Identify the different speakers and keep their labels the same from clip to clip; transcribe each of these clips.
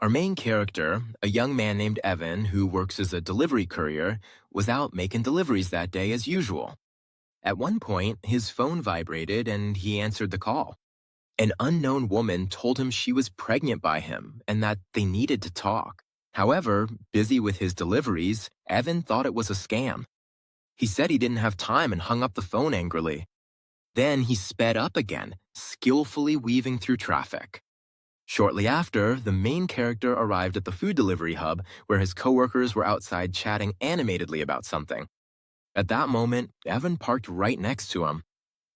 Speaker 1: Our main character, a young man named Evan who works as a delivery courier, was out making deliveries that day as usual. At one point, his phone vibrated and he answered the call. An unknown woman told him she was pregnant by him and that they needed to talk. However, busy with his deliveries, Evan thought it was a scam. He said he didn't have time and hung up the phone angrily. Then he sped up again, skillfully weaving through traffic. Shortly after, the main character arrived at the food delivery hub where his coworkers were outside chatting animatedly about something. At that moment, Evan parked right next to him.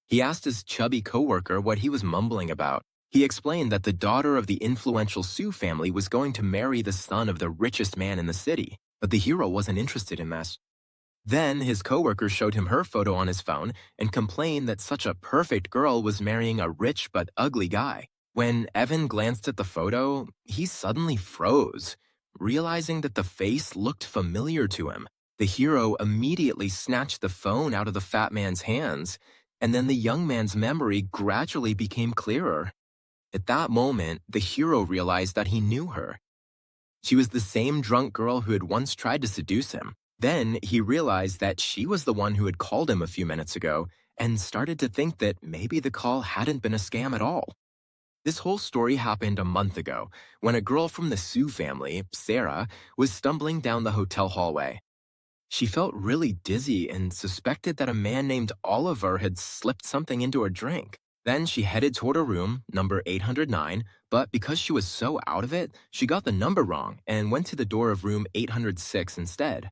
Speaker 1: He asked his chubby coworker what he was mumbling about. He explained that the daughter of the influential Sue family was going to marry the son of the richest man in the city, but the hero wasn't interested in this. Then his coworker showed him her photo on his phone and complained that such a perfect girl was marrying a rich but ugly guy. When Evan glanced at the photo, he suddenly froze, realizing that the face looked familiar to him. The hero immediately snatched the phone out of the fat man's hands, and then the young man's memory gradually became clearer. At that moment, the hero realized that he knew her. She was the same drunk girl who had once tried to seduce him. Then he realized that she was the one who had called him a few minutes ago and started to think that maybe the call hadn't been a scam at all. This whole story happened a month ago when a girl from the Sue family, Sarah, was stumbling down the hotel hallway. She felt really dizzy and suspected that a man named Oliver had slipped something into her drink. Then she headed toward her room, number 809, but because she was so out of it, she got the number wrong and went to the door of room 806 instead.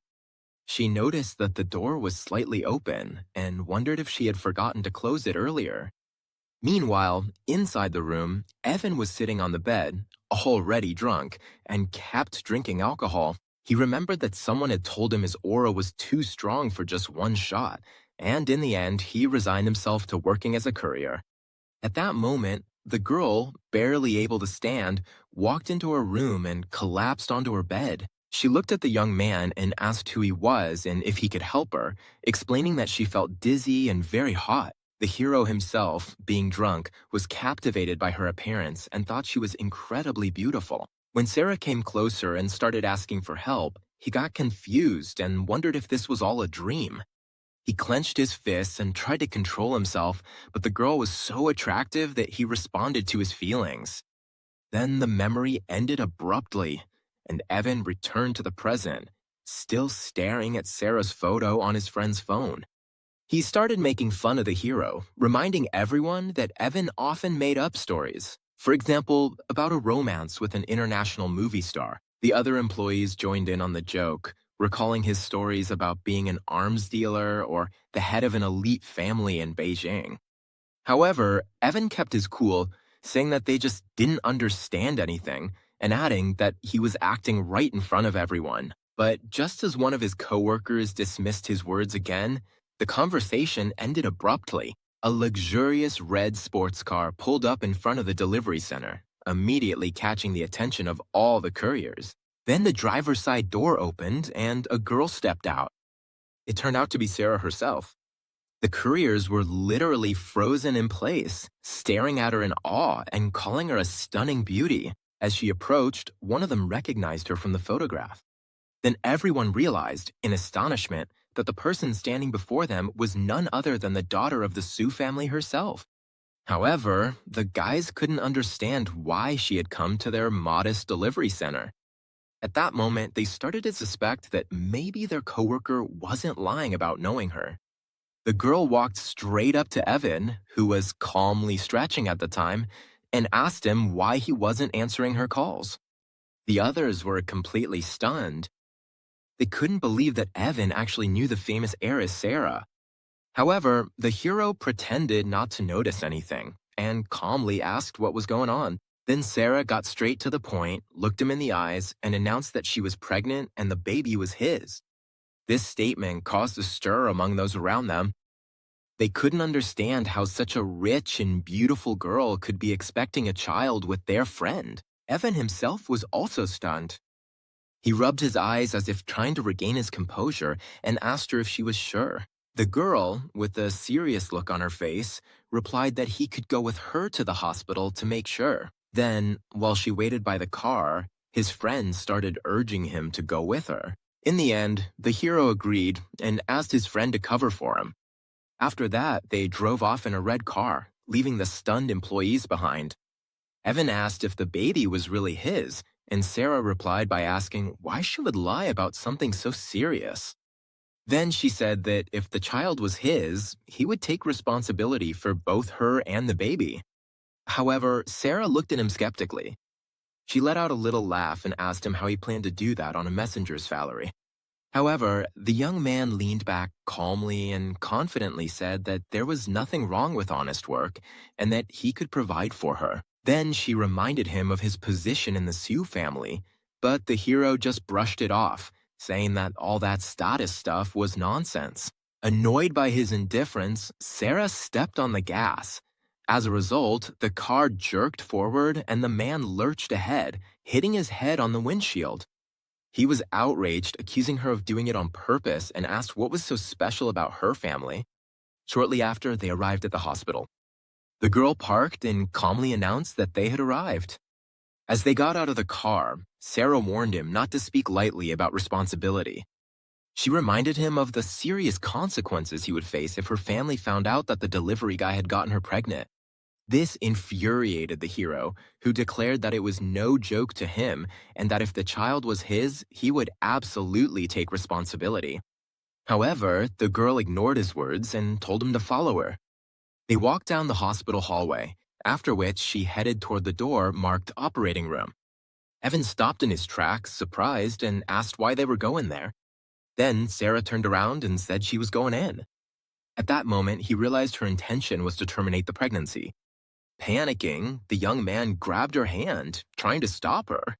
Speaker 1: She noticed that the door was slightly open and wondered if she had forgotten to close it earlier. Meanwhile, inside the room, Evan was sitting on the bed, already drunk, and kept drinking alcohol. He remembered that someone had told him his aura was too strong for just one shot, and in the end, he resigned himself to working as a courier. At that moment, the girl, barely able to stand, walked into her room and collapsed onto her bed. She looked at the young man and asked who he was and if he could help her, explaining that she felt dizzy and very hot. The hero himself, being drunk, was captivated by her appearance and thought she was incredibly beautiful. When Sarah came closer and started asking for help, he got confused and wondered if this was all a dream. He clenched his fists and tried to control himself, but the girl was so attractive that he responded to his feelings. Then the memory ended abruptly, and Evan returned to the present, still staring at Sarah's photo on his friend's phone. He started making fun of the hero, reminding everyone that Evan often made up stories. For example, about a romance with an international movie star. The other employees joined in on the joke, recalling his stories about being an arms dealer or the head of an elite family in Beijing. However, Evan kept his cool, saying that they just didn't understand anything, and adding that he was acting right in front of everyone. But just as one of his coworkers dismissed his words again, the conversation ended abruptly. A luxurious red sports car pulled up in front of the delivery center, immediately catching the attention of all the couriers. Then the driver's side door opened and a girl stepped out. It turned out to be Sarah herself. The couriers were literally frozen in place, staring at her in awe and calling her a stunning beauty. As she approached, one of them recognized her from the photograph. Then everyone realized, in astonishment, that the person standing before them was none other than the daughter of the Sue family herself. However, the guys couldn't understand why she had come to their modest delivery center. At that moment, they started to suspect that maybe their coworker wasn't lying about knowing her. The girl walked straight up to Evan, who was calmly stretching at the time, and asked him why he wasn't answering her calls. The others were completely stunned. They couldn't believe that Evan actually knew the famous heiress Sarah. However, the hero pretended not to notice anything and calmly asked what was going on. Then Sarah got straight to the point, looked him in the eyes, and announced that she was pregnant and the baby was his. This statement caused a stir among those around them. They couldn't understand how such a rich and beautiful girl could be expecting a child with their friend. Evan himself was also stunned. He rubbed his eyes as if trying to regain his composure and asked her if she was sure. The girl, with a serious look on her face, replied that he could go with her to the hospital to make sure. Then, while she waited by the car, His friends started urging him to go with her. In the end, the hero agreed and asked his friend to cover for him. After that, they drove off in a red car, leaving the stunned employees behind. Evan asked if the baby was really his, and Sarah replied by asking why she would lie about something so serious. Then she said that if the child was his, he would take responsibility for both her and the baby. However, Sarah looked at him skeptically. She let out a little laugh and asked him how he planned to do that on a messenger's salary. However, the young man leaned back calmly and confidently said that there was nothing wrong with honest work and that he could provide for her. Then she reminded him of his position in the Sioux family, but the hero just brushed it off, saying that all that status stuff was nonsense. Annoyed by his indifference, Sarah stepped on the gas. As a result, the car jerked forward and the man lurched ahead, hitting his head on the windshield. He was outraged, accusing her of doing it on purpose, and asked what was so special about her family. Shortly after, they arrived at the hospital. The girl parked and calmly announced that they had arrived. As they got out of the car, Sarah warned him not to speak lightly about responsibility. She reminded him of the serious consequences he would face if her family found out that the delivery guy had gotten her pregnant. This infuriated the hero, who declared that it was no joke to him and that if the child was his, he would absolutely take responsibility. However, the girl ignored his words and told him to follow her. They walked down the hospital hallway, after which she headed toward the door marked operating room. Evan stopped in his tracks, surprised, and asked why they were going there. Then Sarah turned around and said she was going in. At that moment, he realized her intention was to terminate the pregnancy. Panicking, the young man grabbed her hand, trying to stop her.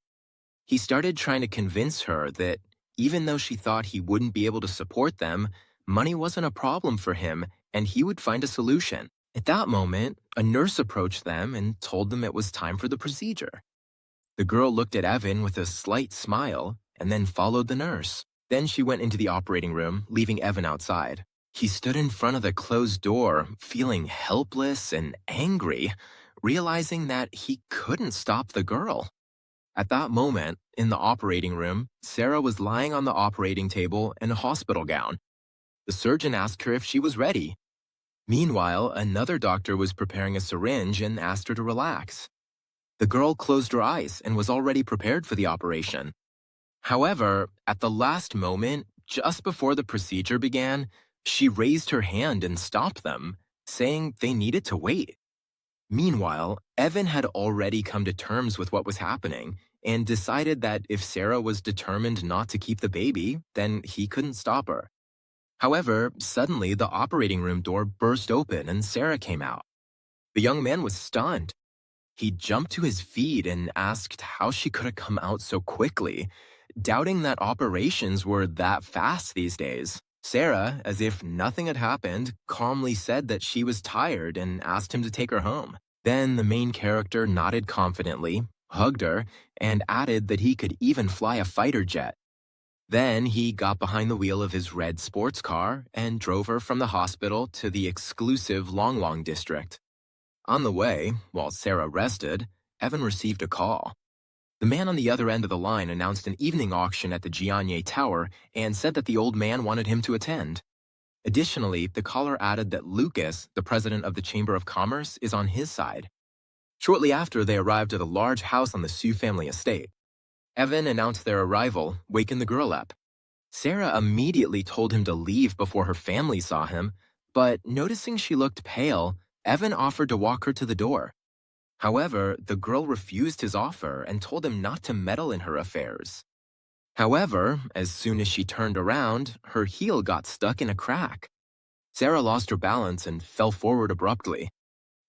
Speaker 1: He started trying to convince her that even though she thought he wouldn't be able to support them, money wasn't a problem for him and he would find a solution. At that moment, a nurse approached them and told them it was time for the procedure. The girl looked at Evan with a slight smile and then followed the nurse. Then she went into the operating room, leaving Evan outside. He stood in front of the closed door, feeling helpless and angry, realizing that he couldn't stop the girl. At that moment, in the operating room, Sarah was lying on the operating table in a hospital gown. The surgeon asked her if she was ready. Meanwhile, another doctor was preparing a syringe and asked her to relax. The girl closed her eyes and was already prepared for the operation. However, at the last moment, just before the procedure began, she raised her hand and stopped them, saying they needed to wait. Meanwhile, Evan had already come to terms with what was happening and decided that if Sarah was determined not to keep the baby, then he couldn't stop her. However, suddenly the operating room door burst open and Sarah came out. The young man was stunned. He jumped to his feet and asked how she could have come out so quickly, doubting that operations were that fast these days. Sarah, as if nothing had happened, calmly said that she was tired and asked him to take her home. Then the main character nodded confidently, hugged her, and added that he could even fly a fighter jet. Then he got behind the wheel of his red sports car and drove her from the hospital to the exclusive Long Long district. On the way, while Sarah rested, Evan received a call. The man on the other end of the line announced an evening auction at the Jianye Tower and said that the old man wanted him to attend. Additionally, the caller added that Lucas, the president of the Chamber of Commerce, is on his side. Shortly after, they arrived at a large house on the Sioux family estate. Evan announced their arrival, waking the girl up. Sarah immediately told him to leave before her family saw him, but noticing she looked pale, Evan offered to walk her to the door. However, the girl refused his offer and told him not to meddle in her affairs. However, as soon as she turned around, her heel got stuck in a crack. Sarah lost her balance and fell forward abruptly.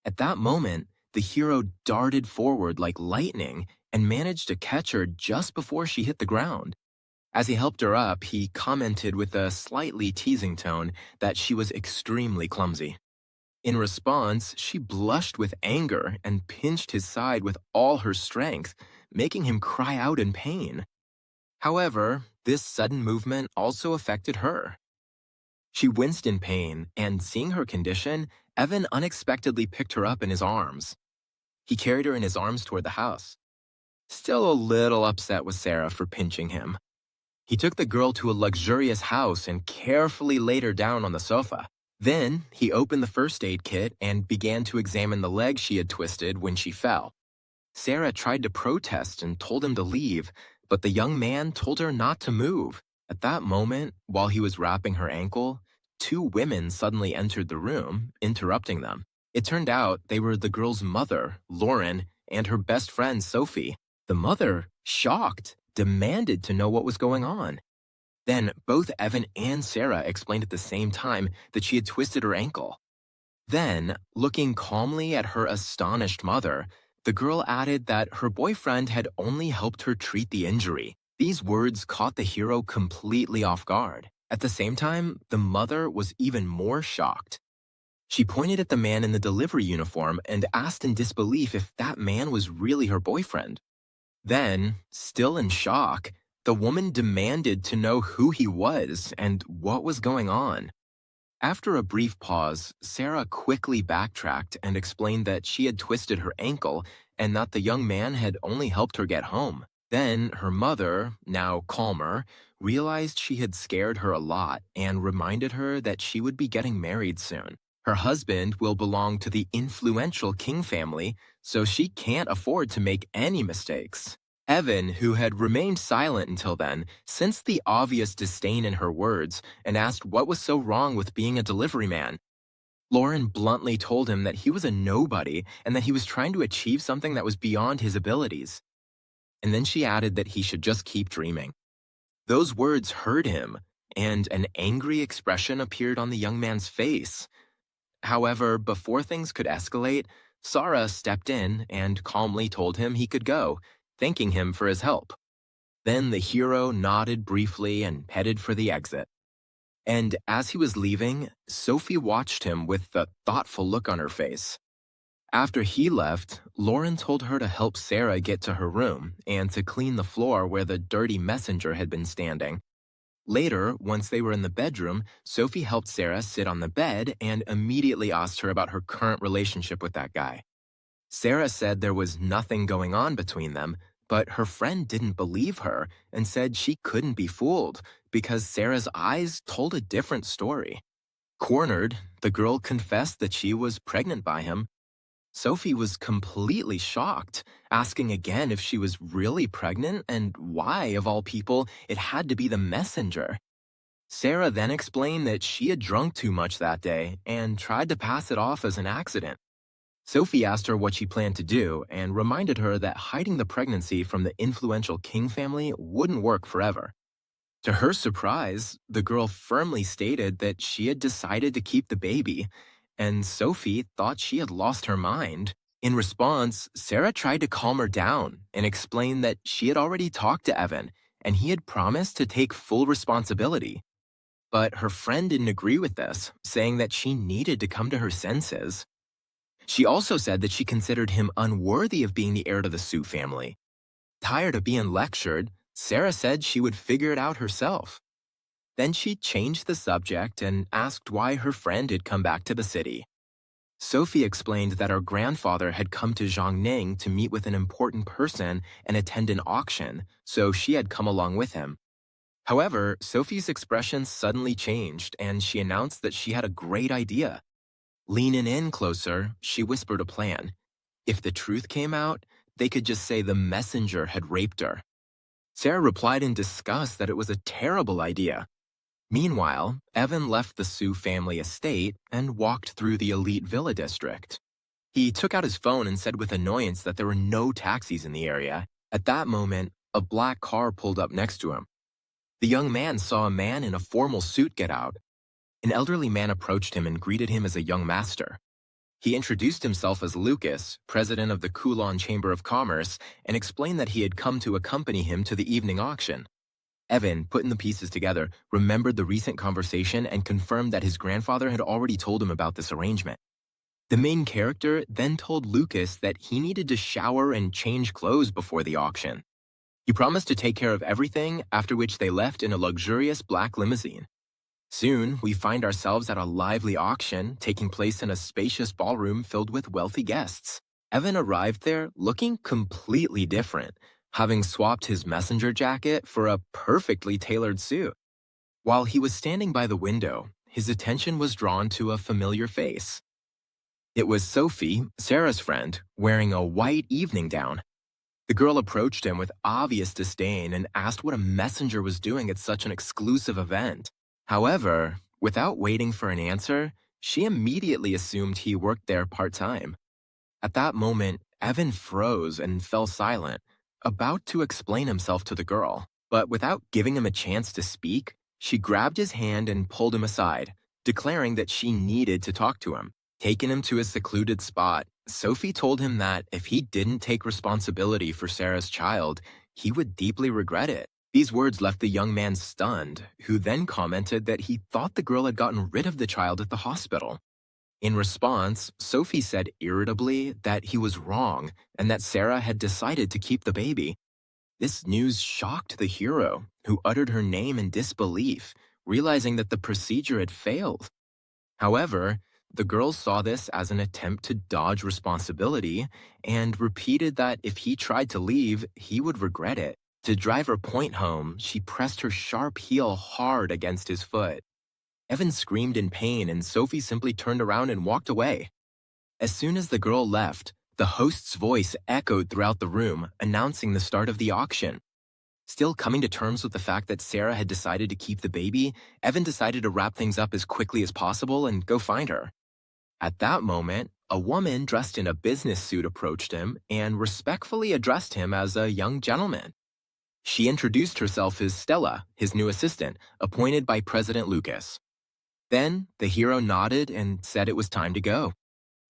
Speaker 1: At that moment, the hero darted forward like lightning and managed to catch her just before she hit the ground. As he helped her up, he commented with a slightly teasing tone that she was extremely clumsy. In response, she blushed with anger and pinched his side with all her strength, making him cry out in pain. However, this sudden movement also affected her. She winced in pain, and seeing her condition, Evan unexpectedly picked her up in his arms. He carried her in his arms toward the house. still a little upset with Sarah for pinching him. He took the girl to a luxurious house and carefully laid her down on the sofa. Then, he opened the first aid kit and began to examine the leg she had twisted when she fell. Sarah tried to protest and told him to leave, but the young man told her not to move. At that moment, while he was wrapping her ankle, two women suddenly entered the room, interrupting them. It turned out they were the girl's mother, Lauren, and her best friend, Sophie. The mother, shocked, demanded to know what was going on. Then both Evan and Sarah explained at the same time that she had twisted her ankle. Then, looking calmly at her astonished mother, the girl added that her boyfriend had only helped her treat the injury. These words caught the hero completely off guard. At the same time, the mother was even more shocked. She pointed at the man in the delivery uniform and asked in disbelief if that man was really her boyfriend. Then, still in shock, the woman demanded to know who he was and what was going on. After a brief pause, Sarah quickly backtracked and explained that she had twisted her ankle and that the young man had only helped her get home. Then her mother, now calmer, realized she had scared her a lot and reminded her that she would be getting married soon. Her husband will belong to the influential King family, so she can't afford to make any mistakes. Evan, who had remained silent until then, sensed the obvious disdain in her words and asked what was so wrong with being a delivery man. Lauren bluntly told him that he was a nobody and that he was trying to achieve something that was beyond his abilities. And then she added that he should just keep dreaming. Those words hurt him, and an angry expression appeared on the young man's face. However, before things could escalate, Sarah stepped in and calmly told him he could go, thanking him for his help. Then the hero nodded briefly and headed for the exit. And as he was leaving, Sophie watched him with a thoughtful look on her face. After he left, Lauren told her to help Sarah get to her room and to clean the floor where the dirty messenger had been standing. Later, once they were in the bedroom, Sophie helped Sarah sit on the bed and immediately asked her about her current relationship with that guy. Sarah said there was nothing going on between them, but her friend didn't believe her and said she couldn't be fooled because Sarah's eyes told a different story. Cornered, the girl confessed that she was pregnant by him. Sophie was completely shocked, asking again if she was really pregnant and why, of all people, it had to be the messenger. Sarah then explained that she had drunk too much that day and tried to pass it off as an accident. Sophie asked her what she planned to do and reminded her that hiding the pregnancy from the influential King family wouldn't work forever. To her surprise, the girl firmly stated that she had decided to keep the baby, and Sophie thought she had lost her mind. In response, Sarah tried to calm her down and explained that she had already talked to Evan and he had promised to take full responsibility. But her friend didn't agree with this, saying that she needed to come to her senses. She also said that she considered him unworthy of being the heir to the Sue family. Tired of being lectured, Sarah said she would figure it out herself. Then she changed the subject and asked why her friend had come back to the city. Sophie explained that her grandfather had come to Jiangning to meet with an important person and attend an auction, so she had come along with him. However, Sophie's expression suddenly changed and she announced that she had a great idea. Leaning in closer, she whispered a plan. If the truth came out, they could just say the messenger had raped her. Sarah replied in disgust that it was a terrible idea. Meanwhile, Evan left the Sue family estate and walked through the elite villa district. He took out his phone and said with annoyance that there were no taxis in the area. At that moment, a black car pulled up next to him. The young man saw a man in a formal suit get out. An elderly man approached him and greeted him as a young master. He introduced himself as Lucas, president of the Kulon Chamber of Commerce, and explained that he had come to accompany him to the evening auction. Evan, putting the pieces together, remembered the recent conversation and confirmed that his grandfather had already told him about this arrangement. The main character then told Lucas that he needed to shower and change clothes before the auction. He promised to take care of everything, after which they left in a luxurious black limousine. Soon, we find ourselves at a lively auction taking place in a spacious ballroom filled with wealthy guests. Evan arrived there looking completely different. having swapped his messenger jacket for a perfectly tailored suit. While he was standing by the window, his attention was drawn to a familiar face. It was Sophie, Sarah's friend, wearing a white evening gown. The girl approached him with obvious disdain and asked what a messenger was doing at such an exclusive event. However, without waiting for an answer, she immediately assumed he worked there part-time. At that moment, Evan froze and fell silent, about to explain himself to the girl. But without giving him a chance to speak, she grabbed his hand and pulled him aside, declaring that she needed to talk to him. Taking him to a secluded spot, Sophie told him that if he didn't take responsibility for Sarah's child, he would deeply regret it. These words left the young man stunned, who then commented that he thought the girl had gotten rid of the child at the hospital. In response, Sophie said irritably that he was wrong and that Sarah had decided to keep the baby. This news shocked the hero, who uttered her name in disbelief, realizing that the procedure had failed. However, the girl saw this as an attempt to dodge responsibility and repeated that if he tried to leave, he would regret it. To drive her point home, she pressed her sharp heel hard against his foot. Evan screamed in pain and Sophie simply turned around and walked away. As soon as the girl left, the host's voice echoed throughout the room, announcing the start of the auction. Still coming to terms with the fact that Sarah had decided to keep the baby, Evan decided to wrap things up as quickly as possible and go find her. At that moment, a woman dressed in a business suit approached him and respectfully addressed him as a young gentleman. She introduced herself as Stella, his new assistant, appointed by President Lucas. Then, the hero nodded and said it was time to go.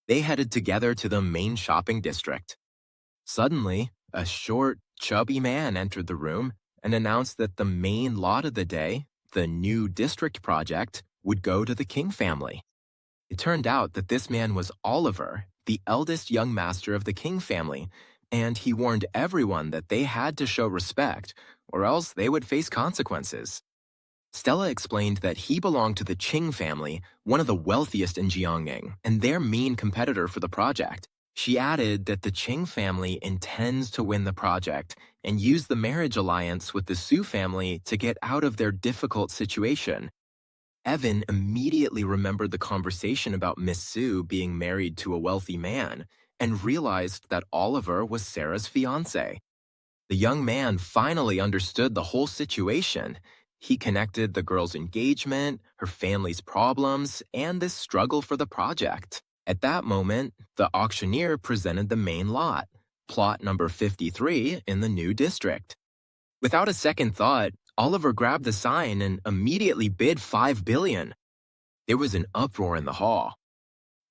Speaker 1: They headed together to the main shopping district. Suddenly, a short, chubby man entered the room and announced that the main lot of the day, the new district project, would go to the King family. It turned out that this man was Oliver, the eldest young master of the King family, and he warned everyone that they had to show respect, or else they would face consequences. Stella explained that he belonged to the Qing family, one of the wealthiest in Jiangning, and their main competitor for the project. She added that the Qing family intends to win the project and use the marriage alliance with the Su family to get out of their difficult situation. Evan immediately remembered the conversation about Miss Su being married to a wealthy man and realized that Oliver was Sarah's fiancé. The young man finally understood the whole situation. He connected the girl's engagement, her family's problems, and this struggle for the project. At that moment, the auctioneer presented the main lot, plot number 53 in the new district. Without a second thought, Oliver grabbed the sign and immediately bid $5 billion. There was an uproar in the hall.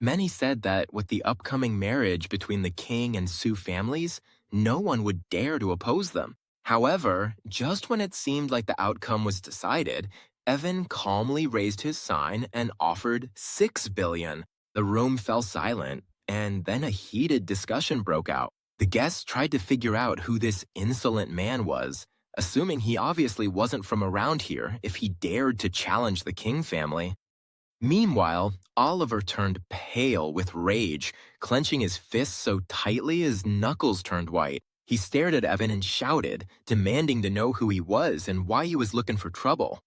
Speaker 1: Many said that with the upcoming marriage between the King and Su families, no one would dare to oppose them. However, just when it seemed like the outcome was decided, Evan calmly raised his sign and offered $6 billion. The room fell silent, and then a heated discussion broke out. The guests tried to figure out who this insolent man was, assuming he obviously wasn't from around here if he dared to challenge the King family. Meanwhile, Oliver turned pale with rage, clenching his fists so tightly his knuckles turned white. He stared at Evan and shouted, demanding to know who he was and why he was looking for trouble.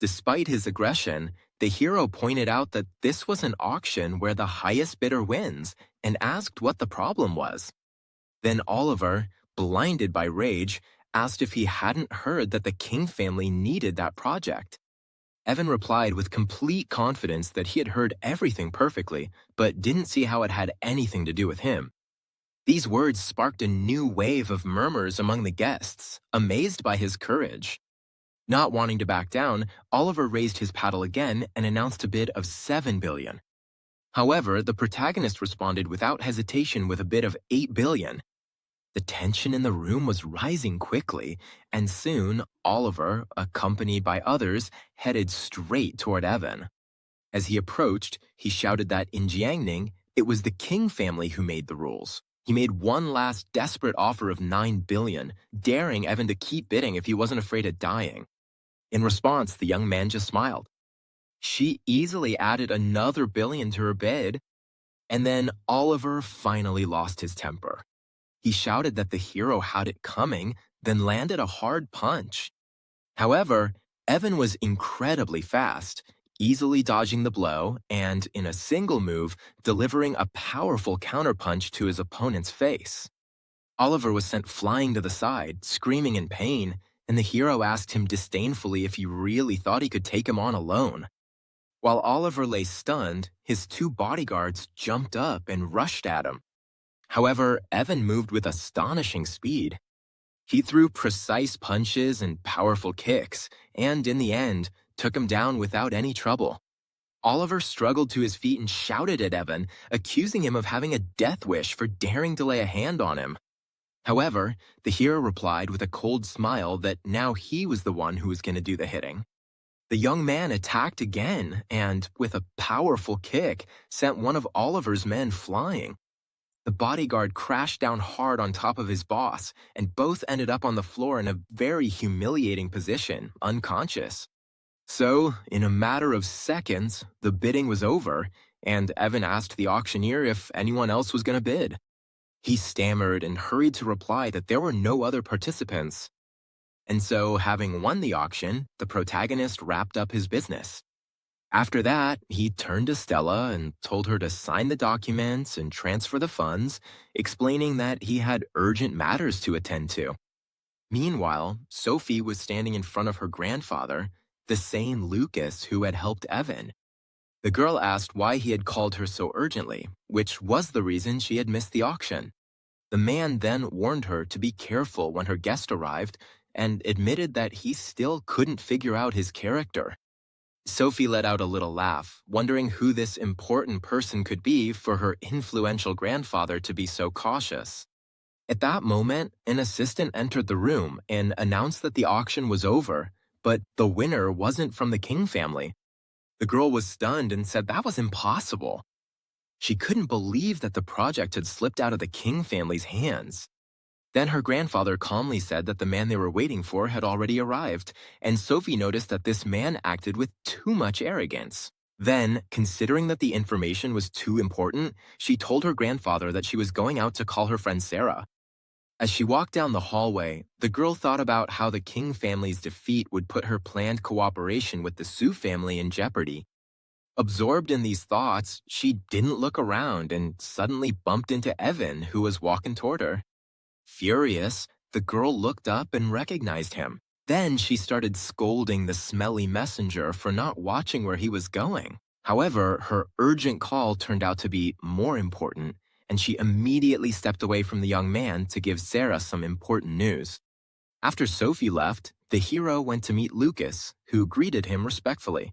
Speaker 1: Despite his aggression, the hero pointed out that this was an auction where the highest bidder wins and asked what the problem was. Then Oliver, blinded by rage, asked if he hadn't heard that the King family needed that project. Evan replied with complete confidence that he had heard everything perfectly, but didn't see how it had anything to do with him. These words sparked a new wave of murmurs among the guests, amazed by his courage. Not wanting to back down, Oliver raised his paddle again and announced a bid of $7 billion. However, the protagonist responded without hesitation with a bid of $8 billion. The tension in the room was rising quickly, and soon Oliver, accompanied by others, headed straight toward Evan. As he approached, he shouted that in Jiangning, it was the King family who made the rules. He made one last desperate offer of $9 billion, daring Evan to keep bidding if he wasn't afraid of dying. In response, the young man just smiled. She easily added another $1 billion to her bid, and then Oliver finally lost his temper. He shouted that the hero had it coming, then landed a hard punch. However, Evan was incredibly fast, easily dodging the blow and, in a single move, delivering a powerful counterpunch to his opponent's face. Oliver was sent flying to the side, screaming in pain, and the hero asked him disdainfully if he really thought he could take him on alone. While Oliver lay stunned, his two bodyguards jumped up and rushed at him. However, Evan moved with astonishing speed. He threw precise punches and powerful kicks, and in the end, took him down without any trouble. Oliver struggled to his feet and shouted at Evan, accusing him of having a death wish for daring to lay a hand on him. However, the hero replied with a cold smile that now he was the one who was going to do the hitting. The young man attacked again and, with a powerful kick, sent one of Oliver's men flying. The bodyguard crashed down hard on top of his boss, and both ended up on the floor in a very humiliating position, unconscious. So, in a matter of seconds, the bidding was over, and Evan asked the auctioneer if anyone else was going to bid. He stammered and hurried to reply that there were no other participants. And so, having won the auction, the protagonist wrapped up his business. After that, he turned to Stella and told her to sign the documents and transfer the funds, explaining that he had urgent matters to attend to. Meanwhile, Sophie was standing in front of her grandfather, the same Lucas who had helped Evan. The girl asked why he had called her so urgently, which was the reason she had missed the auction. The man then warned her to be careful when her guest arrived and admitted that he still couldn't figure out his character. Sophie let out a little laugh, wondering who this important person could be for her influential grandfather to be so cautious. At that moment, an assistant entered the room and announced that the auction was over, but the winner wasn't from the King family. The girl was stunned and said that was impossible. She couldn't believe that the project had slipped out of the King family's hands. Then her grandfather calmly said that the man they were waiting for had already arrived, and Sophie noticed that this man acted with too much arrogance. Then, considering that the information was too important, she told her grandfather that she was going out to call her friend Sarah. As she walked down the hallway, the girl thought about how the King family's defeat would put her planned cooperation with the Sue family in jeopardy. Absorbed in these thoughts, she didn't look around and suddenly bumped into Evan, who was walking toward her. Furious, the girl looked up and recognized him. Then she started scolding the smelly messenger for not watching where he was going. However, her urgent call turned out to be more important, and she immediately stepped away from the young man to give Sarah some important news. After Sophie left, the hero went to meet Lucas, who greeted him respectfully.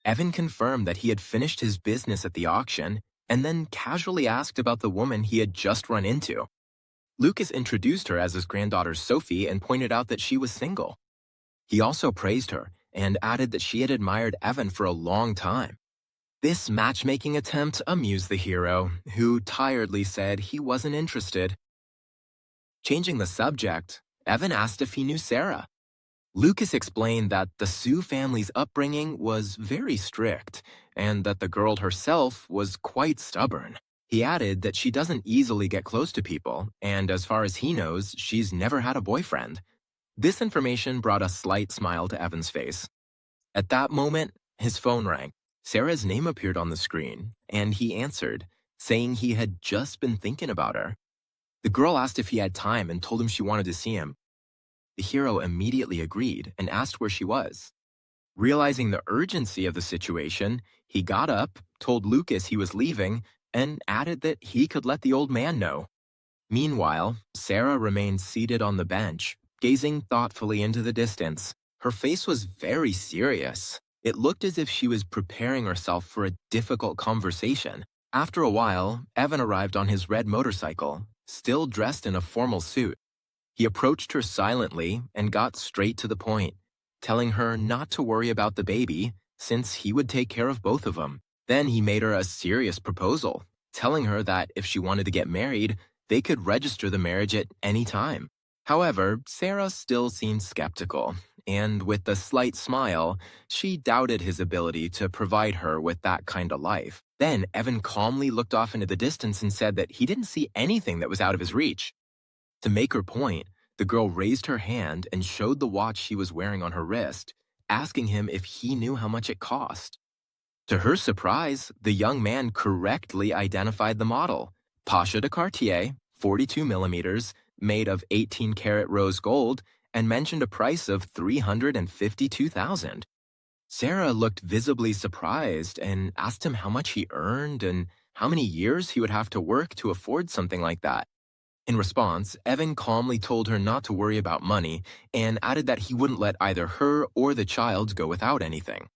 Speaker 1: Evan confirmed that he had finished his business at the auction and then casually asked about the woman he had just run into. Lucas introduced her as his granddaughter Sophie and pointed out that she was single. He also praised her and added that she had admired Evan for a long time. This matchmaking attempt amused the hero, who tiredly said he wasn't interested. Changing the subject, Evan asked if he knew Sarah. Lucas explained that the Sue family's upbringing was very strict and that the girl herself was quite stubborn. He added that she doesn't easily get close to people, and as far as he knows, she's never had a boyfriend. This information brought a slight smile to Evan's face. At that moment, his phone rang. Sarah's name appeared on the screen, and he answered, saying he had just been thinking about her. The girl asked if he had time and told him she wanted to see him. The hero immediately agreed and asked where she was. Realizing the urgency of the situation, he got up, told Lucas he was leaving, and added that he could let the old man know. Meanwhile, Sarah remained seated on the bench, gazing thoughtfully into the distance. Her face was very serious. It looked as if she was preparing herself for a difficult conversation. After a while, Evan arrived on his red motorcycle, still dressed in a formal suit. He approached her silently and got straight to the point, telling her not to worry about the baby, since he would take care of both of them. Then he made her a serious proposal, telling her that if she wanted to get married, they could register the marriage at any time. However, Sarah still seemed skeptical, and with a slight smile, she doubted his ability to provide her with that kind of life. Then Evan calmly looked off into the distance and said that he didn't see anything that was out of his reach. To make her point, the girl raised her hand and showed the watch she was wearing on her wrist, asking him if he knew how much it cost. To her surprise, the young man correctly identified the model, Pasha de Cartier, 42 millimeters, made of 18-karat rose gold, and mentioned a price of $352,000. Sarah looked visibly surprised and asked him how much he earned and how many years he would have to work to afford something like that. In response, Evan calmly told her not to worry about money and added that he wouldn't let either her or the child go without anything.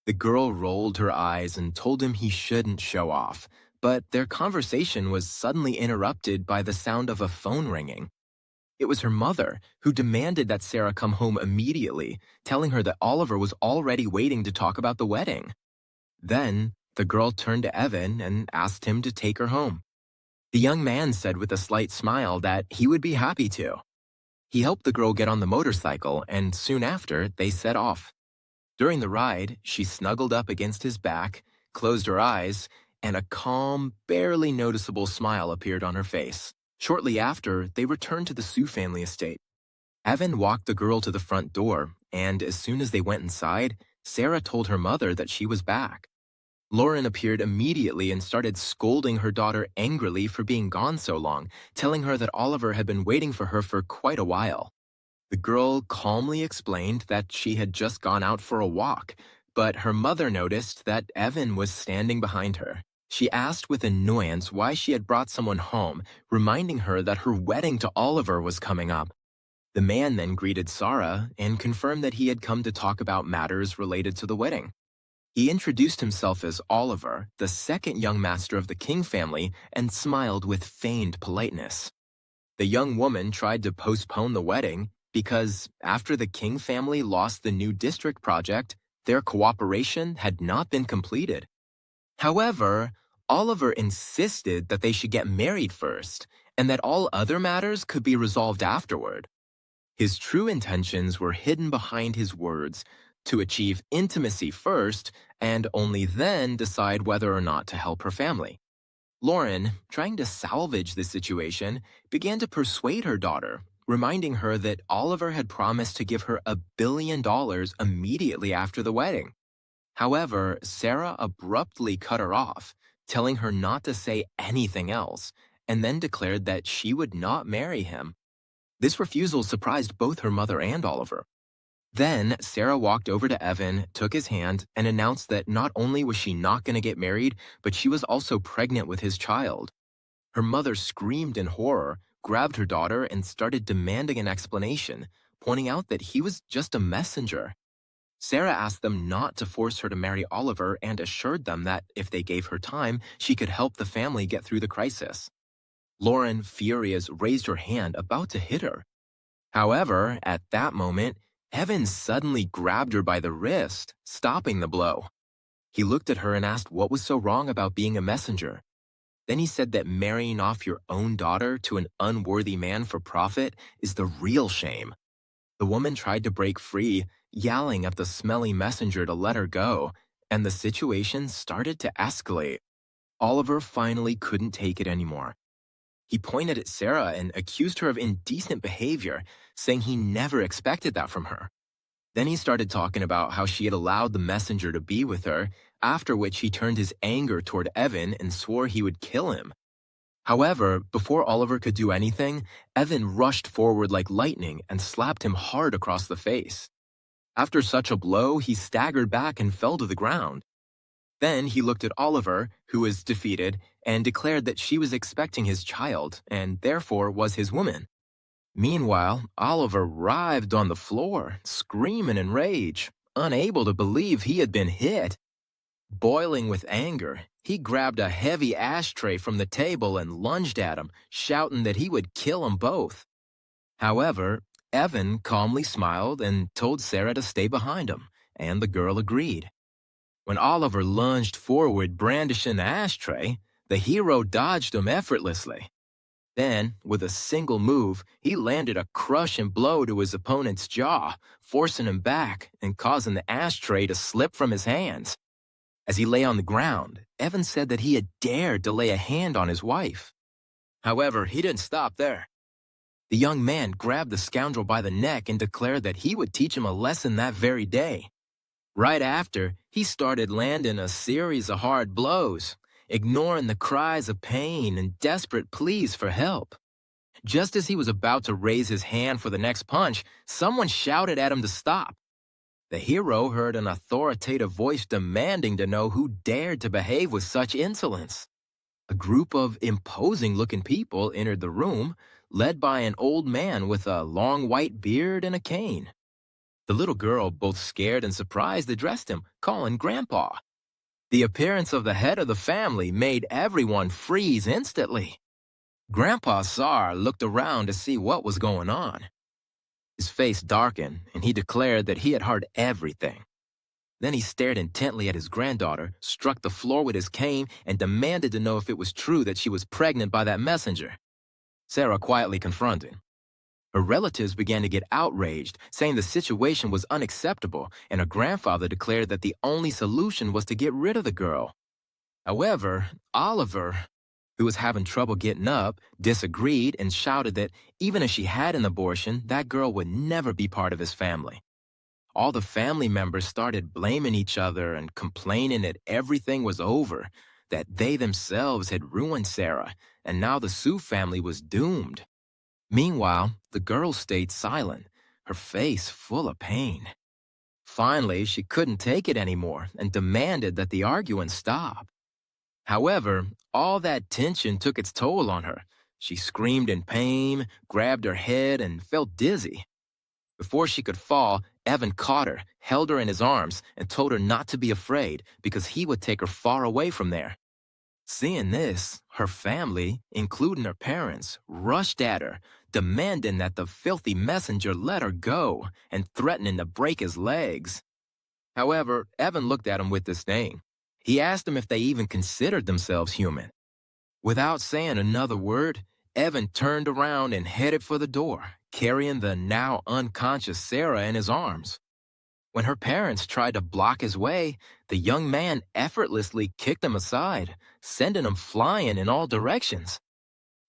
Speaker 1: The girl rolled her eyes and told him he shouldn't show off, but their conversation was suddenly interrupted by the sound of a phone ringing. It was her mother, who demanded that Sarah come home immediately, telling her that Oliver was already waiting to talk about the wedding. Then, the girl turned to Evan and asked him to take her home. The young man said with a slight smile that he would be happy to. He helped the girl get on the motorcycle, and soon after, they set off. During the ride, she snuggled up against his back, closed her eyes, and a calm, barely noticeable smile appeared on her face. Shortly after, they returned to the Sue family estate. Evan walked the girl to the front door, and as soon as they went inside, Sarah told her mother that she was back. Lauren appeared immediately and started scolding her daughter angrily for being gone so long, telling her that Oliver had been waiting for her for quite a while. The girl calmly explained that she had just gone out for a walk, but her mother noticed that Evan was standing behind her. She asked with annoyance why she had brought someone home, reminding her that her wedding to Oliver was coming up. The man then greeted Sarah and confirmed that he had come to talk about matters related to the wedding. He introduced himself as Oliver, the second young master of the King family, and smiled with feigned politeness. The young woman tried to postpone the wedding because, after the King family lost the new district project, their cooperation had not been completed. However, Oliver insisted that they should get married first, and that all other matters could be resolved afterward. His true intentions were hidden behind his words, to achieve intimacy first, and only then decide whether or not to help her family. Lauren, trying to salvage the situation, began to persuade her daughter, reminding her that Oliver had promised to give her $1 billion immediately after the wedding. However, Sarah abruptly cut her off, telling her not to say anything else, and then declared that she would not marry him. This refusal surprised both her mother and Oliver. Then, Sarah walked over to Evan, took his hand, and announced that not only was she not going to get married, but she was also pregnant with his child. Her mother screamed in horror, grabbed her daughter, and started demanding an explanation, pointing out that he was just a messenger. Sarah asked them not to force her to marry Oliver and assured them that if they gave her time, she could help the family get through the crisis. Lauren, furious, raised her hand, about to hit her. However, at that moment, Evan suddenly grabbed her by the wrist, stopping the blow. He looked at her and asked what was so wrong about being a messenger. Then he said that marrying off your own daughter to an unworthy man for profit is the real shame. The woman tried to break free, yelling at the smelly messenger to let her go, and the situation started to escalate. Oliver finally couldn't take it anymore. He pointed at Sarah and accused her of indecent behavior, saying he never expected that from her. Then he started talking about how she had allowed the messenger to be with her, after which he turned his anger toward Evan and swore he would kill him. However, before Oliver could do anything, Evan rushed forward like lightning and slapped him hard across the face. After such a blow, he staggered back and fell to the ground. Then he looked at Oliver, who was defeated, and declared that she was expecting his child and therefore was his woman. Meanwhile, Oliver writhed on the floor, screaming in rage, unable to believe he had been hit. Boiling with anger, he grabbed a heavy ashtray from the table and lunged at him, shouting that he would kill them both. However, Evan calmly smiled and told Sarah to stay behind him, and the girl agreed. When Oliver lunged forward brandishing the ashtray, the hero dodged him effortlessly. Then, with a single move, he landed a crushing blow to his opponent's jaw, forcing him back and causing the ashtray to slip from his hands. As he lay on the ground, Evan said that he had dared to lay a hand on his wife. However, he didn't stop there. The young man grabbed the scoundrel by the neck and declared that he would teach him a lesson that very day. Right after, he started landing a series of hard blows, ignoring the cries of pain and desperate pleas for help. Just as he was about to raise his hand for the next punch, someone shouted at him to stop. The hero heard an authoritative voice demanding to know who dared to behave with such insolence. A group of imposing-looking people entered the room, led by an old man with a long white beard and a cane. The little girl, both scared and surprised, addressed him, calling Grandpa. The appearance of the head of the family made everyone freeze instantly. Grandpa Tsar looked around to see what was going on. His face darkened, and he declared that he had heard everything. Then he stared intently at his granddaughter, struck the floor with his cane, and demanded to know if it was true that she was pregnant by that messenger. Sarah quietly confronted. Her relatives began to get outraged, saying the situation was unacceptable, and her grandfather declared that the only solution was to get rid of the girl. However, Oliver, who was having trouble getting up, disagreed and shouted that even if she had an abortion, that girl would never be part of his family. All the family members started blaming each other and complaining that everything was over, that they themselves had ruined Sarah, and now the Sue family was doomed. Meanwhile, the girl stayed silent, her face full of pain. Finally, she couldn't take it anymore and demanded that the arguing stop. However, all that tension took its toll on her. She screamed in pain, grabbed her head, and felt dizzy. Before she could fall, Evan caught her, held her in his arms, and told her not to be afraid because he would take her far away from there. Seeing this, her family, including her parents, rushed at her, demanding that the filthy messenger let her go and threatening to break his legs. However, Evan looked at him with disdain. He asked them if they even considered themselves human. Without saying another word, Evan turned around and headed for the door, carrying the now unconscious Sarah in his arms. When her parents tried to block his way, the young man effortlessly kicked them aside, sending them flying in all directions.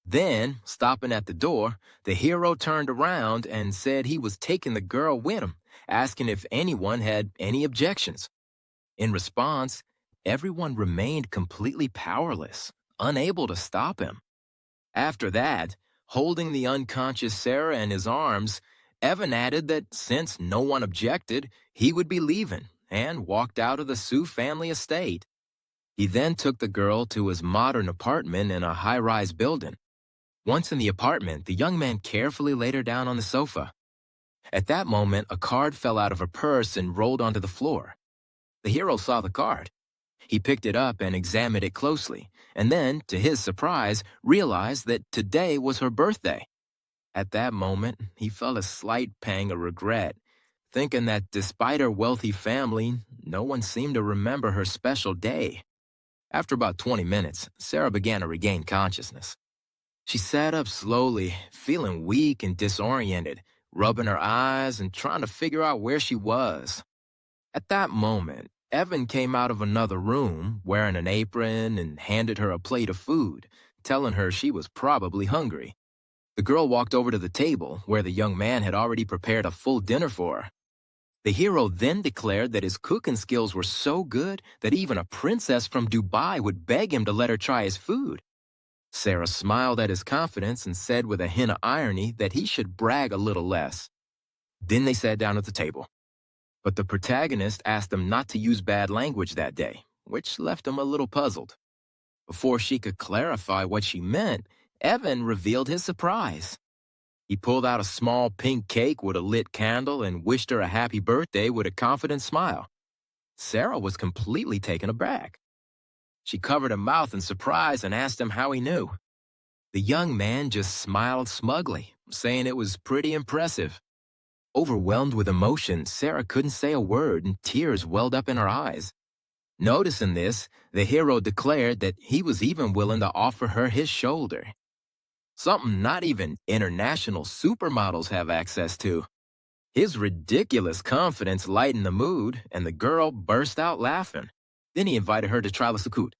Speaker 1: Then, stopping at the door, the hero turned around and said he was taking the girl with him, asking if anyone had any objections. In response, everyone remained completely powerless, unable to stop him. After that, holding the unconscious Sarah in his arms, Evan added that since no one objected, he would be leaving and walked out of the Sue family estate. He then took the girl to his modern apartment in a high-rise building. Once in the apartment, the young man carefully laid her down on the sofa. At that moment, a card fell out of her purse and rolled onto the floor. The hero saw the card. He picked it up and examined it closely, and then, to his surprise, realized that today was her birthday. At that moment, he felt a slight pang of regret, thinking that despite her wealthy family, no one seemed to remember her special day. After about 20 minutes, Sarah began to regain consciousness. She sat up slowly, feeling weak and disoriented, rubbing her eyes and trying to figure out where she was. At that moment, Evan came out of another room, wearing an apron, and handed her a plate of food, telling her she was probably hungry. The girl walked over to the table, where the young man had already prepared a full dinner for her. The hero then declared that his cooking skills were so good that even a princess from Dubai would beg him to let her try his food. Sarah smiled at his confidence and said with a hint of irony that he should brag a little less. Then they sat down at the table. But the protagonist asked them not to use bad language that day, which left him a little puzzled. Before she could clarify what she meant, Evan revealed his surprise. He pulled out a small pink cake with a lit candle and wished her a happy birthday with a confident smile. Sarah was completely taken aback. She covered her mouth in surprise and asked him how he knew. The young man just smiled smugly, saying it was pretty impressive. Overwhelmed with emotion, Sarah couldn't say a word and tears welled up in her eyes. Noticing this, the hero declared that he was even willing to offer her his shoulder. Something not even international supermodels have access to. His ridiculous confidence lightened the mood, and the girl burst out laughing. Then he invited her to try the sakut.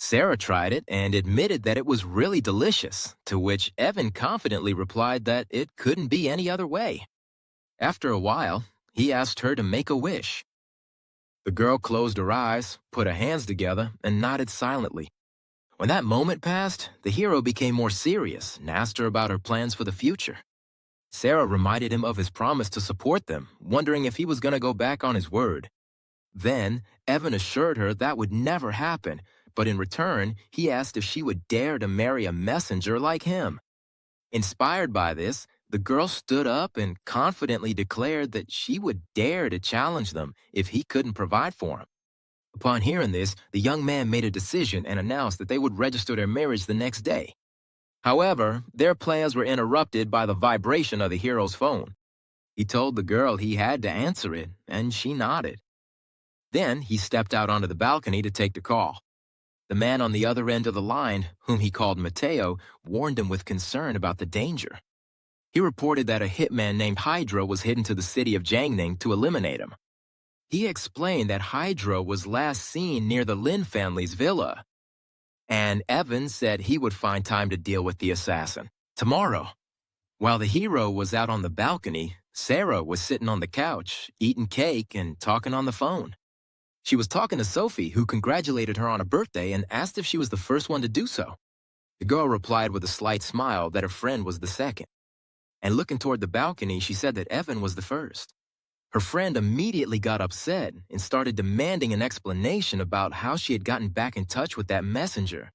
Speaker 1: Sarah tried it and admitted that it was really delicious, to which Evan confidently replied that it couldn't be any other way. After a while, he asked her to make a wish. The girl closed her eyes, put her hands together, and nodded silently. When that moment passed, the hero became more serious and asked her about her plans for the future. Sarah reminded him of his promise to support them, wondering if he was going to go back on his word. Then, Evan assured her that would never happen, but in return, he asked if she would dare to marry a messenger like him. Inspired by this, the girl stood up and confidently declared that she would dare to challenge them if he couldn't provide for him. Upon hearing this, the young man made a decision and announced that they would register their marriage the next day. However, their plans were interrupted by the vibration of the hero's phone. He told the girl he had to answer it, and she nodded. Then he stepped out onto the balcony to take the call. The man on the other end of the line, whom he called Mateo, warned him with concern about the danger. He reported that a hitman named Hydra was heading to the city of Jiangning to eliminate him. He explained that Hydra was last seen near the Lin family's villa, and Evan said he would find time to deal with the assassin tomorrow. While the hero was out on the balcony, Sarah was sitting on the couch, eating cake and talking on the phone. She was talking to Sophie, who congratulated her on her birthday and asked if she was the first one to do so. The girl replied with a slight smile that her friend was the second. And looking toward the balcony, she said that Evan was the first. Her friend immediately got upset and started demanding an explanation about how she had gotten back in touch with that messenger.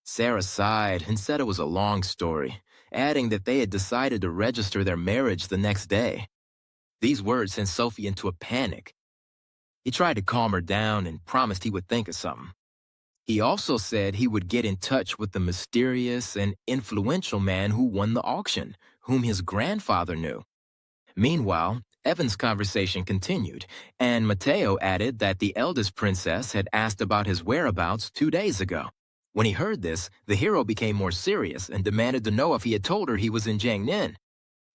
Speaker 1: Sarah sighed and said it was a long story, adding that they had decided to register their marriage the next day. These words sent Sophie into a panic. He tried to calm her down and promised he would think of something. He also said he would get in touch with the mysterious and influential man who won the auction, whom his grandfather knew. Meanwhile, Evan's conversation continued, and Mateo added that the eldest princess had asked about his whereabouts 2 days ago. When he heard this, the hero became more serious and demanded to know if he had told her he was in Jiangnan.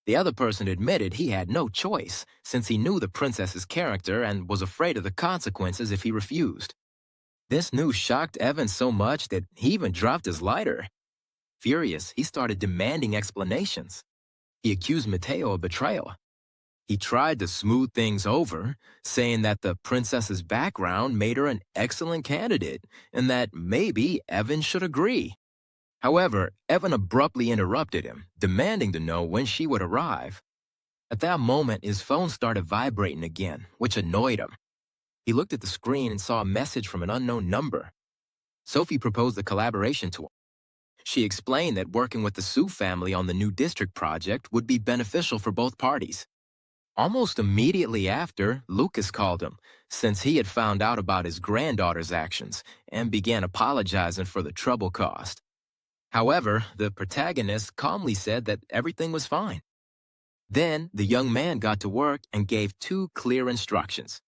Speaker 1: The other person admitted he had no choice, since he knew the princess's character and was afraid of the consequences if he refused. This news shocked Evan so much that he even dropped his lighter. Furious, he started demanding explanations. He accused Mateo of betrayal. He tried to smooth things over, saying that the princess's background made her an excellent candidate and that maybe Evan should agree. However, Evan abruptly interrupted him, demanding to know when she would arrive. At that moment, his phone started vibrating again, which annoyed him. He looked at the screen and saw a message from an unknown number. Sophie proposed a collaboration to him. She explained that working with the Su family on the new district project would be beneficial for both parties. Almost immediately after, Lucas called him, since he had found out about his granddaughter's actions and began apologizing for the trouble caused. However, the protagonist calmly said that everything was fine. Then, the young man got to work and gave 2 clear instructions.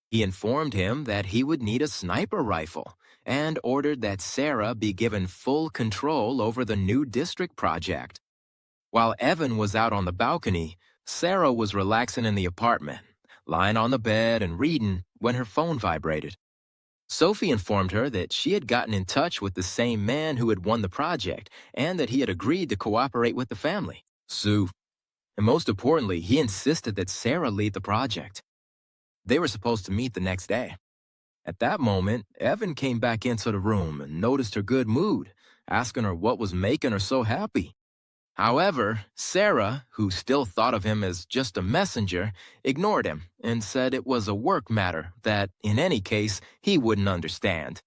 Speaker 1: He informed him that he would need a sniper rifle and ordered that Sarah be given full control over the new district project. While Evan was out on the balcony, Sarah was relaxing in the apartment, lying on the bed and reading when her phone vibrated. Sophie informed her that she had gotten in touch with the same man who had won the project and that he had agreed to cooperate with the family, Su. And most importantly, he insisted that Sarah lead the project. They were supposed to meet the next day. At that moment, Evan came back into the room and noticed her good mood, asking her what was making her so happy. However, Sarah, who still thought of him as just a messenger, ignored him and said it was a work matter that, in any case, he wouldn't understand.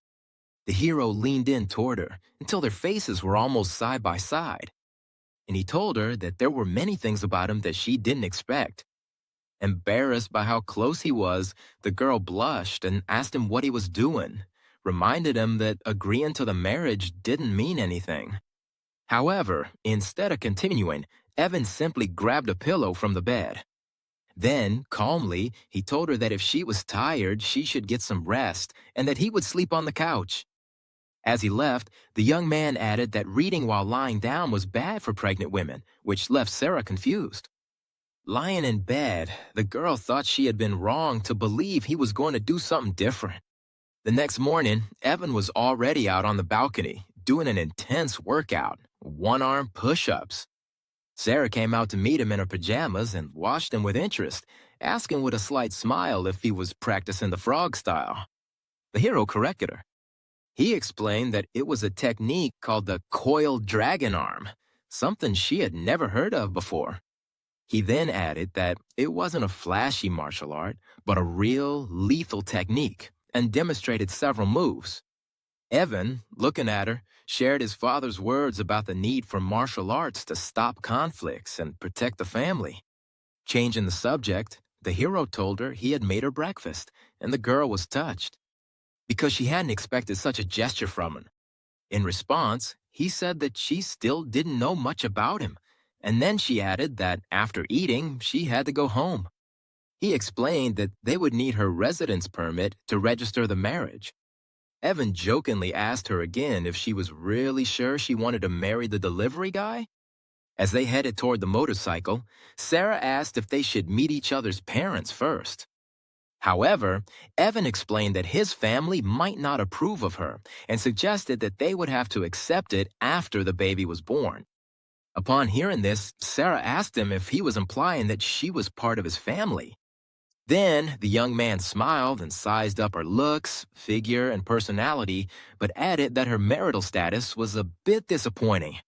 Speaker 1: The hero leaned in toward her until their faces were almost side by side, and he told her that there were many things about him that she didn't expect. Embarrassed by how close he was, the girl blushed and asked him what he was doing, reminded him that agreeing to the marriage didn't mean anything. However, instead of continuing, Evan simply grabbed a pillow from the bed. Then, calmly, he told her that if she was tired, she should get some rest and that he would sleep on the couch. As he left, the young man added that reading while lying down was bad for pregnant women, which left Sarah confused. Lying in bed, the girl thought she had been wrong to believe he was going to do something different. The next morning, Evan was already out on the balcony doing an intense workout, one-arm push-ups. Sarah came out to meet him in her pajamas and watched him with interest, asking with a slight smile if he was practicing the frog style. The hero corrected her. He explained that it was a technique called the coiled dragon arm, something she had never heard of before. He then added that it wasn't a flashy martial art, but a real, lethal technique, and demonstrated several moves. Evan, looking at her, shared his father's words about the need for martial arts to stop conflicts and protect the family. Changing the subject, the hero told her he had made her breakfast, and the girl was touched, because she hadn't expected such a gesture from him. In response, he said that she still didn't know much about him, and then she added that after eating, she had to go home. He explained that they would need her residence permit to register the marriage. Evan jokingly asked her again if she was really sure she wanted to marry the delivery guy. As they headed toward the motorcycle, Sarah asked if they should meet each other's parents first. However, Evan explained that his family might not approve of her and suggested that they would have to accept it after the baby was born. Upon hearing this, Sarah asked him if he was implying that she was part of his family. Then, the young man smiled and sized up her looks, figure, and personality, but added that her marital status was a bit disappointing.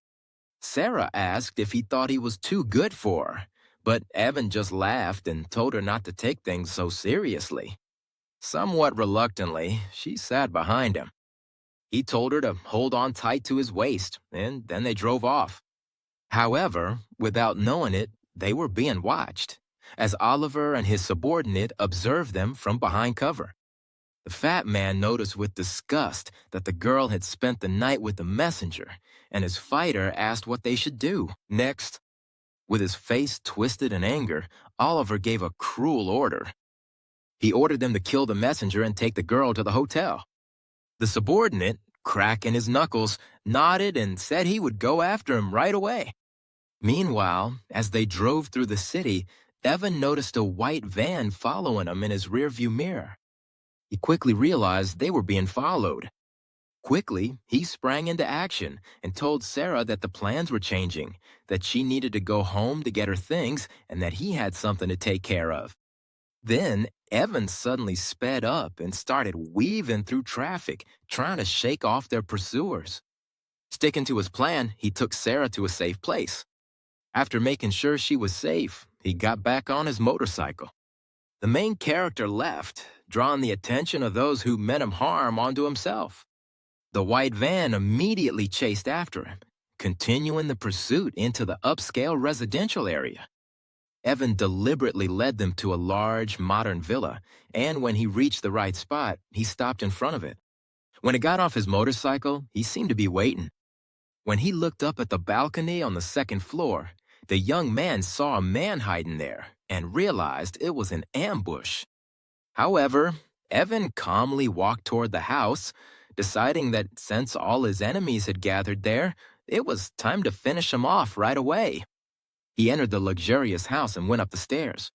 Speaker 1: Sarah asked if he thought he was too good for her, but Evan just laughed and told her not to take things so seriously. Somewhat reluctantly, she sat behind him. He told her to hold on tight to his waist, and then they drove off. However, without knowing it, they were being watched, as Oliver and his subordinate observed them from behind cover. The fat man noticed with disgust that the girl had spent the night with the messenger, and his fighter asked what they should do next. With his face twisted in anger, Oliver gave a cruel order. He ordered them to kill the messenger and take the girl to the hotel. The subordinate, cracking his knuckles, nodded and said he would go after him right away. Meanwhile, as they drove through the city, Evan noticed a white van following him in his rearview mirror. He quickly realized they were being followed. Quickly, he sprang into action and told Sarah that the plans were changing, that she needed to go home to get her things, and that he had something to take care of. Then, Evan suddenly sped up and started weaving through traffic, trying to shake off their pursuers. Sticking to his plan, he took Sarah to a safe place. After making sure she was safe, he got back on his motorcycle. The main character left, drawing the attention of those who meant him harm onto himself. The white van immediately chased after him, continuing the pursuit into the upscale residential area. Evan deliberately led them to a large, modern villa, and when he reached the right spot, he stopped in front of it. When he got off his motorcycle, he seemed to be waiting. When he looked up at the balcony on the second floor, the young man saw a man hiding there and realized it was an ambush. However, Evan calmly walked toward the house, deciding that since all his enemies had gathered there, it was time to finish them off right away. He entered the luxurious house and went up the stairs.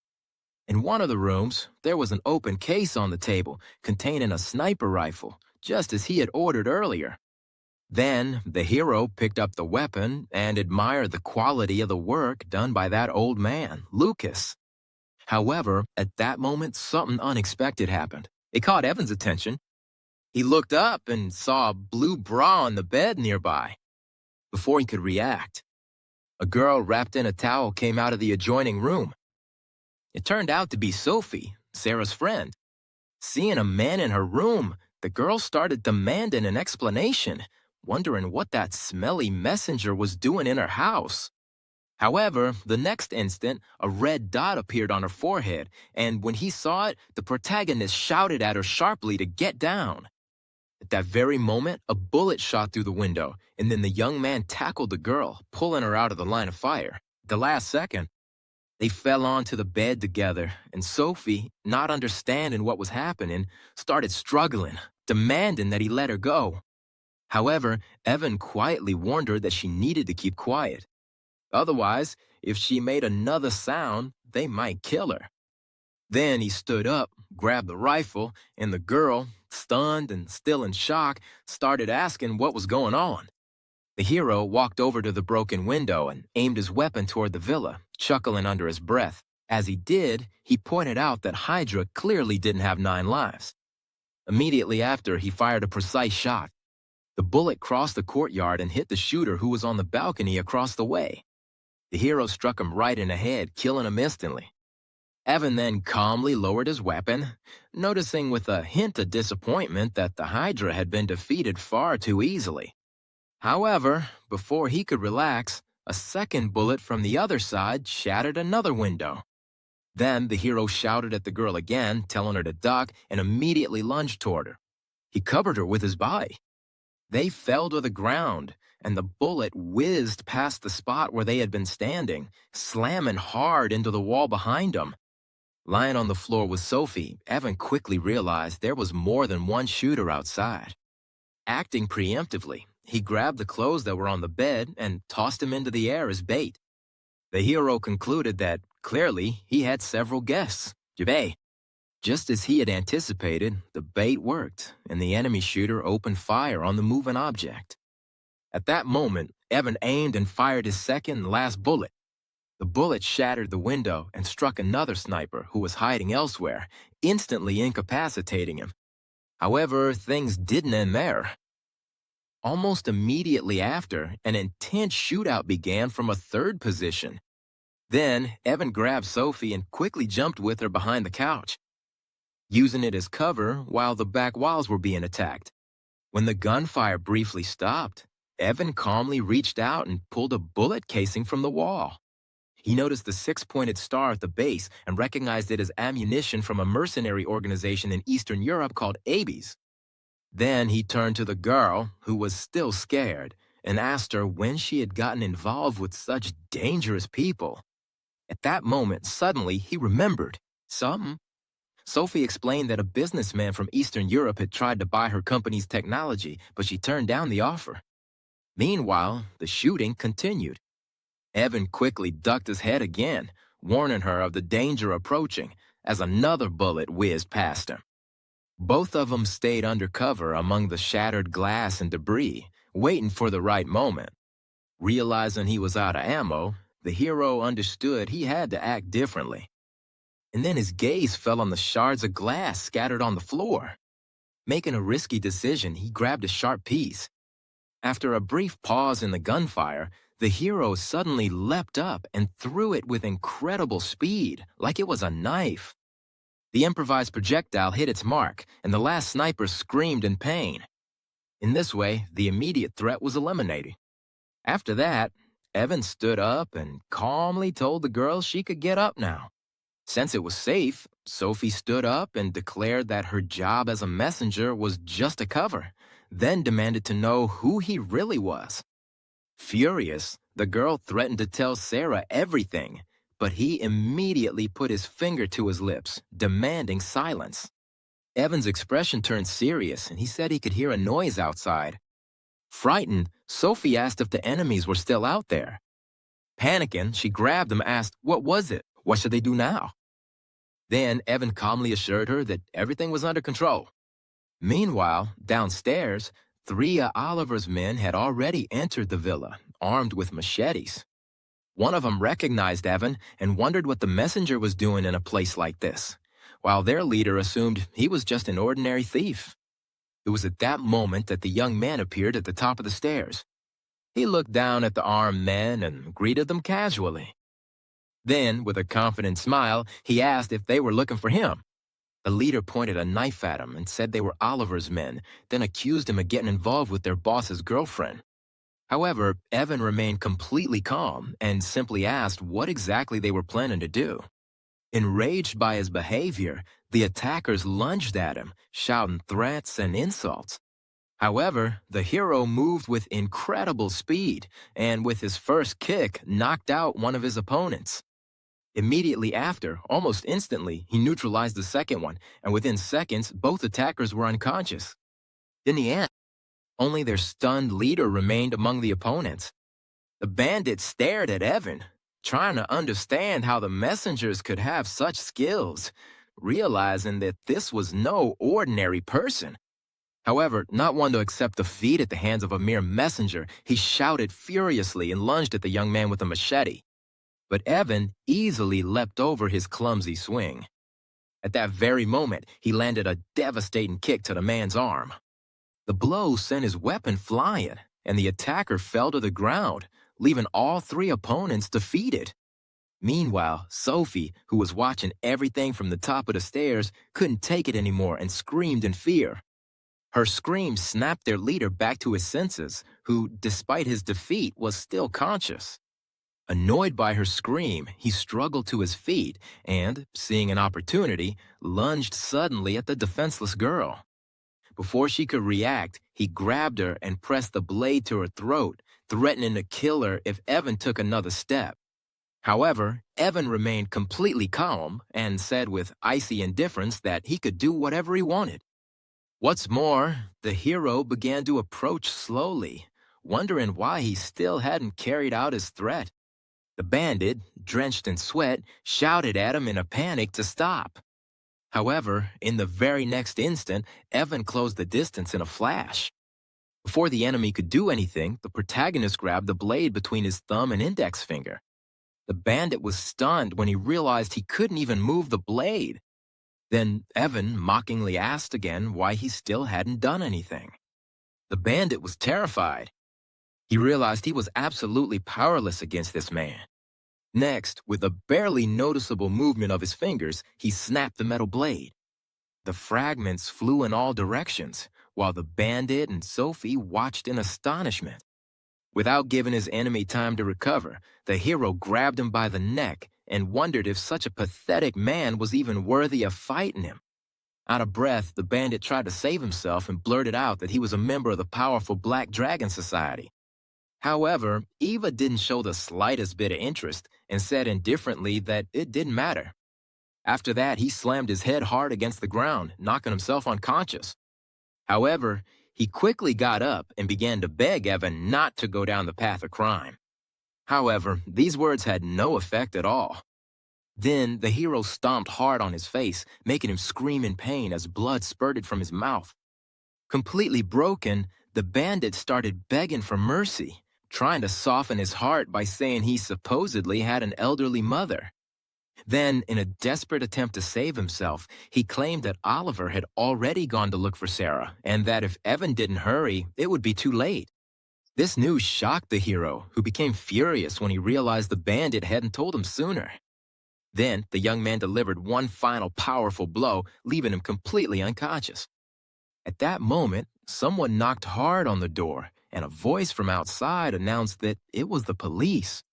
Speaker 1: In one of the rooms, there was an open case on the table containing a sniper rifle, just as he had ordered earlier. Then, the hero picked up the weapon and admired the quality of the work done by that old man, Lucas. However, at that moment, something unexpected happened. It caught Evan's attention. He looked up and saw a blue bra on the bed nearby. Before he could react, a girl wrapped in a towel came out of the adjoining room. It turned out to be Sophie, Sarah's friend. Seeing a man in her room, the girl started demanding an explanation, wondering what that smelly messenger was doing in her house. However, the next instant, a red dot appeared on her forehead, and when he saw it, the protagonist shouted at her sharply to get down. At that very moment, a bullet shot through the window, and then the young man tackled the girl, pulling her out of the line of fire. At the last second, they fell onto the bed together, and Sophie, not understanding what was happening, started struggling, demanding that he let her go. However, Evan quietly warned her that she needed to keep quiet. Otherwise, if she made another sound, they might kill her. Then he stood up, grabbed the rifle, and the girl, stunned and still in shock, started asking what was going on. The hero walked over to the broken window and aimed his weapon toward the villa, chuckling under his breath. As he did, he pointed out that Hydra clearly didn't have 9 lives. Immediately after, he fired a precise shot. The bullet crossed the courtyard and hit the shooter who was on the balcony across the way. The hero struck him right in the head, killing him instantly. Evan then calmly lowered his weapon, noticing with a hint of disappointment that the Hydra had been defeated far too easily. However, before he could relax, a second bullet from the other side shattered another window. Then the hero shouted at the girl again, telling her to duck, and immediately lunged toward her. He covered her with his body. They fell to the ground, and the bullet whizzed past the spot where they had been standing, slamming hard into the wall behind them. Lying on the floor with Sophie, Evan quickly realized there was more than one shooter outside. Acting preemptively, he grabbed the clothes that were on the bed and tossed them into the air as bait. The hero concluded that, clearly, he had several guests. Jabay. Just as he had anticipated, the bait worked, and the enemy shooter opened fire on the moving object. At that moment, Evan aimed and fired his second and last bullet. The bullet shattered the window and struck another sniper who was hiding elsewhere, instantly incapacitating him. However, things didn't end there. Almost immediately after, an intense shootout began from a third position. Then, Evan grabbed Sophie and quickly jumped with her behind the couch, using it as cover while the back walls were being attacked. When the gunfire briefly stopped, Evan calmly reached out and pulled a bullet casing from the wall. He noticed the 6-pointed star at the base and recognized it as ammunition from a mercenary organization in Eastern Europe called ABIS. Then he turned to the girl, who was still scared, and asked her when she had gotten involved with such dangerous people. At that moment, suddenly, he remembered something. Sophie explained that a businessman from Eastern Europe had tried to buy her company's technology, but she turned down the offer. Meanwhile, the shooting continued. Evan quickly ducked his head again, warning her of the danger approaching, as another bullet whizzed past him. Both of them stayed under cover among the shattered glass and debris, waiting for the right moment. Realizing he was out of ammo, the hero understood he had to act differently. And then his gaze fell on the shards of glass scattered on the floor. Making a risky decision, he grabbed a sharp piece. After a brief pause in the gunfire, the hero suddenly leapt up and threw it with incredible speed, like it was a knife. The improvised projectile hit its mark, and the last sniper screamed in pain. In this way, the immediate threat was eliminated. After that, Evan stood up and calmly told the girl she could get up now. Since it was safe, Sophie stood up and declared that her job as a messenger was just a cover, then demanded to know who he really was. Furious, the girl threatened to tell Sarah everything, but he immediately put his finger to his lips, demanding silence. Evan's expression turned serious, and he said he could hear a noise outside. Frightened, Sophie asked if the enemies were still out there. Panicking, she grabbed him and asked, "What was it? What should they do now?" Then Evan calmly assured her that everything was under control. Meanwhile, downstairs, 3 of Oliver's men had already entered the villa, armed with machetes. One of them recognized Evan and wondered what the messenger was doing in a place like this, while their leader assumed he was just an ordinary thief. It was at that moment that the young man appeared at the top of the stairs. He looked down at the armed men and greeted them casually. Then, with a confident smile, he asked if they were looking for him. The leader pointed a knife at him and said they were Oliver's men, then accused him of getting involved with their boss's girlfriend. However, Evan remained completely calm and simply asked what exactly they were planning to do. Enraged by his behavior, the attackers lunged at him, shouting threats and insults. However, the hero moved with incredible speed and with his first kick knocked out one of his opponents. Immediately after, almost instantly, he neutralized the second one, and within seconds, both attackers were unconscious. In the end, only their stunned leader remained among the opponents. The bandits stared at Evan, trying to understand how the messengers could have such skills, realizing that this was no ordinary person. However, not one to accept defeat at the hands of a mere messenger, he shouted furiously and lunged at the young man with a machete. But Evan easily leapt over his clumsy swing. At that very moment, he landed a devastating kick to the man's arm. The blow sent his weapon flying, and the attacker fell to the ground, leaving all three opponents defeated. Meanwhile, Sophie, who was watching everything from the top of the stairs, couldn't take it anymore and screamed in fear. Her scream snapped their leader back to his senses, who, despite his defeat, was still conscious. Annoyed by her scream, he struggled to his feet and, seeing an opportunity, lunged suddenly at the defenseless girl. Before she could react, he grabbed her and pressed the blade to her throat, threatening to kill her if Evan took another step. However, Evan remained completely calm and said with icy indifference that he could do whatever he wanted. What's more, the hero began to approach slowly, wondering why he still hadn't carried out his threat. The bandit, drenched in sweat, shouted at him in a panic to stop. However, in the very next instant, Evan closed the distance in a flash. Before the enemy could do anything, the protagonist grabbed the blade between his thumb and index finger. The bandit was stunned when he realized he couldn't even move the blade. Then Evan mockingly asked again why he still hadn't done anything. The bandit was terrified. He realized he was absolutely powerless against this man. Next, with a barely noticeable movement of his fingers, he snapped the metal blade. The fragments flew in all directions, while the bandit and Sophie watched in astonishment. Without giving his enemy time to recover, the hero grabbed him by the neck and wondered if such a pathetic man was even worthy of fighting him. Out of breath, the bandit tried to save himself and blurted out that he was a member of the powerful Black Dragon Society. However, Eva didn't show the slightest bit of interest and said indifferently that it didn't matter. After that, he slammed his head hard against the ground, knocking himself unconscious. However, he quickly got up and began to beg Evan not to go down the path of crime. However, these words had no effect at all. Then the hero stomped hard on his face, making him scream in pain as blood spurted from his mouth. Completely broken, the bandit started begging for mercy, trying to soften his heart by saying he supposedly had an elderly mother. Then, in a desperate attempt to save himself, he claimed that Oliver had already gone to look for Sarah, and that if Evan didn't hurry, it would be too late. This news shocked the hero, who became furious when he realized the bandit hadn't told him sooner. Then, the young man delivered one final powerful blow, leaving him completely unconscious. At that moment, someone knocked hard on the door, and a voice from outside announced that it was the police.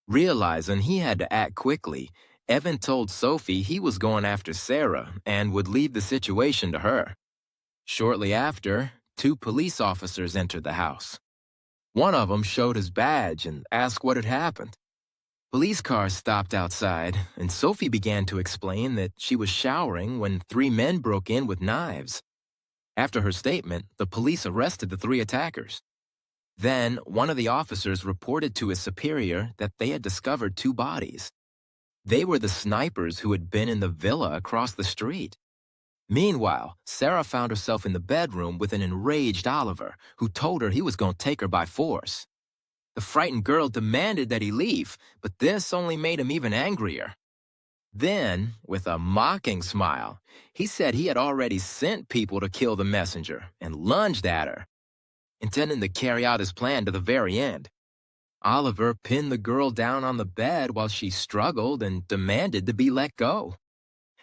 Speaker 1: Realizing he had to act quickly, Evan told Sophie he was going after Sarah and would leave the situation to her. Shortly after, 2 police officers entered the house. One of them showed his badge and asked what had happened. Police cars stopped outside, and Sophie began to explain that she was showering when 3 men broke in with knives. After her statement, the police arrested the 3 attackers. Then, one of the officers reported to his superior that they had discovered 2 bodies. They were the snipers who had been in the villa across the street. Meanwhile, Sarah found herself in the bedroom with an enraged Oliver, who told her he was going to take her by force. The frightened girl demanded that he leave, but this only made him even angrier. Then, with a mocking smile, he said he had already sent people to kill the messenger and lunged at her, intending to carry out his plan to the very end. Oliver pinned the girl down on the bed while she struggled and demanded to be let go.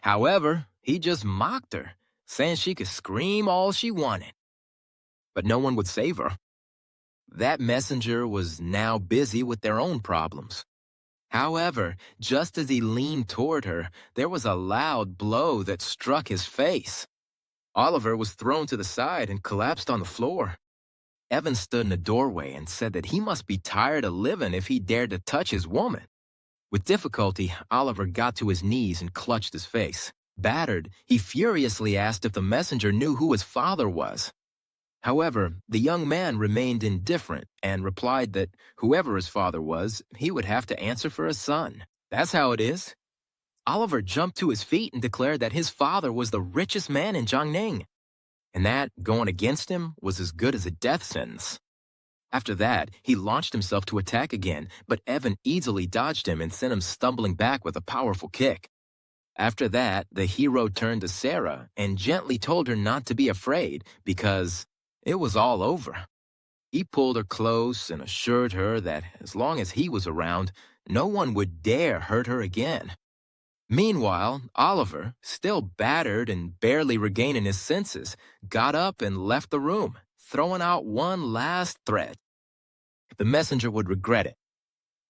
Speaker 1: However, he just mocked her, saying she could scream all she wanted. But no one would save her. That messenger was now busy with their own problems. However, just as he leaned toward her, there was a loud blow that struck his face. Oliver was thrown to the side and collapsed on the floor. Evan stood in the doorway and said that he must be tired of living if he dared to touch his woman. With difficulty, Oliver got to his knees and clutched his face. Battered, he furiously asked if the messenger knew who his father was. However, the young man remained indifferent and replied that whoever his father was, he would have to answer for his son. That's how it is. Oliver jumped to his feet and declared that his father was the richest man in Jiangning. and that, going against him, was as good as a death sentence. After that, he launched himself to attack again, but Evan easily dodged him and sent him stumbling back with a powerful kick. After that, the hero turned to Sarah and gently told her not to be afraid because it was all over. He pulled her close and assured her that as long as he was around, no one would dare hurt her again. Meanwhile, Oliver, still battered and barely regaining his senses, got up and left the room, throwing out one last threat. The messenger would regret it.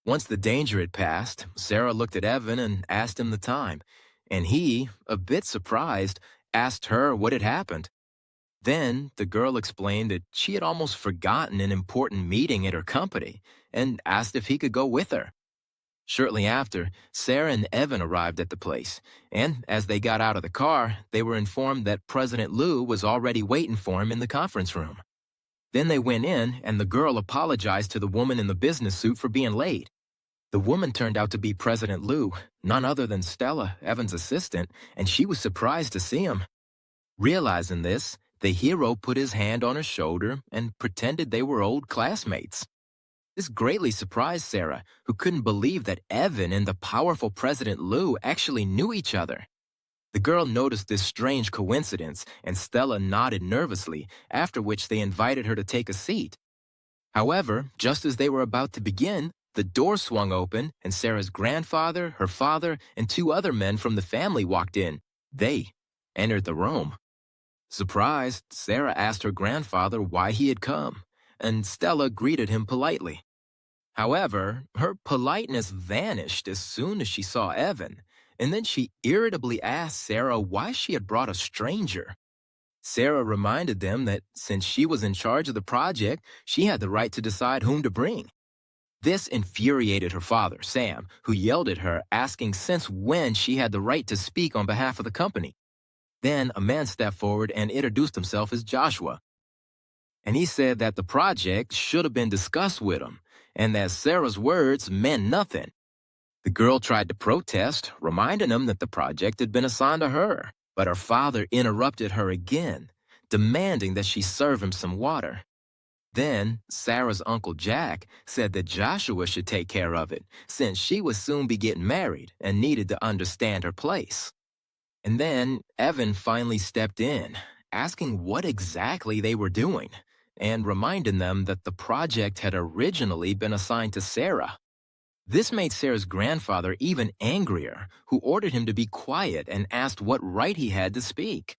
Speaker 1: Once the danger had passed, Sarah looked at Evan and asked him the time, and he, a bit surprised, asked her what had happened. Then the girl explained that she had almost forgotten an important meeting at her company and asked if he could go with her. Shortly after, Sarah and Evan arrived at the place, and as they got out of the car, they were informed that President Liu was already waiting for him in the conference room. Then they went in, and the girl apologized to the woman in the business suit for being late. The woman turned out to be President Liu, none other than Stella, Evan's assistant, and she was surprised to see him. Realizing this, the hero put his hand on her shoulder and pretended they were old classmates. This greatly surprised Sarah, who couldn't believe that Evan and the powerful President Liu actually knew each other. The girl noticed this strange coincidence, and Stella nodded nervously, after which they invited her to take a seat. However, just as they were about to begin, the door swung open, and Sarah's grandfather, her father, and two other men from the family walked in. They entered the room. Surprised, Sarah asked her grandfather why he had come, and Stella greeted him politely. However, her politeness vanished as soon as she saw Evan, and then she irritably asked Sarah why she had brought a stranger. Sarah reminded them that since she was in charge of the project, she had the right to decide whom to bring. This infuriated her father, Sam, who yelled at her, asking since when she had the right to speak on behalf of the company. Then a man stepped forward and introduced himself as Joshua. And he said that the project should have been discussed with him, and that Sarah's words meant nothing. The girl tried to protest, reminding him that the project had been assigned to her, but her father interrupted her again, demanding that she serve him some water. Then, Sarah's Uncle Jack said that Joshua should take care of it, since she would soon be getting married and needed to understand her place. And then, Evan finally stepped in, asking what exactly they were doing, and reminding them that the project had originally been assigned to Sarah. This made Sarah's grandfather even angrier, who ordered him to be quiet and asked what right he had to speak.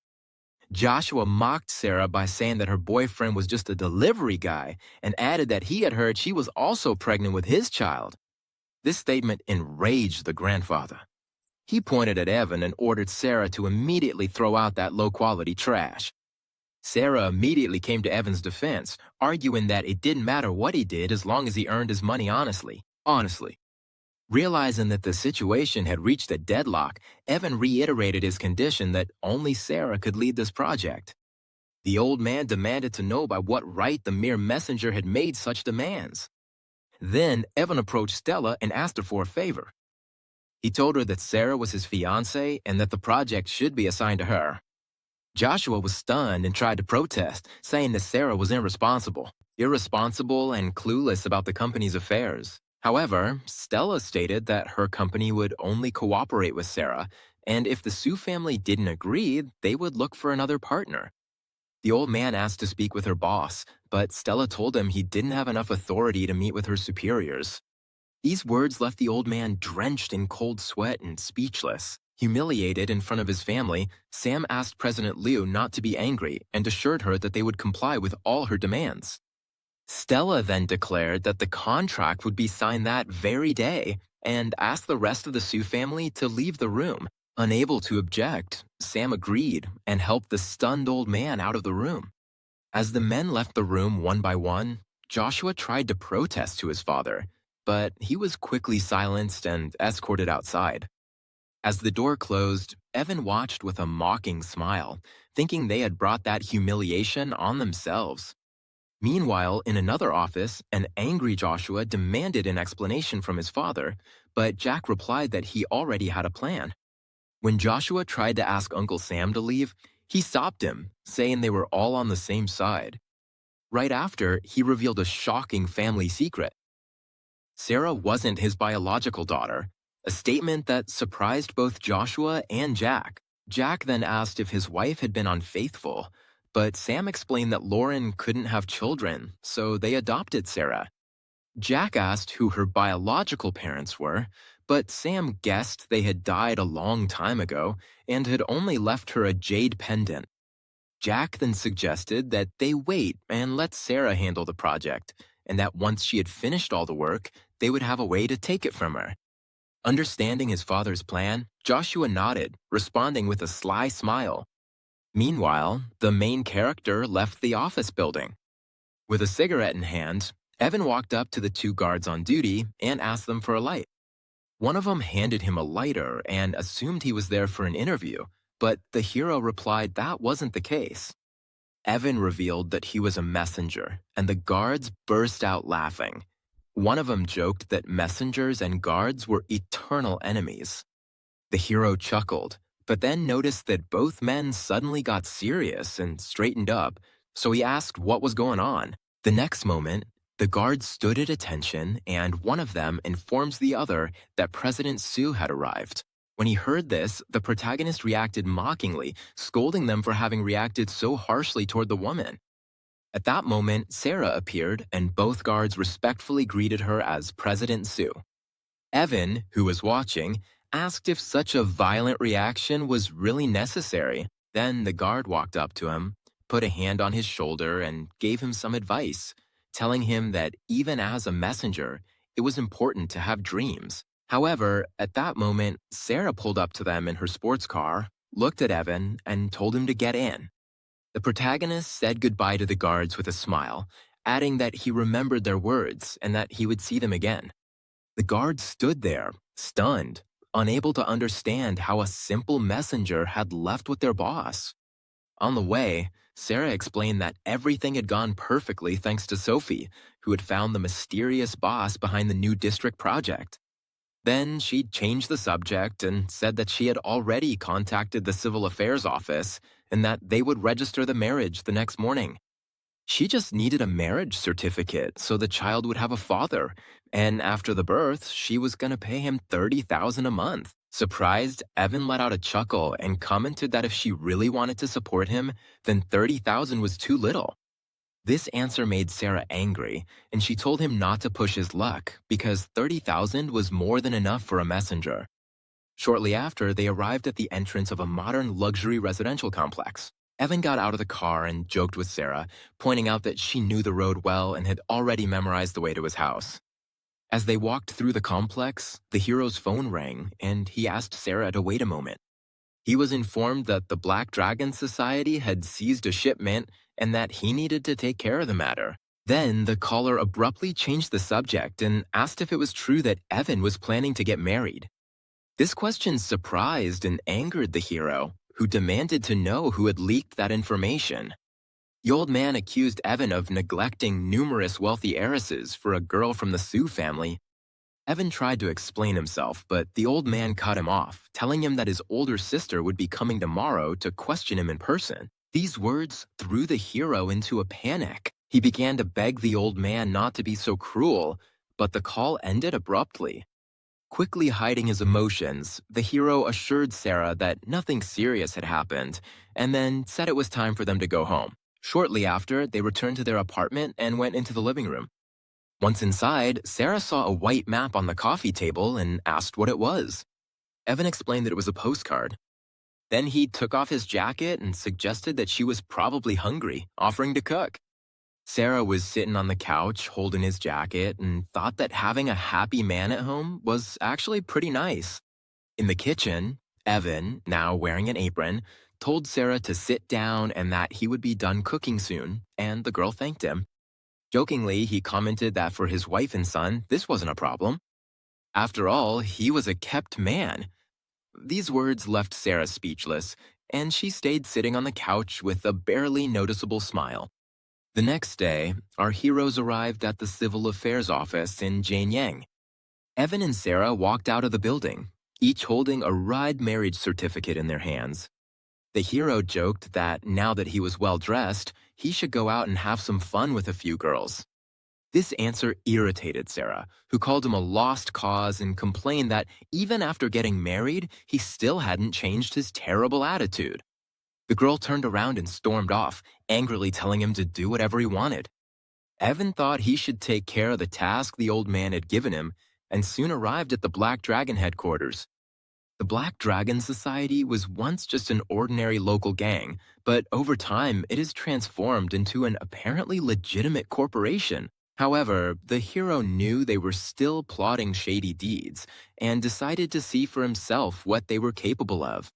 Speaker 1: Joshua mocked Sarah by saying that her boyfriend was just a delivery guy and added that he had heard she was also pregnant with his child. This statement enraged the grandfather. He pointed at Evan and ordered Sarah to immediately throw out that low-quality trash. Sarah immediately came to Evan's defense, arguing that it didn't matter what he did as long as he earned his money honestly. Realizing that the situation had reached a deadlock, Evan reiterated his condition that only Sarah could lead this project. The old man demanded to know by what right the mere messenger had made such demands. Then Evan approached Stella and asked her for a favor. He told her that Sarah was his fiancée and that the project should be assigned to her. Joshua was stunned and tried to protest, saying that Sarah was irresponsible and clueless about the company's affairs. However, Stella stated that her company would only cooperate with Sarah, and if the Sue family didn't agree, they would look for another partner. The old man asked to speak with her boss, but Stella told him he didn't have enough authority to meet with her superiors. These words left the old man drenched in cold sweat and speechless. Humiliated in front of his family, Sam asked President Liu not to be angry and assured her that they would comply with all her demands. Stella then declared that the contract would be signed that very day and asked the rest of the Sue family to leave the room. Unable to object, Sam agreed and helped the stunned old man out of the room. As the men left the room one by one, Joshua tried to protest to his father, but he was quickly silenced and escorted outside. As the door closed, Evan watched with a mocking smile, thinking they had brought that humiliation on themselves. Meanwhile, in another office, an angry Joshua demanded an explanation from his father, but Jack replied that he already had a plan. When Joshua tried to ask Uncle Sam to leave, He stopped him, saying they were all on the same side. Right after, he revealed a shocking family secret. Sarah wasn't his biological daughter, a statement that surprised both Joshua and Jack. Jack then asked if his wife had been unfaithful, but Sam explained that Lauren couldn't have children, so they adopted Sarah. Jack asked who her biological parents were, but Sam guessed they had died a long time ago and had only left her a jade pendant. Jack then suggested that they wait and let Sarah handle the project, and that once she had finished all the work, they would have a way to take it from her. Understanding his father's plan, Joshua nodded, responding with a sly smile. Meanwhile, the main character left the office building. With a cigarette in hand, Evan walked up to the two guards on duty and asked them for a light. One of them handed him a lighter and assumed he was there for an interview, but the hero replied that wasn't the case. Evan revealed that he was a messenger, and the guards burst out laughing. One of them joked that messengers and guards were eternal enemies. The hero chuckled, but then noticed that both men suddenly got serious and straightened up, so he asked what was going on. The next moment, the guards stood at attention, and one of them informs the other that President Sue had arrived. When he heard this, the protagonist reacted mockingly, scolding them for having reacted so harshly toward the woman. At that moment, Sarah appeared, and both guards respectfully greeted her as President Sue. Evan, who was watching, asked if such a violent reaction was really necessary. Then the guard walked up to him, put a hand on his shoulder, and gave him some advice, telling him that even as a messenger, it was important to have dreams. However, at that moment, Sarah pulled up to them in her sports car, looked at Evan, and told him to get in. The protagonist said goodbye to the guards with a smile, adding that he remembered their words and that he would see them again. The guards stood there, stunned, unable to understand how a simple messenger had left with their boss. On the way, Sarah explained that everything had gone perfectly thanks to Sophie, who had found the mysterious boss behind the new district project. Then she changed the subject and said that she had already contacted the Civil Affairs office and that they would register the marriage the next morning. She just needed a marriage certificate so the child would have a father, and after the birth, she was going to pay him $30,000 a month. Surprised, Evan let out a chuckle and commented that if she really wanted to support him, then $30,000 was too little. This answer made Sarah angry, and she told him not to push his luck because $30,000 was more than enough for a messenger. Shortly after, they arrived at the entrance of a modern luxury residential complex. Evan got out of the car and joked with Sarah, pointing out that she knew the road well and had already memorized the way to his house. As they walked through the complex, the hero's phone rang, and he asked Sarah to wait a moment. He was informed that the Black Dragon Society had seized a shipment and that he needed to take care of the matter. Then the caller abruptly changed the subject and asked if it was true that Evan was planning to get married. This question surprised and angered the hero, who demanded to know who had leaked that information. The old man accused Evan of neglecting numerous wealthy heiresses for a girl from the Sue family. Evan tried to explain himself, but the old man cut him off, telling him that his older sister would be coming tomorrow to question him in person. These words threw the hero into a panic. He began to beg the old man not to be so cruel, but the call ended abruptly. Quickly hiding his emotions, the hero assured Sarah that nothing serious had happened, and then said it was time for them to go home. Shortly after, they returned to their apartment and went into the living room. Once inside, Sarah saw a white map on the coffee table and asked what it was. Evan explained that it was a postcard. Then he took off his jacket and suggested that she was probably hungry, offering to cook. Sarah was sitting on the couch holding his jacket and thought that having a happy man at home was actually pretty nice. In the kitchen, Evan, now wearing an apron, told Sarah to sit down and that he would be done cooking soon, and the girl thanked him. Jokingly, he commented that for his wife and son, this wasn't a problem. After all, he was a kept man. These words left Sarah speechless, and she stayed sitting on the couch with a barely noticeable smile. The next day, our heroes arrived at the Civil Affairs office in Jianyang. Evan and Sarah walked out of the building, each holding a bride marriage certificate in their hands. The hero joked that now that he was well dressed, he should go out and have some fun with a few girls. This answer irritated Sarah, who called him a lost cause and complained that even after getting married, he still hadn't changed his terrible attitude. The girl turned around and stormed off, angrily telling him to do whatever he wanted. Evan thought he should take care of the task the old man had given him and soon arrived at the Black Dragon headquarters. The Black Dragon Society was once just an ordinary local gang, but over time it has transformed into an apparently legitimate corporation. However, the hero knew they were still plotting shady deeds and decided to see for himself what they were capable of.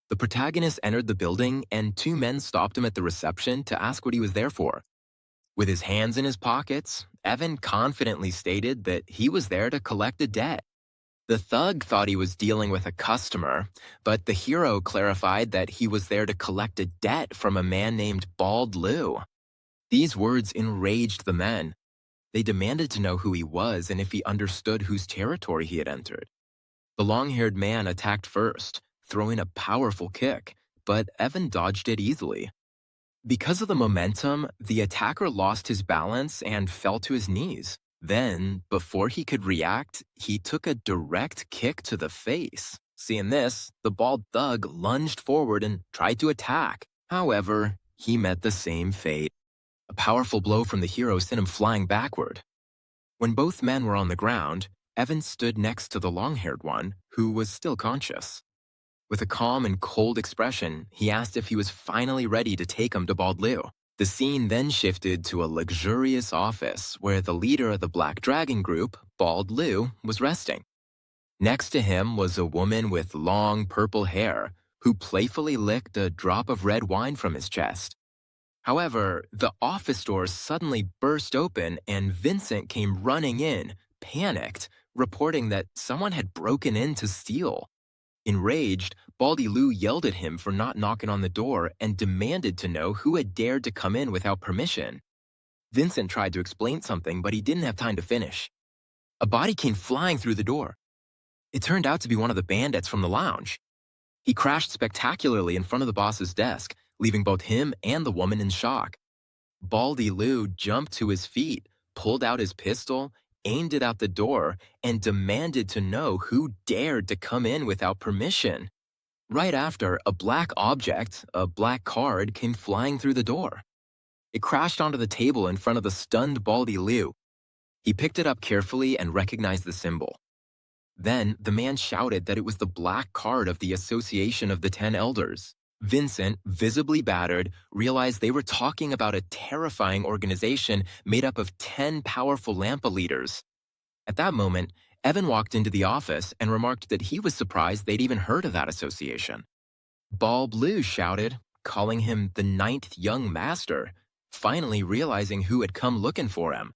Speaker 1: The protagonist entered the building and two men stopped him at the reception to ask what he was there for. With his hands in his pockets, Evan confidently stated that he was there to collect a debt. The thug thought he was dealing with a customer, but the hero clarified that he was there to collect a debt from a man named Bald Lou. These words enraged the men. They demanded to know who he was and if he understood whose territory he had entered. The long-haired man attacked first, throwing a powerful kick, but Evan dodged it easily. Because of the momentum, the attacker lost his balance and fell to his knees. Then, before he could react, he took a direct kick to the face. Seeing this, the bald thug lunged forward and tried to attack. However, he met the same fate. A powerful blow from the hero sent him flying backward. When both men were on the ground, Evan stood next to the long-haired one, who was still conscious. With a calm and cold expression, he asked if he was finally ready to take him to Bald Lou. The scene then shifted to a luxurious office where the leader of the Black Dragon group, Bald Lou, was resting. Next to him was a woman with long purple hair who playfully licked a drop of red wine from his chest. However, the office door suddenly burst open and Vincent came running in, panicked, reporting that someone had broken in to steal. Enraged, Baldy Lou yelled at him for not knocking on the door and demanded to know who had dared to come in without permission. Vincent tried to explain something, but he didn't have time to finish. A body came flying through the door. It turned out to be one of the bandits from the lounge. He crashed spectacularly in front of the boss's desk, leaving both him and the woman in shock. Baldy Lou jumped to his feet, pulled out his pistol, aimed it out the door, and demanded to know who dared to come in without permission. Right after, a black object, a black card, came flying through the door. It crashed onto the table in front of the stunned Baldy Lou. He picked it up carefully and recognized the symbol. Then, the man shouted that it was the black card of the Association of the 10 Elders. Vincent, visibly battered, realized they were talking about a terrifying organization made up of 10 powerful Lampa leaders. At that moment, Evan walked into the office and remarked that he was surprised they'd even heard of that association. Bald Lou shouted, calling him the 9th Young Master, finally realizing who had come looking for him.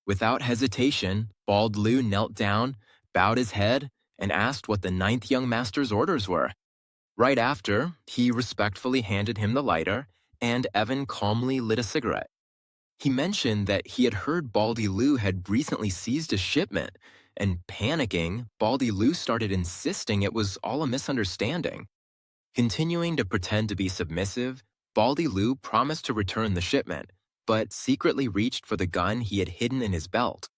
Speaker 1: Without hesitation, Bald Lou knelt down, bowed his head, and asked what the 9th Young Master's orders were. Right after, he respectfully handed him the lighter, and Evan calmly lit a cigarette. He mentioned that he had heard Baldy Lou had recently seized a shipment, and panicking, Baldy Lou started insisting it was all a misunderstanding. Continuing to pretend to be submissive, Baldy Lou promised to return the shipment, but secretly reached for the gun he had hidden in his belt.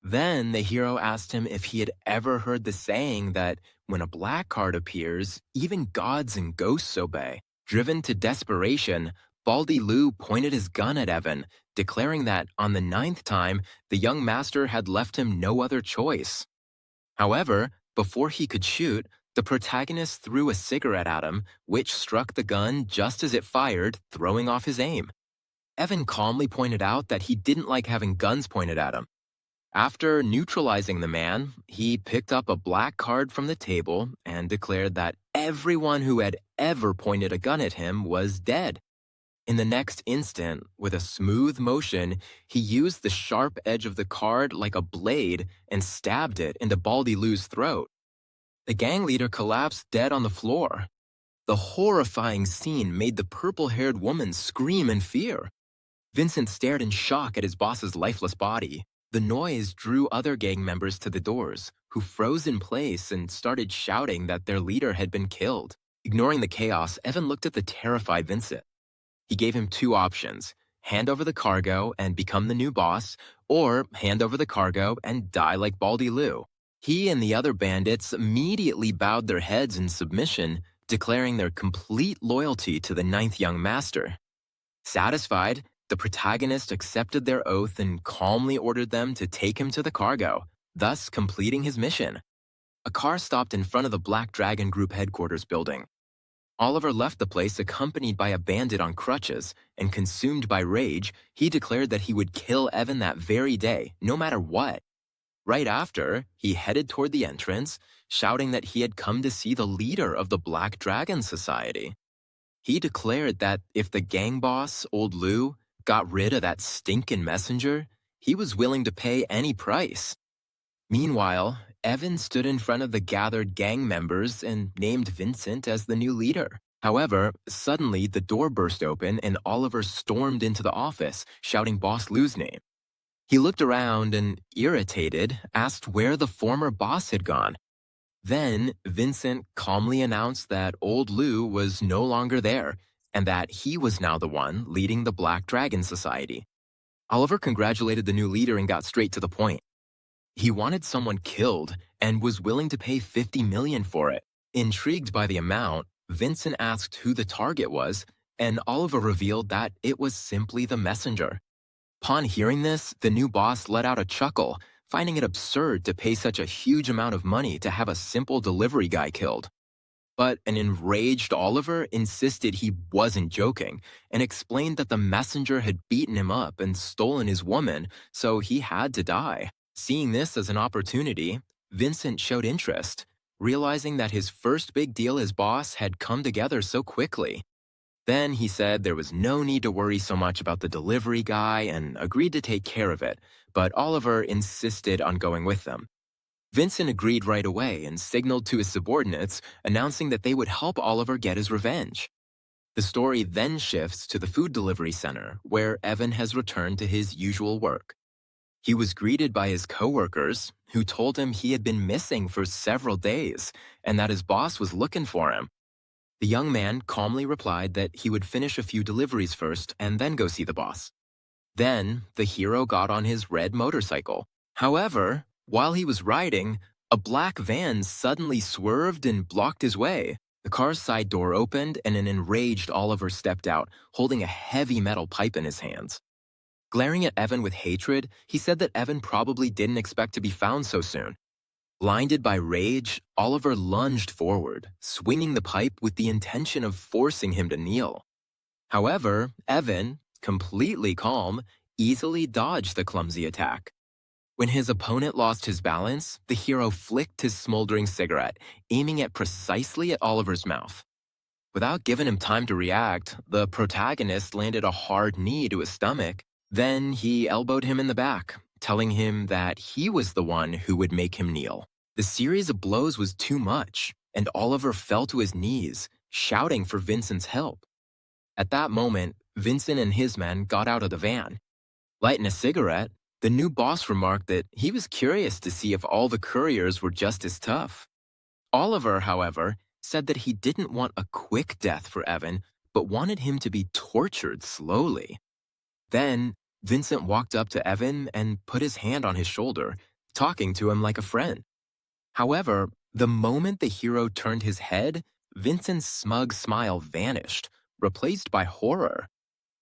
Speaker 1: Then the hero asked him if he had ever heard the saying that when a black card appears, even gods and ghosts obey. Driven to desperation, Baldy Lou pointed his gun at Evan, declaring that on the 9th time, the young master had left him no other choice. However, before he could shoot, the protagonist threw a cigarette at him, which struck the gun just as it fired, throwing off his aim. Evan calmly pointed out that he didn't like having guns pointed at him. After neutralizing the man, he picked up a black card from the table and declared that everyone who had ever pointed a gun at him was dead. In the next instant, with a smooth motion, he used the sharp edge of the card like a blade and stabbed it into Baldy Lou's throat. The gang leader collapsed dead on the floor. The horrifying scene made the purple-haired woman scream in fear. Vincent stared in shock at his boss's lifeless body. The noise drew other gang members to the doors, who froze in place and started shouting that their leader had been killed. Ignoring the chaos, Evan looked at the terrified Vincent. He gave him two options: hand over the cargo and become the new boss, or hand over the cargo and die like Baldy Lou. He and the other bandits immediately bowed their heads in submission, declaring their complete loyalty to the ninth young master. Satisfied, the protagonist accepted their oath and calmly ordered them to take him to the cargo, thus completing his mission. A car stopped in front of the Black Dragon Group headquarters building. Oliver left the place accompanied by a bandit on crutches, and consumed by rage, he declared that he would kill Evan that very day, no matter what. Right after, he headed toward the entrance, shouting that he had come to see the leader of the Black Dragon Society. He declared that if the gang boss, Old Lou, got rid of that stinkin' messenger, he was willing to pay any price. Meanwhile, Evan stood in front of the gathered gang members and named Vincent as the new leader. However, suddenly the door burst open and Oliver stormed into the office, shouting Boss Lou's name. He looked around and, irritated, asked where the former boss had gone. Then, Vincent calmly announced that Old Lou was no longer there, and that he was now the one leading the Black Dragon Society. Oliver congratulated the new leader and got straight to the point. He wanted someone killed and was willing to pay $50 million for it. Intrigued by the amount, Vincent asked who the target was, and Oliver revealed that it was simply the messenger. Upon hearing this, the new boss let out a chuckle, finding it absurd to pay such a huge amount of money to have a simple delivery guy killed. But an enraged Oliver insisted he wasn't joking and explained that the messenger had beaten him up and stolen his woman, so he had to die. Seeing this as an opportunity, Vincent showed interest, realizing that his first big deal as boss had come together so quickly. Then he said there was no need to worry so much about the delivery guy and agreed to take care of it, but Oliver insisted on going with them. Vincent agreed right away and signaled to his subordinates, announcing that they would help Oliver get his revenge. The story then shifts to the food delivery center, where Evan has returned to his usual work. He was greeted by his coworkers, who told him he had been missing for several days and that his boss was looking for him. The young man calmly replied that he would finish a few deliveries first and then go see the boss. Then, the hero got on his red motorcycle. However, while he was riding, a black van suddenly swerved and blocked his way. The car's side door opened and an enraged Oliver stepped out, holding a heavy metal pipe in his hands. Glaring at Evan with hatred, he said that Evan probably didn't expect to be found so soon. Blinded by rage, Oliver lunged forward, swinging the pipe with the intention of forcing him to kneel. However, Evan, completely calm, easily dodged the clumsy attack. When his opponent lost his balance, the hero flicked his smoldering cigarette, aiming it precisely at Oliver's mouth. Without giving him time to react, the protagonist landed a hard knee to his stomach. Then he elbowed him in the back, telling him that he was the one who would make him kneel. The series of blows was too much, and Oliver fell to his knees, shouting for Vincent's help. At that moment, Vincent and his men got out of the van. Lighting a cigarette, the new boss remarked that he was curious to see if all the couriers were just as tough. Oliver, however, said that he didn't want a quick death for Evan, but wanted him to be tortured slowly. Then, Vincent walked up to Evan and put his hand on his shoulder, talking to him like a friend. However, the moment the hero turned his head, Vincent's smug smile vanished, replaced by horror.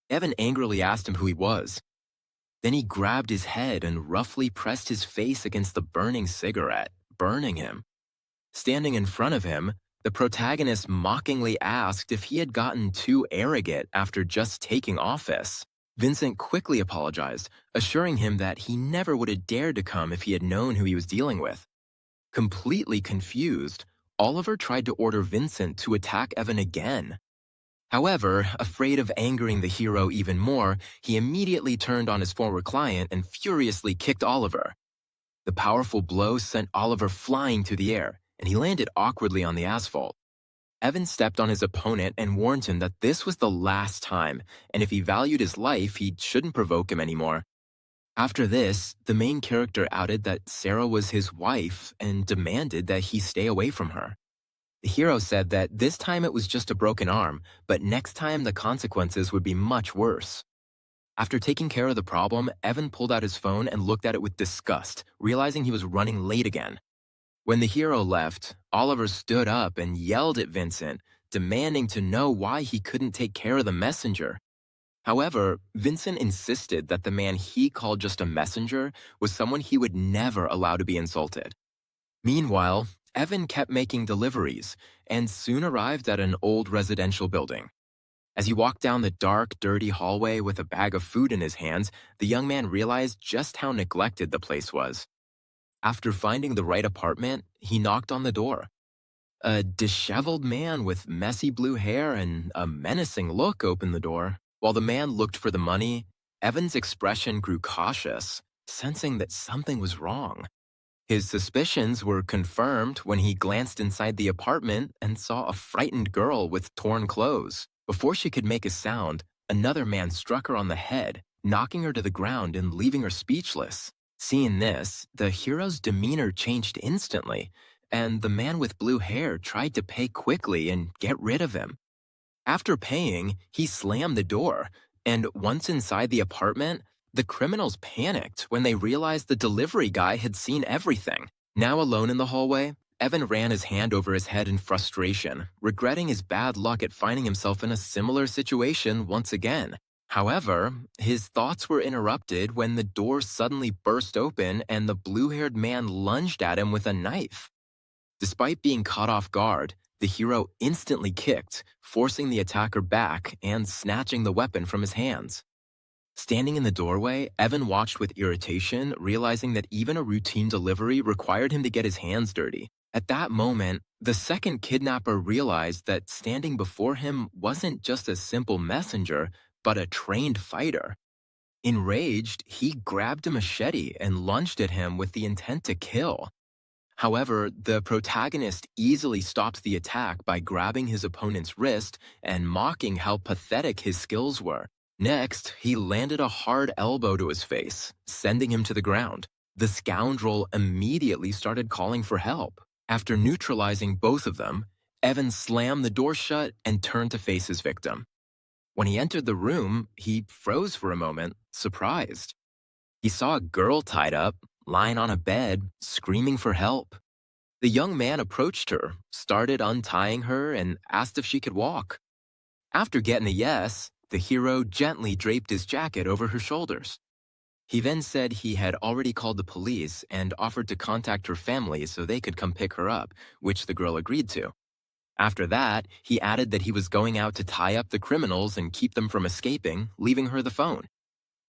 Speaker 1: Evan angrily asked him who he was. Then he grabbed his head and roughly pressed his face against the burning cigarette, burning him. Standing in front of him, the protagonist mockingly asked if he had gotten too arrogant after just taking office. Vincent quickly apologized, assuring him that he never would have dared to come if he had known who he was dealing with. Completely confused, Oliver tried to order Vincent to attack Evan again. However, afraid of angering the hero even more, he immediately turned on his former client and furiously kicked Oliver. The powerful blow sent Oliver flying through the air, and he landed awkwardly on the asphalt. Evan stepped on his opponent and warned him that this was the last time, and if he valued his life, he shouldn't provoke him anymore. After this, the main character outed that Sarah was his wife and demanded that he stay away from her. The hero said that this time it was just a broken arm, but next time the consequences would be much worse. After taking care of the problem, Evan pulled out his phone and looked at it with disgust, realizing he was running late again. When the hero left, Oliver stood up and yelled at Vincent, demanding to know why he couldn't take care of the messenger. However, Vincent insisted that the man he called just a messenger was someone he would never allow to be insulted. Meanwhile, Evan kept making deliveries and soon arrived at an old residential building. As he walked down the dark, dirty hallway with a bag of food in his hands, the young man realized just how neglected the place was. After finding the right apartment, he knocked on the door. A disheveled man with messy blue hair and a menacing look opened the door. While the man looked for the money, Evan's expression grew cautious, sensing that something was wrong. His suspicions were confirmed when he glanced inside the apartment and saw a frightened girl with torn clothes. Before she could make a sound, another man struck her on the head, knocking her to the ground and leaving her speechless. Seeing this, the hero's demeanor changed instantly, and the man with blue hair tried to pay quickly and get rid of him. After paying, he slammed the door, and once inside the apartment, the criminals panicked when they realized the delivery guy had seen everything. Now alone in the hallway, Evan ran his hand over his head in frustration, regretting his bad luck at finding himself in a similar situation once again. However, his thoughts were interrupted when the door suddenly burst open and the blue-haired man lunged at him with a knife. Despite being caught off guard, the hero instantly kicked, forcing the attacker back and snatching the weapon from his hands. Standing in the doorway, Evan watched with irritation, realizing that even a routine delivery required him to get his hands dirty. At that moment, the second kidnapper realized that standing before him wasn't just a simple messenger, but a trained fighter. Enraged, he grabbed a machete and lunged at him with the intent to kill. However, the protagonist easily stopped the attack by grabbing his opponent's wrist and mocking how pathetic his skills were. Next, he landed a hard elbow to his face, sending him to the ground. The scoundrel immediately started calling for help. After neutralizing both of them, Evan slammed the door shut and turned to face his victim. When he entered the room, he froze for a moment, surprised. He saw a girl tied up, lying on a bed, screaming for help. The young man approached her, started untying her, and asked if she could walk. After getting a yes, the hero gently draped his jacket over her shoulders. He then said he had already called the police and offered to contact her family so they could come pick her up, which the girl agreed to. After that, he added that he was going out to tie up the criminals and keep them from escaping, leaving her the phone.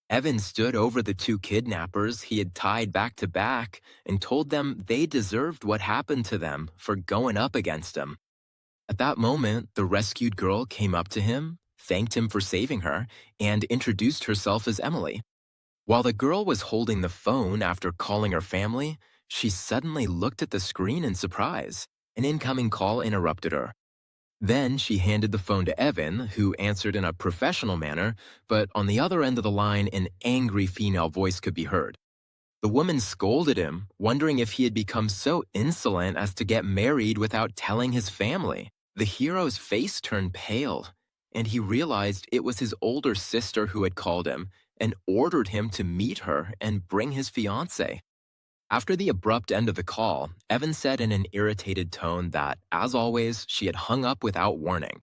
Speaker 1: Evan stood over the two kidnappers he had tied back to back and told them they deserved what happened to them for going up against him. At that moment, the rescued girl came up to him, thanked him for saving her, and introduced herself as Emily. While the girl was holding the phone after calling her family, she suddenly looked at the screen in surprise. An incoming call interrupted her. Then she handed the phone to Evan, who answered in a professional manner, but on the other end of the line, an angry female voice could be heard. The woman scolded him, wondering if he had become so insolent as to get married without telling his family. The hero's face turned pale, and he realized it was his older sister who had called him and ordered him to meet her and bring his fiancée. After the abrupt end of the call, Evan said in an irritated tone that, as always, she had hung up without warning.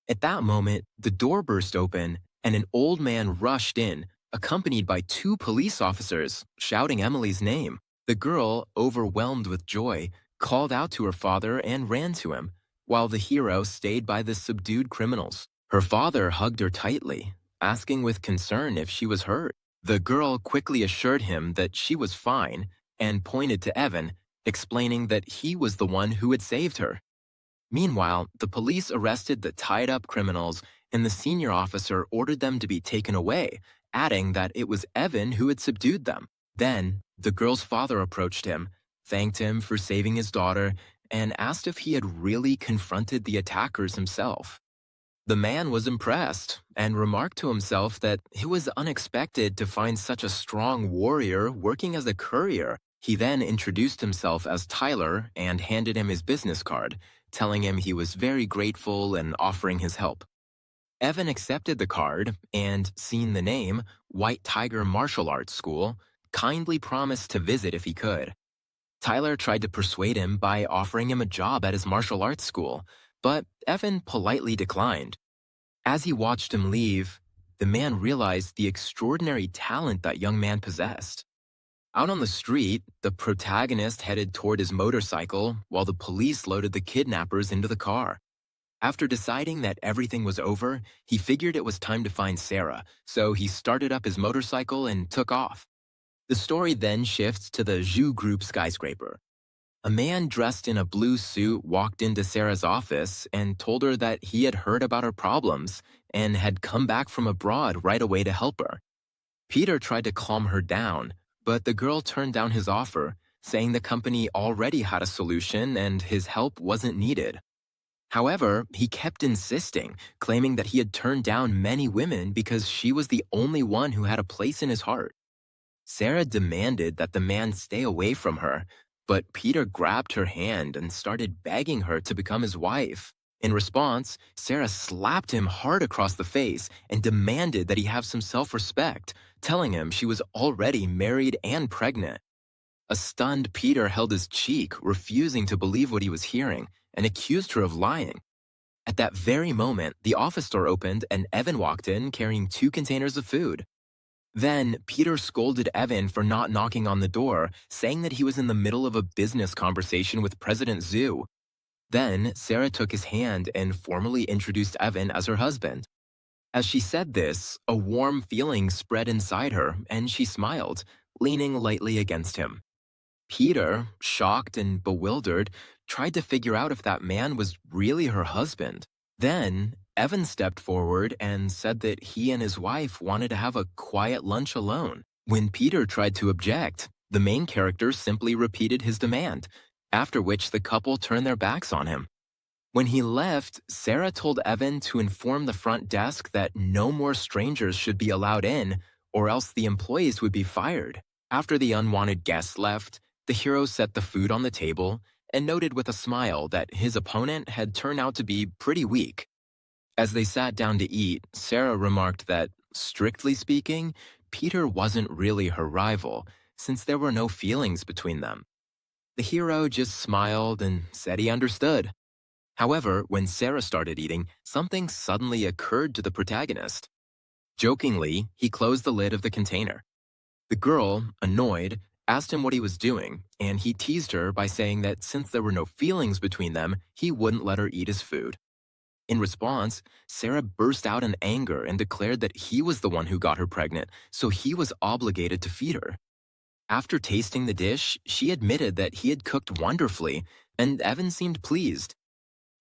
Speaker 1: At that moment, the door burst open and an old man rushed in, accompanied by two police officers, shouting Emily's name. The girl, overwhelmed with joy, called out to her father and ran to him, while the hero stayed by the subdued criminals. Her father hugged her tightly, asking with concern if she was hurt. The girl quickly assured him that she was fine and pointed to Evan, explaining that he was the one who had saved her. Meanwhile, the police arrested the tied-up criminals and the senior officer ordered them to be taken away, adding that it was Evan who had subdued them. Then, the girl's father approached him, thanked him for saving his daughter, and asked if he had really confronted the attackers himself. The man was impressed and remarked to himself that it was unexpected to find such a strong warrior working as a courier. He then introduced himself as Tyler and handed him his business card, telling him he was very grateful and offering his help. Evan accepted the card and, seeing the name, White Tiger Martial Arts School, kindly promised to visit if he could. Tyler tried to persuade him by offering him a job at his martial arts school, but Evan politely declined. As he watched him leave, the man realized the extraordinary talent that young man possessed. Out on the street, the protagonist headed toward his motorcycle while the police loaded the kidnappers into the car. After deciding that everything was over, he figured it was time to find Sarah, so he started up his motorcycle and took off. The story then shifts to the Zhu Group skyscraper. A man dressed in a blue suit walked into Sarah's office and told her that he had heard about her problems and had come back from abroad right away to help her. Peter tried to calm her down, but the girl turned down his offer, saying the company already had a solution and his help wasn't needed. However, he kept insisting, claiming that he had turned down many women because she was the only one who had a place in his heart. Sarah demanded that the man stay away from her, but Peter grabbed her hand and started begging her to become his wife. In response, Sarah slapped him hard across the face and demanded that he have some self-respect, telling him she was already married and pregnant. A stunned Peter held his cheek, refusing to believe what he was hearing, and accused her of lying. At that very moment, the office door opened and Evan walked in carrying 2 containers of food. Then, Peter scolded Evan for not knocking on the door, saying that he was in the middle of a business conversation with President Zhu. Then, Sarah took his hand and formally introduced Evan as her husband. As she said this, a warm feeling spread inside her, and she smiled, leaning lightly against him. Peter, shocked and bewildered, tried to figure out if that man was really her husband. Then, Evan stepped forward and said that he and his wife wanted to have a quiet lunch alone. When Peter tried to object, the main character simply repeated his demand, after which the couple turned their backs on him. When he left, Sarah told Evan to inform the front desk that no more strangers should be allowed in, or else the employees would be fired. After the unwanted guests left, the hero set the food on the table and noted with a smile that his opponent had turned out to be pretty weak. As they sat down to eat, Sarah remarked that, strictly speaking, Peter wasn't really her rival, since there were no feelings between them. The hero just smiled and said he understood. However, when Sarah started eating, something suddenly occurred to the protagonist. Jokingly, he closed the lid of the container. The girl, annoyed, asked him what he was doing, and he teased her by saying that since there were no feelings between them, he wouldn't let her eat his food. In response, Sarah burst out in anger and declared that he was the one who got her pregnant, so he was obligated to feed her. After tasting the dish, she admitted that he had cooked wonderfully, and Evan seemed pleased.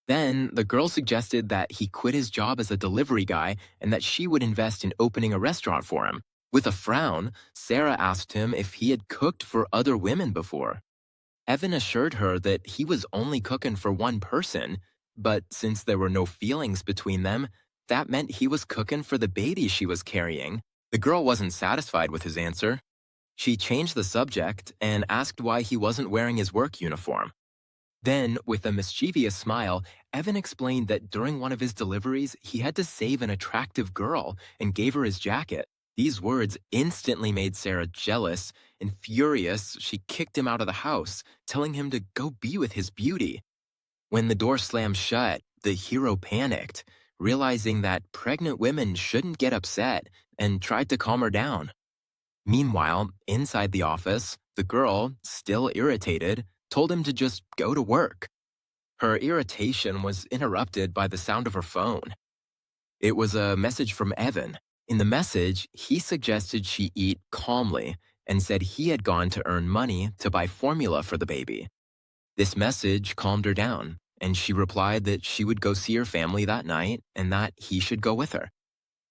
Speaker 1: Then, the girl suggested that he quit his job as a delivery guy and that she would invest in opening a restaurant for him. With a frown, Sarah asked him if he had cooked for other women before. Evan assured her that he was only cooking for one person, but since there were no feelings between them, that meant he was cooking for the baby she was carrying. The girl wasn't satisfied with his answer. She changed the subject and asked why he wasn't wearing his work uniform. Then, with a mischievous smile, Evan explained that during one of his deliveries, he had to save an attractive girl and gave her his jacket. These words instantly made Sarah jealous, and furious, she kicked him out of the house, telling him to go be with his beauty. When the door slammed shut, the hero panicked, realizing that pregnant women shouldn't get upset, and tried to calm her down. Meanwhile, inside the office, the girl, still irritated, told him to just go to work. Her irritation was interrupted by the sound of her phone. It was a message from Evan. In the message, he suggested she eat calmly and said he had gone to earn money to buy formula for the baby. This message calmed her down, and she replied that she would go see her family that night and that he should go with her.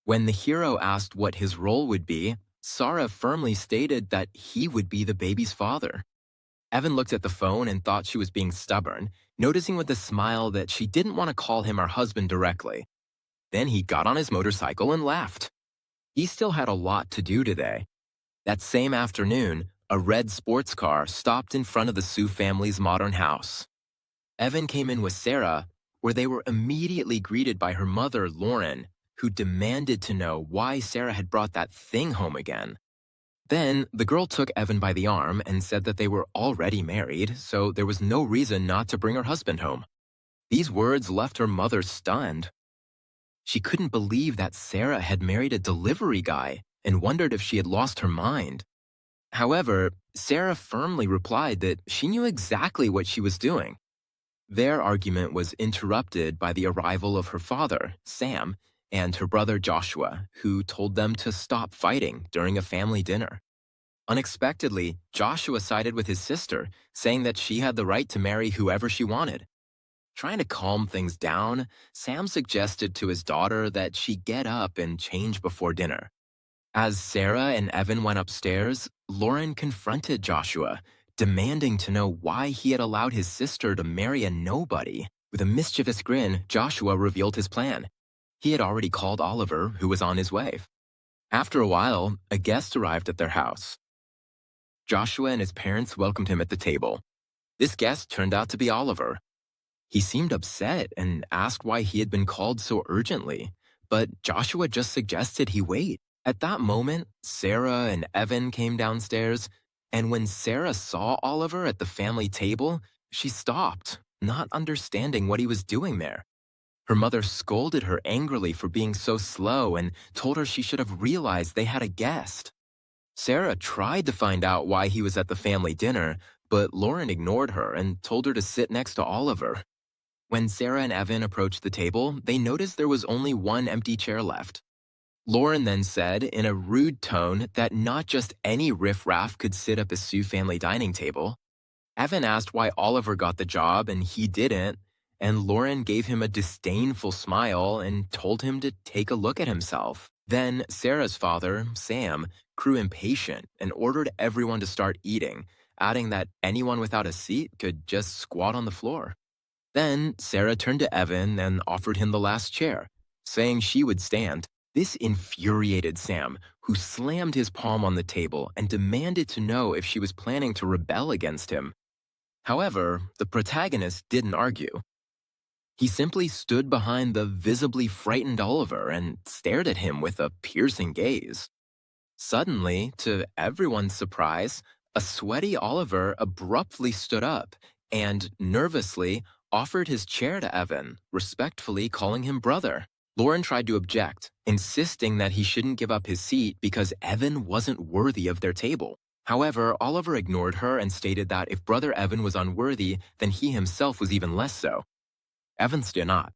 Speaker 1: When the hero asked what his role would be, Sarah firmly stated that he would be the baby's father. Evan looked at the phone and thought she was being stubborn, noticing with a smile that she didn't want to call him her husband directly. Then he got on his motorcycle and left. He still had a lot to do today. That same afternoon, a red sports car stopped in front of the Sue family's modern house. Evan came in with Sarah, where they were immediately greeted by her mother, Lauren, who demanded to know why Sarah had brought that thing home again. Then, the girl took Evan by the arm and said that they were already married, so there was no reason not to bring her husband home. These words left her mother stunned. She couldn't believe that Sarah had married a delivery guy and wondered if she had lost her mind. However, Sarah firmly replied that she knew exactly what she was doing. Their argument was interrupted by the arrival of her father, Sam, and her brother Joshua, who told them to stop fighting during a family dinner. Unexpectedly, Joshua sided with his sister, saying that she had the right to marry whoever she wanted. Trying to calm things down, Sam suggested to his daughter that she get up and change before dinner. As Sarah and Evan went upstairs, Lauren confronted Joshua, demanding to know why he had allowed his sister to marry a nobody. With a mischievous grin, Joshua revealed his plan. He had already called Oliver, who was on his way. After a while, a guest arrived at their house. Joshua and his parents welcomed him at the table. This guest turned out to be Oliver. He seemed upset and asked why he had been called so urgently, but Joshua just suggested he wait. At that moment, Sarah and Evan came downstairs, and when Sarah saw Oliver at the family table, she stopped, not understanding what he was doing there. Her mother scolded her angrily for being so slow and told her she should have realized they had a guest. Sarah tried to find out why he was at the family dinner, but Lauren ignored her and told her to sit next to Oliver. When Sarah and Evan approached the table, they noticed there was only one empty chair left. Lauren then said, in a rude tone, that not just any riffraff could sit at the Sioux family dining table. Evan asked why Oliver got the job and he didn't, and Lauren gave him a disdainful smile and told him to take a look at himself. Then Sarah's father, Sam, grew impatient and ordered everyone to start eating, adding that anyone without a seat could just squat on the floor. Then Sarah turned to Evan and offered him the last chair, saying she would stand. This infuriated Sam, who slammed his palm on the table and demanded to know if she was planning to rebel against him. However, the protagonist didn't argue. He simply stood behind the visibly frightened Oliver and stared at him with a piercing gaze. Suddenly, to everyone's surprise, a sweaty Oliver abruptly stood up and, nervously, offered his chair to Evan, respectfully calling him brother. Lauren tried to object, insisting that he shouldn't give up his seat because Evan wasn't worthy of their table. However, Oliver ignored her and stated that if brother Evan was unworthy, then he himself was even less so. Evan stood not.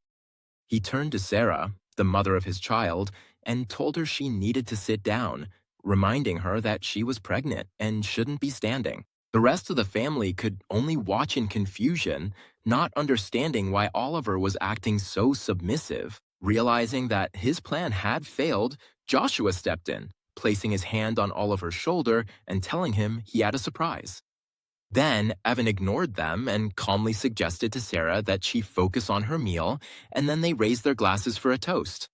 Speaker 1: He turned to Sarah, the mother of his child, and told her she needed to sit down, reminding her that she was pregnant and shouldn't be standing. The rest of the family could only watch in confusion, not understanding why Oliver was acting so submissive. Realizing that his plan had failed, Joshua stepped in, placing his hand on Oliver's shoulder and telling him he had a surprise. Then Evan ignored them and calmly suggested to Sarah that she focus on her meal, and then they raised their glasses for a toast.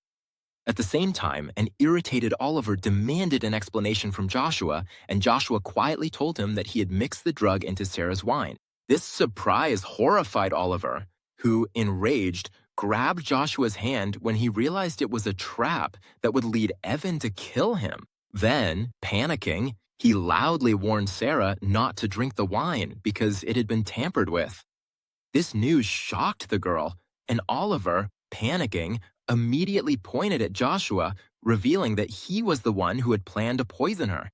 Speaker 1: At the same time, an irritated Oliver demanded an explanation from Joshua, and Joshua quietly told him that he had mixed the drug into Sarah's wine. This surprise horrified Oliver, who, enraged, grabbed Joshua's hand when he realized it was a trap that would lead Evan to kill him. Then, panicking, he loudly warned Sarah not to drink the wine because it had been tampered with. This news shocked the girl, and Oliver, panicking, immediately pointed at Joshua, revealing that he was the one who had planned to poison her.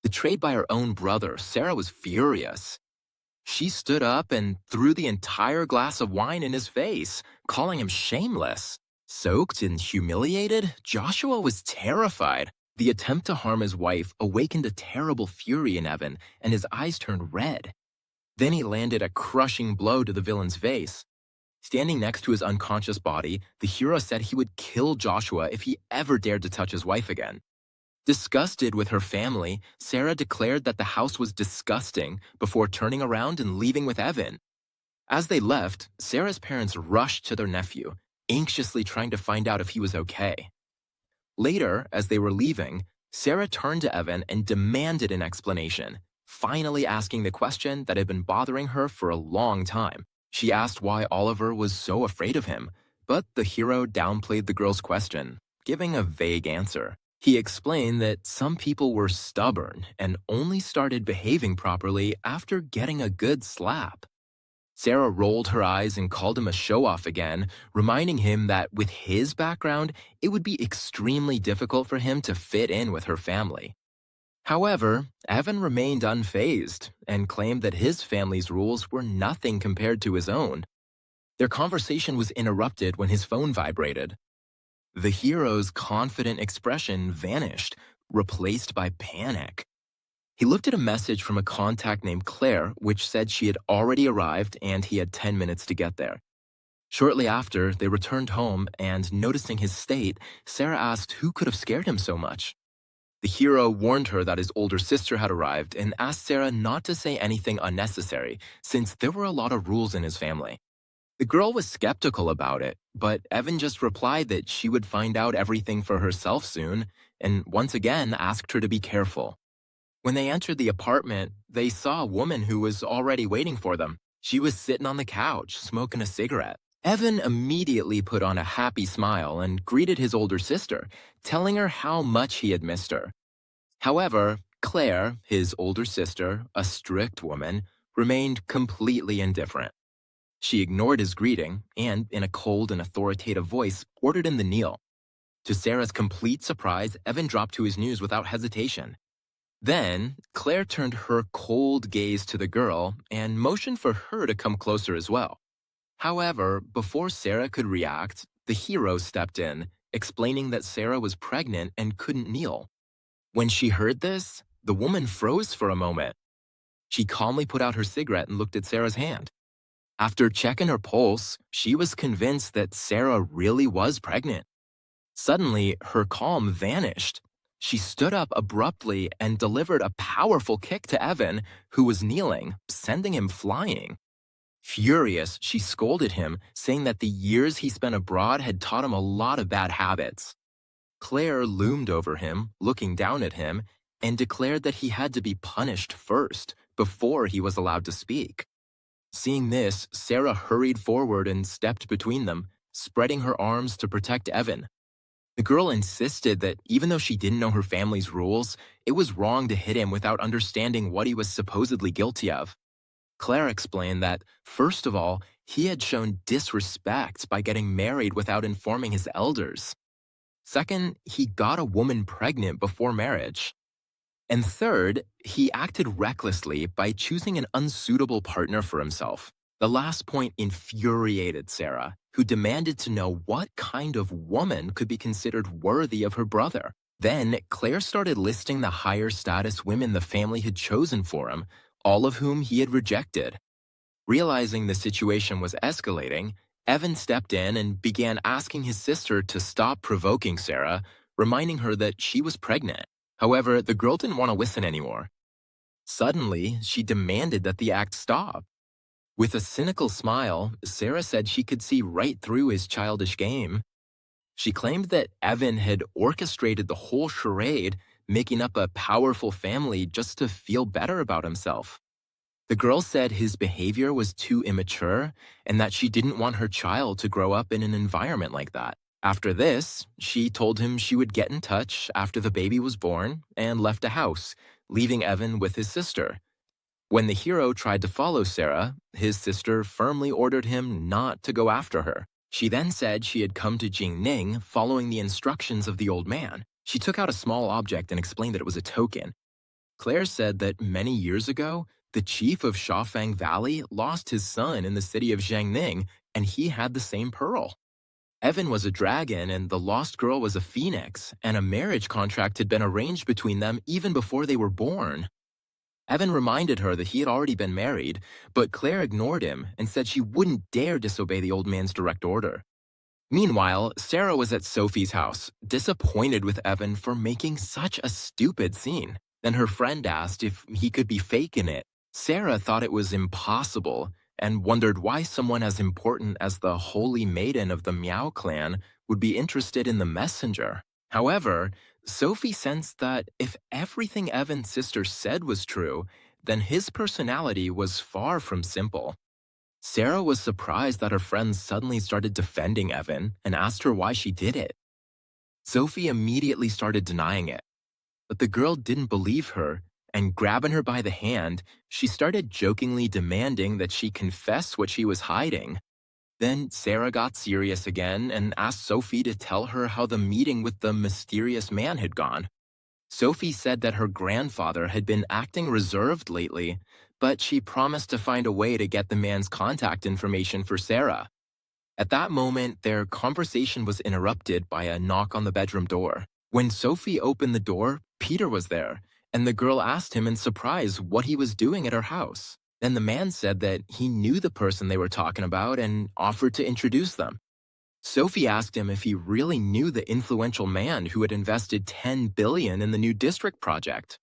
Speaker 1: Betrayed by her own brother, Sarah was furious. She stood up and threw the entire glass of wine in his face, calling him shameless. Soaked and humiliated, Joshua was terrified. The attempt to harm his wife awakened a terrible fury in Evan, and his eyes turned red. Then he landed a crushing blow to the villain's face. Standing next to his unconscious body, the hero said he would kill Joshua if he ever dared to touch his wife again. Disgusted with her family, Sarah declared that the house was disgusting before turning around and leaving with Evan. As they left, Sarah's parents rushed to their nephew, anxiously trying to find out if he was okay. Later, as they were leaving, Sarah turned to Evan and demanded an explanation, finally asking the question that had been bothering her for a long time. She asked why Oliver was so afraid of him, but the hero downplayed the girl's question, giving a vague answer. He explained that some people were stubborn and only started behaving properly after getting a good slap. Sarah rolled her eyes and called him a show-off again, reminding him that with his background, it would be extremely difficult for him to fit in with her family. However, Evan remained unfazed and claimed that his family's rules were nothing compared to his own. Their conversation was interrupted when his phone vibrated. The hero's confident expression vanished, replaced by panic. He looked at a message from a contact named Claire, which said she had already arrived and he had 10 minutes to get there. Shortly after, they returned home, and noticing his state, Sarah asked who could have scared him so much. The hero warned her that his older sister had arrived and asked Sarah not to say anything unnecessary, since there were a lot of rules in his family. The girl was skeptical about it, but Evan just replied that she would find out everything for herself soon, and once again asked her to be careful. When they entered the apartment, they saw a woman who was already waiting for them. She was sitting on the couch, smoking a cigarette. Evan immediately put on a happy smile and greeted his older sister, telling her how much he had missed her. However, Claire, his older sister, a strict woman, remained completely indifferent. She ignored his greeting and, in a cold and authoritative voice, ordered him to kneel. To Sarah's complete surprise, Evan dropped to his knees without hesitation. Then, Claire turned her cold gaze to the girl and motioned for her to come closer as well. However, before Sarah could react, the hero stepped in, explaining that Sarah was pregnant and couldn't kneel. When she heard this, the woman froze for a moment. She calmly put out her cigarette and looked at Sarah's hand. After checking her pulse, she was convinced that Sarah really was pregnant. Suddenly, her calm vanished. She stood up abruptly and delivered a powerful kick to Evan, who was kneeling, sending him flying. Furious, she scolded him, saying that the years he spent abroad had taught him a lot of bad habits. Claire loomed over him, looking down at him, and declared that he had to be punished first, before he was allowed to speak. Seeing this, Sarah hurried forward and stepped between them, spreading her arms to protect Evan. The girl insisted that even though she didn't know her family's rules, it was wrong to hit him without understanding what he was supposedly guilty of. Claire explained that, first of all, he had shown disrespect by getting married without informing his elders. Second, he got a woman pregnant before marriage. And third, he acted recklessly by choosing an unsuitable partner for himself. The last point infuriated Sarah, who demanded to know what kind of woman could be considered worthy of her brother. Then, Claire started listing the higher status women the family had chosen for him, all of whom he had rejected. Realizing the situation was escalating, Evan stepped in and began asking his sister to stop provoking Sarah, reminding her that she was pregnant. However, the girl didn't want to listen anymore. Suddenly, she demanded that the act stop. With a cynical smile, Sarah said she could see right through his childish game. She claimed that Evan had orchestrated the whole charade, making up a powerful family just to feel better about himself. The girl said his behavior was too immature and that she didn't want her child to grow up in an environment like that. After this, she told him she would get in touch after the baby was born and left the house, leaving Evan with his sister. When the hero tried to follow Sarah, his sister firmly ordered him not to go after her. She then said she had come to Jingning following the instructions of the old man. She took out a small object and explained that it was a token. Claire said that many years ago, the chief of Shafang Valley lost his son in the city of Jiangning, and he had the same pearl. Evan was a dragon and the lost girl was a phoenix, and a marriage contract had been arranged between them even before they were born. Evan reminded her that he had already been married, but Claire ignored him and said she wouldn't dare disobey the old man's direct order. Meanwhile, Sarah was at Sophie's house, disappointed with Evan for making such a stupid scene. Then her friend asked if he could be faking it. Sarah thought it was impossible and wondered why someone as important as the holy maiden of the Miao clan would be interested in the messenger. However, Sophie sensed that if everything Evan's sister said was true, then his personality was far from simple. Sarah was surprised that her friends suddenly started defending Evan and asked her why she did it. Sophie immediately started denying it, but the girl didn't believe her, and grabbing her by the hand, she started jokingly demanding that she confess what she was hiding. Then Sarah got serious again and asked Sophie to tell her how the meeting with the mysterious man had gone. Sophie said that her grandfather had been acting reserved lately, but she promised to find a way to get the man's contact information for Sarah. At that moment, their conversation was interrupted by a knock on the bedroom door. When Sophie opened the door, Peter was there, and the girl asked him in surprise what he was doing at her house. Then the man said that he knew the person they were talking about and offered to introduce them. Sophie asked him if he really knew the influential man who had invested $10 billion in the new district project.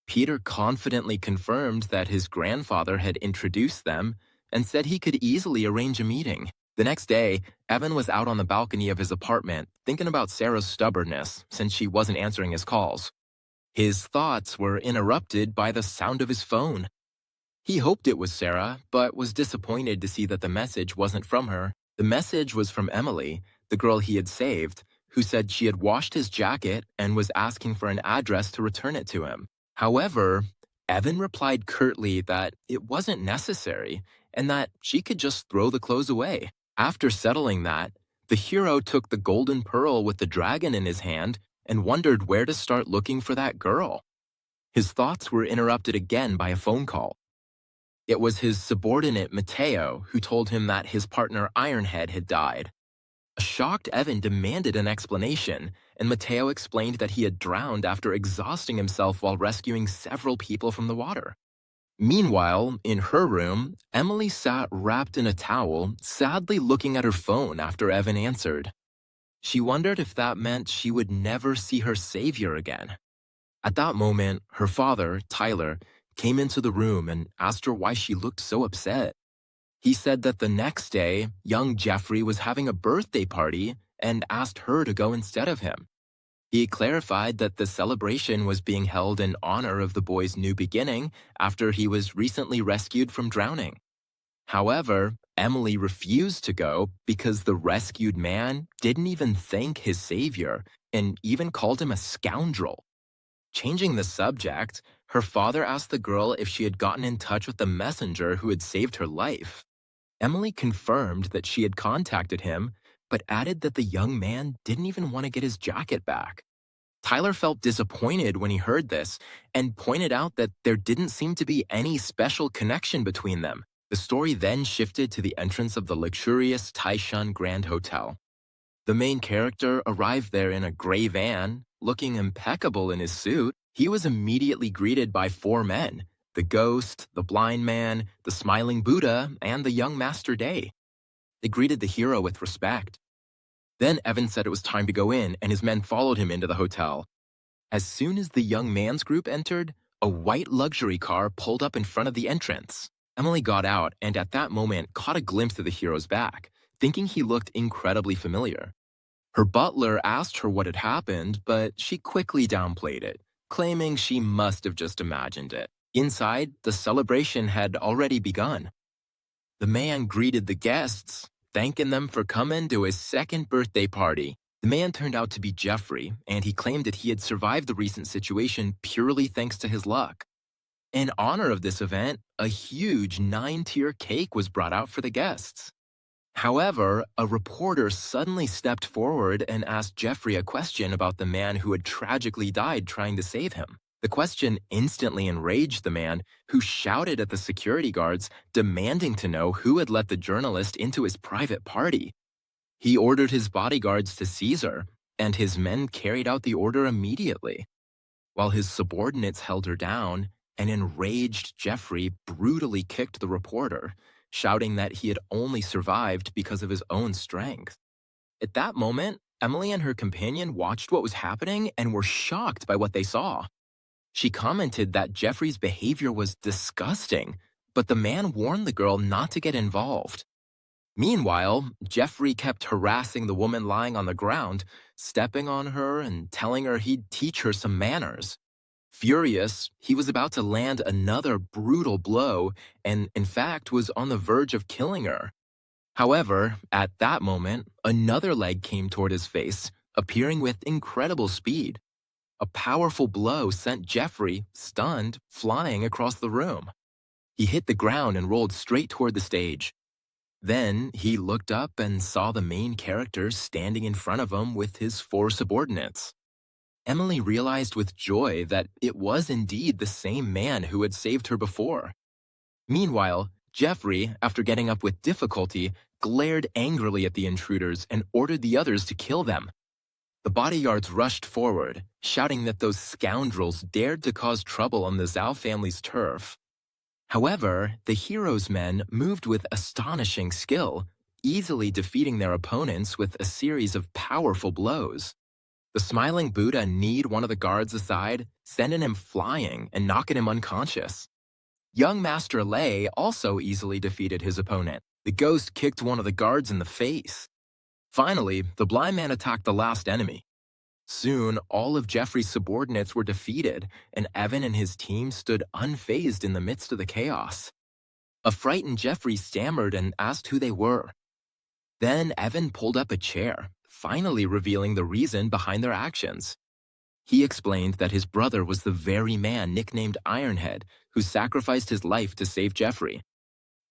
Speaker 1: Peter confidently confirmed that his grandfather had introduced them and said he could easily arrange a meeting. The next day, Evan was out on the balcony of his apartment thinking about Sarah's stubbornness since she wasn't answering his calls. His thoughts were interrupted by the sound of his phone. He hoped it was Sarah, but was disappointed to see that the message wasn't from her. The message was from Emily, the girl he had saved, who said she had washed his jacket and was asking for an address to return it to him. However, Evan replied curtly that it wasn't necessary and that she could just throw the clothes away. After settling that, the hero took the golden pearl with the dragon in his hand and wondered where to start looking for that girl. His thoughts were interrupted again by a phone call. It was his subordinate, Mateo, who told him that his partner Ironhead had died. A shocked Evan demanded an explanation, and Mateo explained that he had drowned after exhausting himself while rescuing several people from the water. Meanwhile, in her room, Emily sat wrapped in a towel, sadly looking at her phone after Evan answered. She wondered if that meant she would never see her savior again. At that moment, her father, Tyler, came into the room and asked her why she looked so upset. He said that the next day, young Jeffrey was having a birthday party and asked her to go instead of him. He clarified that the celebration was being held in honor of the boy's new beginning after he was recently rescued from drowning. However, Emily refused to go because the rescued man didn't even thank his savior and even called him a scoundrel. Changing the subject, her father asked the girl if she had gotten in touch with the messenger who had saved her life. Emily confirmed that she had contacted him, but added that the young man didn't even want to get his jacket back. Tyler felt disappointed when he heard this and pointed out that there didn't seem to be any special connection between them. The story then shifted to the entrance of the luxurious Taishan Grand Hotel. The main character arrived there in a gray van, looking impeccable in his suit. He was immediately greeted by 4 men: the ghost, the blind man, the smiling Buddha, and the young Master Day. They greeted the hero with respect. Then Evan said it was time to go in, and his men followed him into the hotel. As soon as the young man's group entered, a white luxury car pulled up in front of the entrance. Emily got out and at that moment caught a glimpse of the hero's back, thinking he looked incredibly familiar. Her butler asked her what had happened, but she quickly downplayed it, claiming she must have just imagined it. Inside, the celebration had already begun. The man greeted the guests, thanking them for coming to his second birthday party. The man turned out to be Jeffrey, and he claimed that he had survived the recent situation purely thanks to his luck. In honor of this event, a huge 9-tier cake was brought out for the guests. However, a reporter suddenly stepped forward and asked Jeffrey a question about the man who had tragically died trying to save him. The question instantly enraged the man, who shouted at the security guards, demanding to know who had let the journalist into his private party. He ordered his bodyguards to seize her, and his men carried out the order immediately. While his subordinates held her down, an enraged Jeffrey brutally kicked the reporter, shouting that he had only survived because of his own strength. At that moment, Emily and her companion watched what was happening and were shocked by what they saw. She commented that Jeffrey's behavior was disgusting, but the man warned the girl not to get involved. Meanwhile, Jeffrey kept harassing the woman lying on the ground, stepping on her and telling her he'd teach her some manners. Furious, he was about to land another brutal blow and, in fact, was on the verge of killing her. However, at that moment, another leg came toward his face, appearing with incredible speed. A powerful blow sent Jeffrey, stunned, flying across the room. He hit the ground and rolled straight toward the stage. Then he looked up and saw the main character standing in front of him with his four subordinates. Emily realized with joy that it was indeed the same man who had saved her before. Meanwhile, Jeffrey, after getting up with difficulty, glared angrily at the intruders and ordered the others to kill them. The bodyguards rushed forward, shouting that those scoundrels dared to cause trouble on the Zhao family's turf. However, the hero's men moved with astonishing skill, easily defeating their opponents with a series of powerful blows. The smiling Buddha kneed one of the guards aside, sending him flying and knocking him unconscious. Young Master Lei also easily defeated his opponent. The ghost kicked one of the guards in the face. Finally, the blind man attacked the last enemy. Soon, all of Jeffrey's subordinates were defeated, and Evan and his team stood unfazed in the midst of the chaos. A frightened Jeffrey stammered and asked who they were. Then Evan pulled up a chair, finally revealing the reason behind their actions. He explained that his brother was the very man nicknamed Ironhead, who sacrificed his life to save Jeffrey.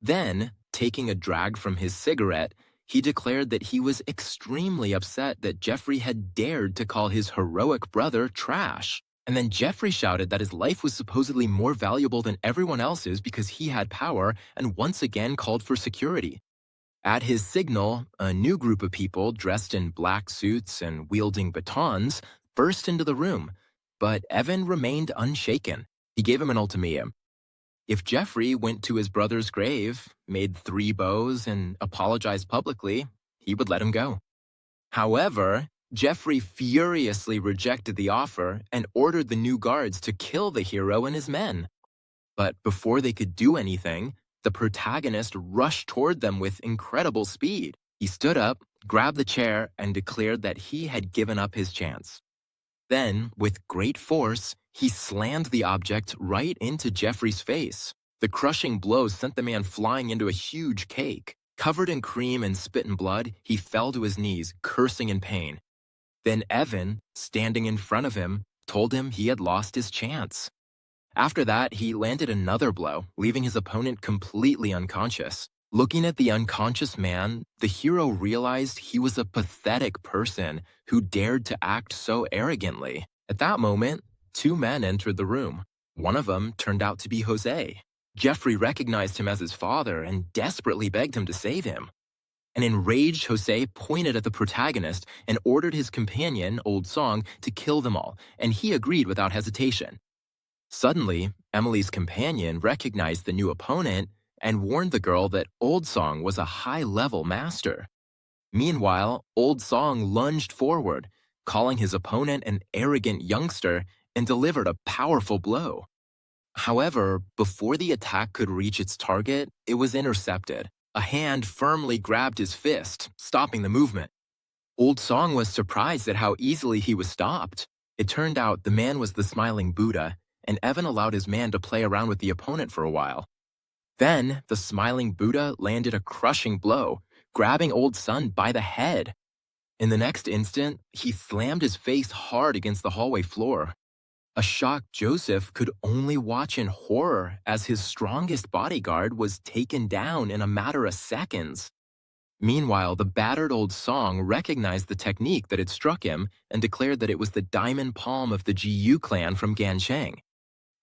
Speaker 1: Then, taking a drag from his cigarette, he declared that he was extremely upset that Jeffrey had dared to call his heroic brother trash. And then Jeffrey shouted that his life was supposedly more valuable than everyone else's because he had power, and once again called for security. At his signal, a new group of people dressed in black suits and wielding batons burst into the room, but Evan remained unshaken. He gave him an ultimatum. If Jeffrey went to his brother's grave, made 3 bows, and apologized publicly, he would let him go. However, Jeffrey furiously rejected the offer and ordered the new guards to kill the hero and his men. But before they could do anything, the protagonist rushed toward them with incredible speed. He stood up, grabbed the chair, and declared that he had given up his chance. Then, with great force, he slammed the object right into Jeffrey's face. The crushing blow sent the man flying into a huge cake. Covered in cream and spit and blood, he fell to his knees, cursing in pain. Then Evan, standing in front of him, told him he had lost his chance. After that, he landed another blow, leaving his opponent completely unconscious. Looking at the unconscious man, the hero realized he was a pathetic person who dared to act so arrogantly. At that moment, 2 men entered the room. One of them turned out to be Jose. Jeffrey recognized him as his father and desperately begged him to save him. An enraged Jose pointed at the protagonist and ordered his companion, Old Song, to kill them all, and he agreed without hesitation. Suddenly, Emily's companion recognized the new opponent and warned the girl that Old Song was a high-level master. Meanwhile, Old Song lunged forward, calling his opponent an arrogant youngster, and delivered a powerful blow. However, before the attack could reach its target, it was intercepted. A hand firmly grabbed his fist, stopping the movement. Old Song was surprised at how easily he was stopped. It turned out the man was the smiling Buddha, and Evan allowed his man to play around with the opponent for a while. Then, the smiling Buddha landed a crushing blow, grabbing Old Son by the head. In the next instant, he slammed his face hard against the hallway floor. A shocked Joseph could only watch in horror as his strongest bodyguard was taken down in a matter of seconds. Meanwhile, the battered Old Song recognized the technique that had struck him and declared that it was the diamond palm of the Jiyu clan from Gansheng.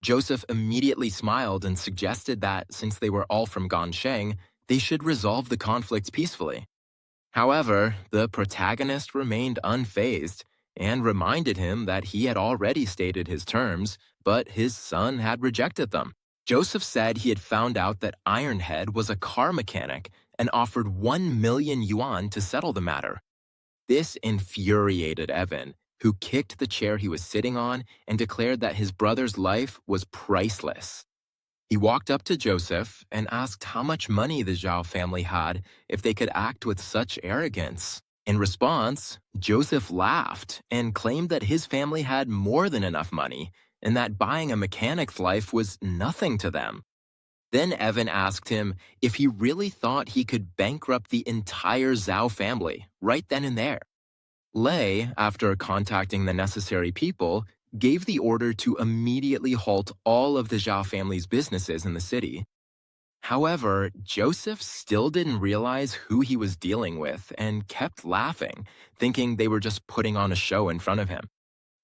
Speaker 1: Joseph immediately smiled and suggested that, since they were all from Gansheng, they should resolve the conflict peacefully. However, the protagonist remained unfazed and reminded him that he had already stated his terms, but his son had rejected them. Joseph said he had found out that Ironhead was a car mechanic and offered 1 million yuan to settle the matter. This infuriated Evan, who kicked the chair he was sitting on and declared that his brother's life was priceless. He walked up to Joseph and asked how much money the Zhao family had if they could act with such arrogance. In response, Joseph laughed and claimed that his family had more than enough money, and that buying a mechanic's life was nothing to them. Then Evan asked him if he really thought he could bankrupt the entire Zhao family right then and there. Lei, after contacting the necessary people, gave the order to immediately halt all of the Zhao family's businesses in the city. However, Joseph still didn't realize who he was dealing with and kept laughing, thinking they were just putting on a show in front of him.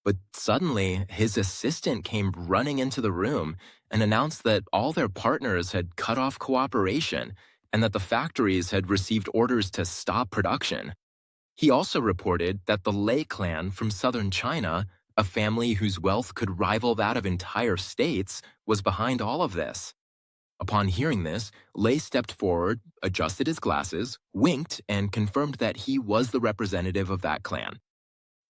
Speaker 1: But suddenly, his assistant came running into the room and announced that all their partners had cut off cooperation and that the factories had received orders to stop production. He also reported that the Lei clan from southern China, a family whose wealth could rival that of entire states, was behind all of this. Upon hearing this, Lei stepped forward, adjusted his glasses, winked, and confirmed that he was the representative of that clan.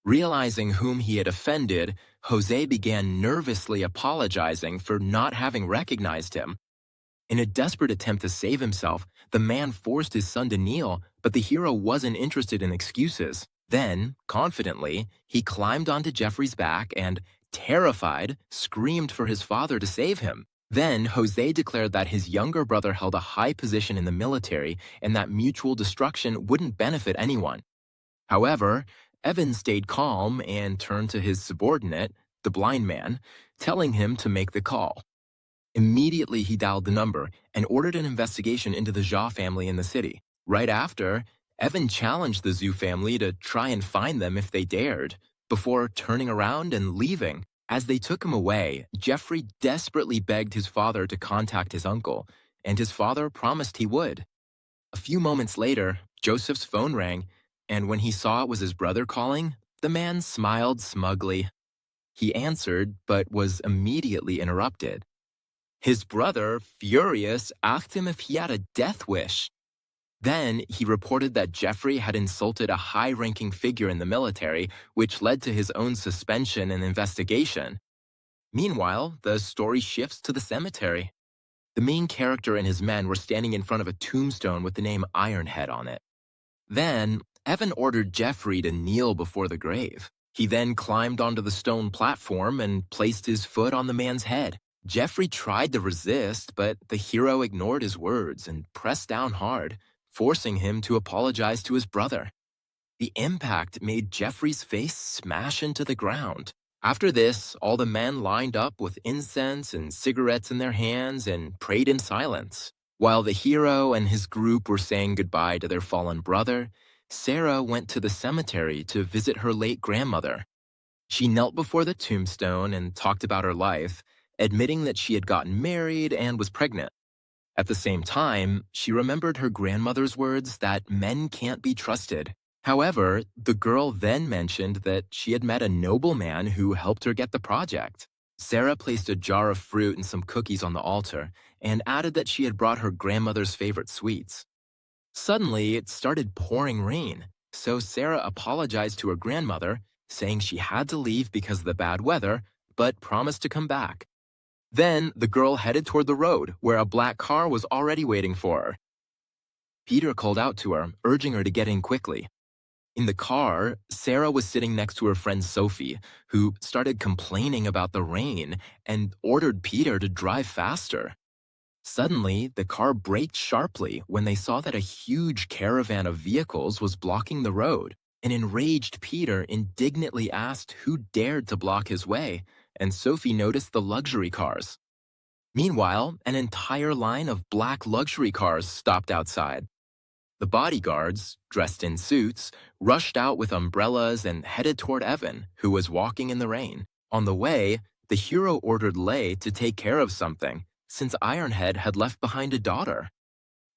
Speaker 1: Realizing whom he had offended, Jose began nervously apologizing for not having recognized him. In a desperate attempt to save himself, the man forced his son to kneel, but the hero wasn't interested in excuses. Then, confidently, he climbed onto Jeffrey's back and, terrified, screamed for his father to save him. Then, Jose declared that his younger brother held a high position in the military and that mutual destruction wouldn't benefit anyone. However, Evan stayed calm and turned to his subordinate, the blind man, telling him to make the call. Immediately, he dialed the number and ordered an investigation into the Zhao family in the city. Right after, Evan challenged the Zhu family to try and find them if they dared, before turning around and leaving. As they took him away, Jeffrey desperately begged his father to contact his uncle, and his father promised he would. A few moments later, Joseph's phone rang, and when he saw it was his brother calling, the man smiled smugly. He answered, but was immediately interrupted. His brother, furious, asked him if he had a death wish. Then he reported that Jeffrey had insulted a high-ranking figure in the military, which led to his own suspension and investigation. Meanwhile, the story shifts to the cemetery. The main character and his men were standing in front of a tombstone with the name Ironhead on it. Then, Evan ordered Jeffrey to kneel before the grave. He then climbed onto the stone platform and placed his foot on the man's head. Jeffrey tried to resist, but the hero ignored his words and pressed down hard, forcing him to apologize to his brother. The impact made Jeffrey's face smash into the ground. After this, all the men lined up with incense and cigarettes in their hands and prayed in silence. While the hero and his group were saying goodbye to their fallen brother, Sarah went to the cemetery to visit her late grandmother. She knelt before the tombstone and talked about her life, admitting that she had gotten married and was pregnant. At the same time, she remembered her grandmother's words that men can't be trusted. However, the girl then mentioned that she had met a nobleman who helped her get the project. Sarah placed a jar of fruit and some cookies on the altar and added that she had brought her grandmother's favorite sweets. Suddenly, it started pouring rain, so Sarah apologized to her grandmother, saying she had to leave because of the bad weather, but promised to come back. Then, the girl headed toward the road, where a black car was already waiting for her. Peter called out to her, urging her to get in quickly. In the car, Sarah was sitting next to her friend Sophie, who started complaining about the rain and ordered Peter to drive faster. Suddenly, the car braked sharply when they saw that a huge caravan of vehicles was blocking the road. An enraged Peter indignantly asked who dared to block his way, and Sophie noticed the luxury cars. Meanwhile, an entire line of black luxury cars stopped outside. The bodyguards, dressed in suits, rushed out with umbrellas and headed toward Evan, who was walking in the rain. On the way, the hero ordered Lei to take care of something, since Ironhead had left behind a daughter.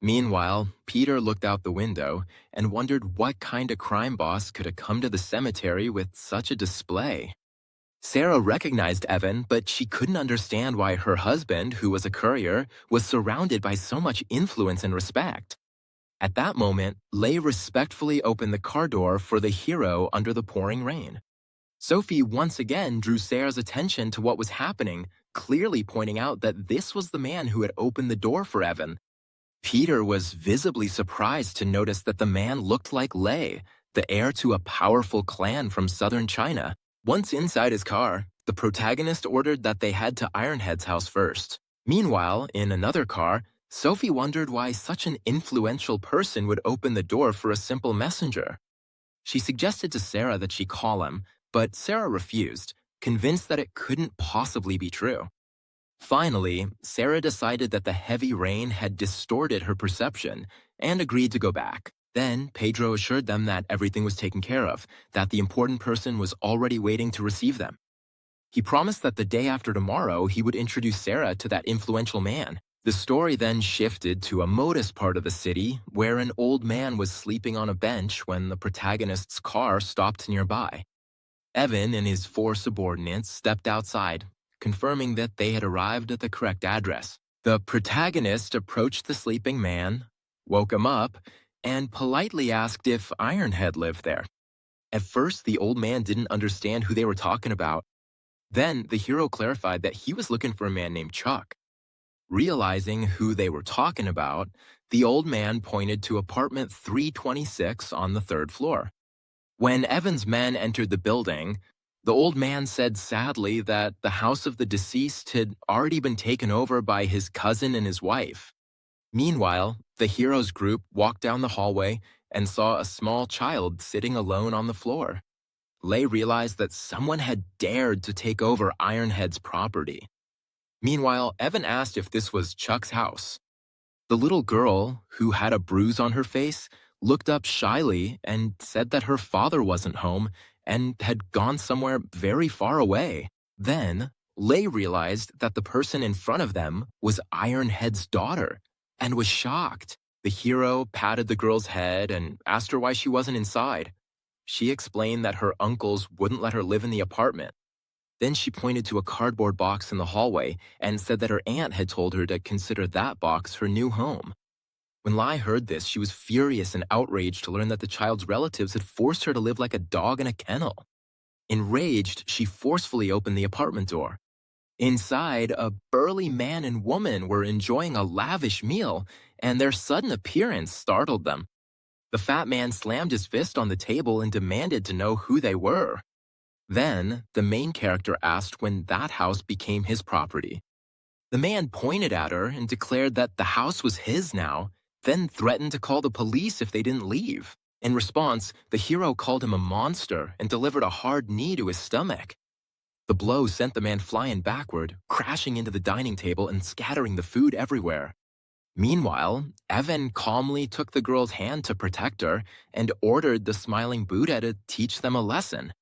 Speaker 1: Meanwhile, Peter looked out the window and wondered what kind of crime boss could have come to the cemetery with such a display. Sarah recognized Evan, but she couldn't understand why her husband, who was a courier, was surrounded by so much influence and respect. At that moment, Lei respectfully opened the car door for the hero under the pouring rain. Sophie once again drew Sarah's attention to what was happening, clearly pointing out that this was the man who had opened the door for Evan. Peter was visibly surprised to notice that the man looked like Lei, the heir to a powerful clan from southern China. Once inside his car, The protagonist ordered that they head to Ironhead's house first. Meanwhile, in another car, Sophie wondered why such an influential person would open the door for a simple messenger. She suggested to Sarah that she call him, but Sarah refused, convinced that it couldn't possibly be true. Finally, Sarah decided that the heavy rain had distorted her perception and agreed to go back. Then, Pedro assured them that everything was taken care of, that the important person was already waiting to receive them. He promised that the day after tomorrow, he would introduce Sarah to that influential man. The story then shifted to a modest part of the city where an old man was sleeping on a bench when the protagonist's car stopped nearby. Evan and his 4 subordinates stepped outside, confirming that they had arrived at the correct address. The protagonist approached the sleeping man, woke him up, and politely asked if Ironhead lived there. At first, the old man didn't understand who they were talking about. Then, the hero clarified that he was looking for a man named Chuck. Realizing who they were talking about, the old man pointed to apartment 326 on the 3rd floor. When Evan's men entered the building, the old man said sadly that the house of the deceased had already been taken over by his cousin and his wife. Meanwhile, the hero's group walked down the hallway and saw a small child sitting alone on the floor. Lei realized that someone had dared to take over Ironhead's property. Meanwhile, Evan asked if this was Chuck's house. The little girl, who had a bruise on her face, looked up shyly and said that her father wasn't home and had gone somewhere very far away. Then, Lei realized that the person in front of them was Ironhead's daughter and was shocked. The hero patted the girl's head and asked her why she wasn't inside. She explained that her uncles wouldn't let her live in the apartment. Then she pointed to a cardboard box in the hallway and said that her aunt had told her to consider that box her new home. When Lai heard this, she was furious and outraged to learn that the child's relatives had forced her to live like a dog in a kennel. Enraged, she forcefully opened the apartment door. Inside, a burly man and woman were enjoying a lavish meal, and their sudden appearance startled them. The fat man slammed his fist on the table and demanded to know who they were. Then, the main character asked when that house became his property. The man pointed at her and declared that the house was his now, then threatened to call the police if they didn't leave. In response, the hero called him a monster and delivered a hard knee to his stomach. The blow sent the man flying backward, crashing into the dining table and scattering the food everywhere. Meanwhile, Evan calmly took the girl's hand to protect her and ordered the smiling Buddha to teach them a lesson.